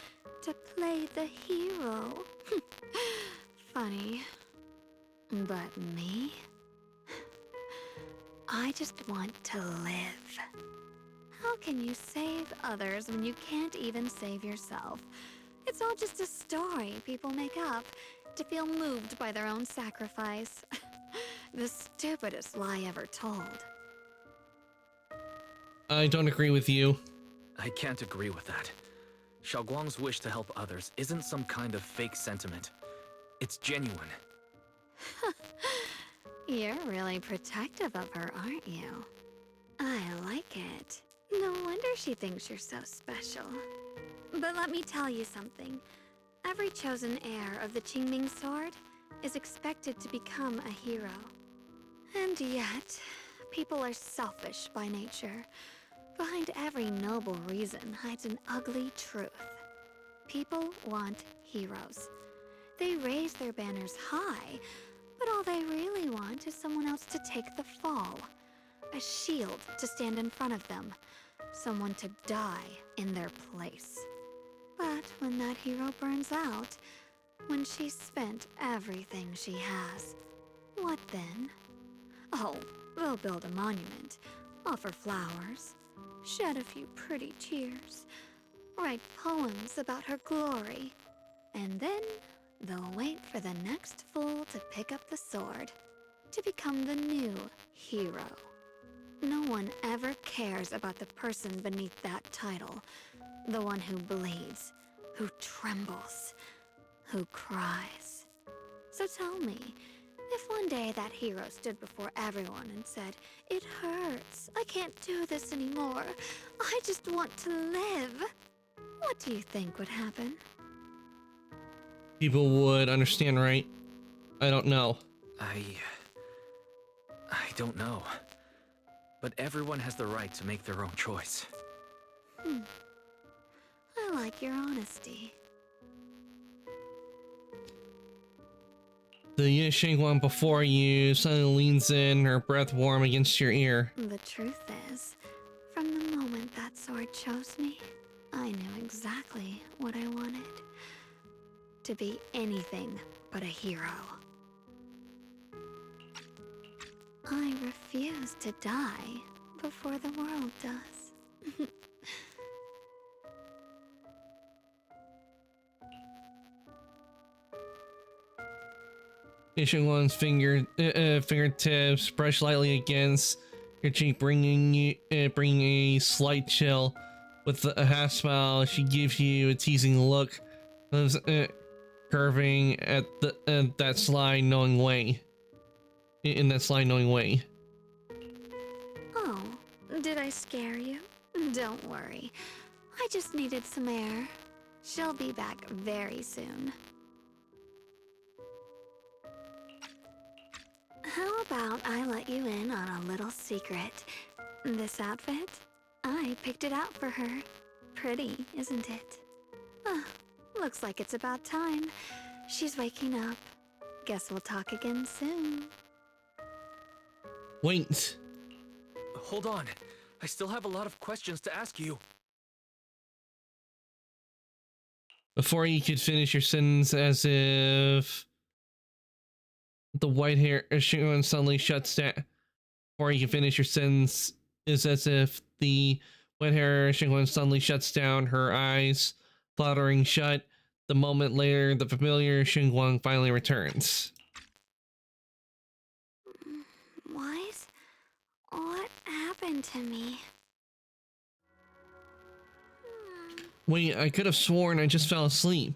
[SPEAKER 2] to play the hero. Funny. But me? I just want to live. How can you save others when you can't even save yourself? It's all just a story people make up to feel moved by their own sacrifice. The stupidest lie ever told.
[SPEAKER 1] I don't agree with you.
[SPEAKER 3] I can't agree with that. Xiaoguang's wish to help others isn't some kind of fake sentiment. It's genuine.
[SPEAKER 2] You're really protective of her, aren't you? I like it. No wonder she thinks you're so special. But let me tell you something. Every chosen heir of the Qingming sword is expected to become a hero. And yet, people are selfish by nature. Behind every noble reason hides an ugly truth. People want heroes. They raise their banners high, but all they really want is someone else to take the fall. A shield to stand in front of them. Someone to die in their place. But when that hero burns out, when she's spent everything she has, what then? Oh, they'll build a monument, offer flowers, shed a few pretty tears, write poems about her glory, and then they'll wait for the next fool to pick up the sword, to become the new hero. No one ever cares about the person beneath that title, the one who bleeds, who trembles, who cries. So tell me, if one day that hero stood before everyone and said, "It hurts, I can't do this anymore, I just want to live," what do you think would happen?
[SPEAKER 1] People would understand, right? I don't know.
[SPEAKER 3] I don't know. But everyone has the right to make their own choice.
[SPEAKER 2] I like your honesty.
[SPEAKER 1] The Yixing one before you suddenly leans in, her breath warm against your ear.
[SPEAKER 2] The truth is, from the moment that sword chose me, I knew exactly what I wanted. To be anything but a hero. I refuse to die before the world does.
[SPEAKER 1] Yixing one's fingertips brush lightly against your cheek, bringing a slight chill. With a half smile, she gives you a teasing look, curving at that sly, knowing way. In that sly, knowing way.
[SPEAKER 2] Oh, did I scare you? Don't worry. I just needed some air. She'll be back very soon. How about I let you in on a little secret? This outfit? I picked it out for her. Pretty, isn't it? Looks like it's about time. She's waking up. Guess we'll talk again soon.
[SPEAKER 1] Wait.
[SPEAKER 3] Hold on. I still have a lot of questions to ask you.
[SPEAKER 1] Before you could finish your sentence, as if the white hair Shingon suddenly shuts down. Before you can finish your sentence, is as if the white hair Shingon suddenly shuts down, her eyes fluttering shut. The moment later, the familiar Xinguang finally returns.
[SPEAKER 2] What happened to me?
[SPEAKER 1] Wait, I could have sworn I just fell asleep.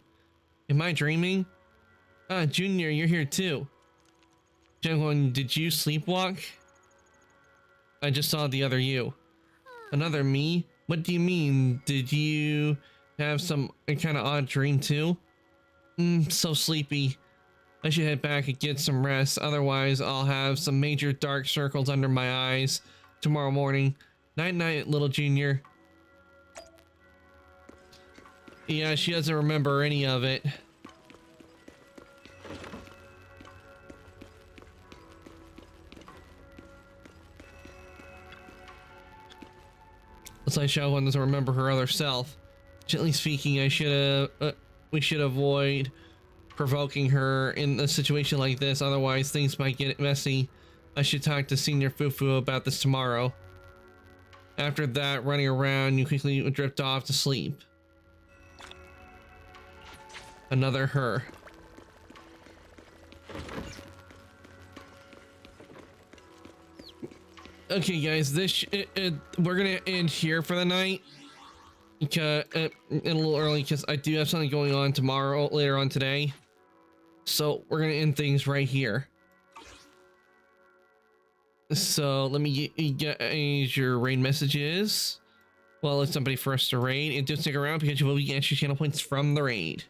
[SPEAKER 1] Am I dreaming? Ah, Junior, you're here too. Xinguang, did you sleepwalk? I just saw the other you. Another me? What do you mean? Did you have some kind of odd dream too? So sleepy. I should head back and get some rest. Otherwise, I'll have some major dark circles under my eyes tomorrow morning. Night night, little junior. Yeah, she doesn't remember any of it. Looks like Xiaoguan doesn't remember her other self. Gently speaking, we should avoid provoking her in a situation like this, otherwise things might get messy. I should talk to Senior Fufu about this tomorrow. After that, running around, you quickly drift off to sleep. Another her. Okay, guys, we're gonna end here for the night. Because a little early, because I do have something going on tomorrow, later on today. So we're gonna end things right here. So let me get your raid messages. Well, it's somebody for us to raid, and do stick around because you will be getting extra channel points from the raid.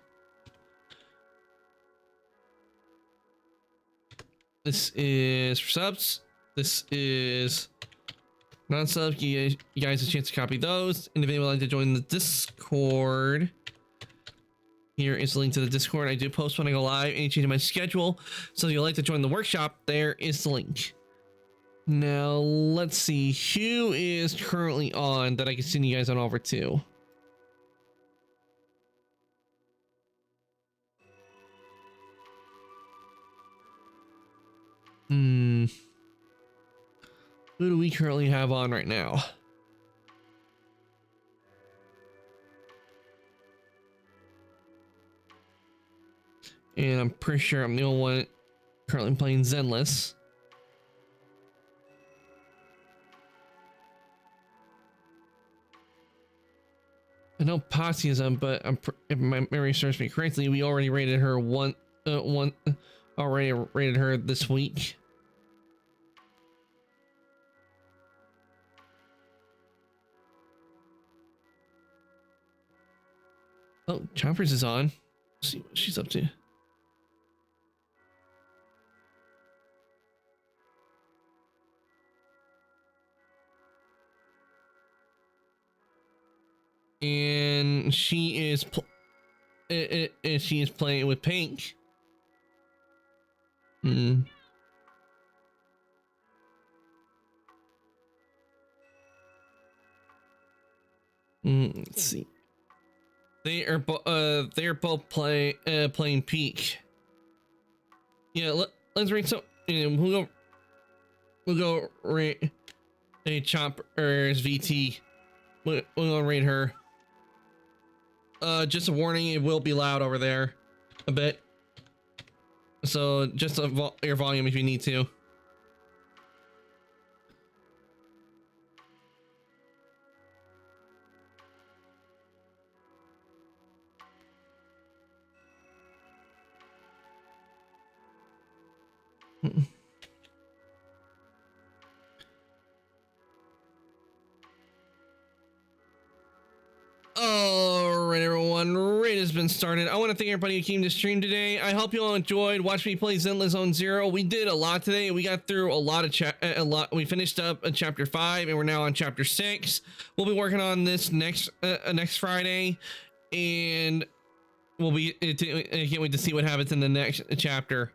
[SPEAKER 1] This is for subs. This is non-subs. You guys a chance to copy those. And if anyone would like to join the Discord, here is the link to the Discord. I do post when I go live, any change in my schedule. So if you'd like to join the workshop, there is the link. Now, let's see. Who is currently on that I can send you guys on over to? Who do we currently have on right now? And I'm pretty sure I'm the only one currently playing Zenless. I know Posse is on, but if my memory serves me correctly, we already rated her already rated her this week. Oh, Chompers is on. Let's see what she's up to. And she is playing with Pink. Let's see. They are both playing Peak. Yeah, let's read some. We'll go rate a Chomper's VT. We'll go rate her. Just a warning, it will be loud over there a bit. So just your volume if you need to. Alright everyone, raid has been started. I want to thank everybody who came to stream today. I hope you all enjoyed. Watch me play Zenless Zone Zero. We did a lot today. We got through a lot of we finished up chapter 5 and we're now on chapter 6. We'll be working on this next Friday, and I can't wait to see what happens in the next chapter.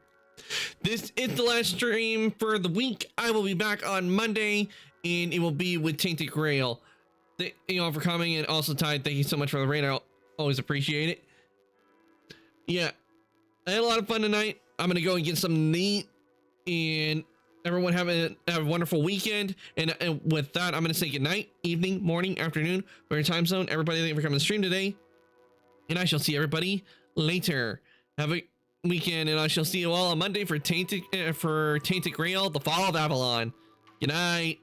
[SPEAKER 1] This is the last stream for the week. I will be back on Monday, and it will be with Tainted Grail. Thank you all for coming, and also Ty, thank you so much for the raid. I always appreciate it. Yeah, I had a lot of fun tonight. I'm gonna go and get something to eat, and everyone have a wonderful weekend. And with that, I'm gonna say good night, evening, morning, afternoon, or your time zone. Everybody, thank you for coming to stream today, and I shall see everybody later. Have a weekend, and I shall see you all on Monday for Tainted Grail: The Fall of Avalon. Good night.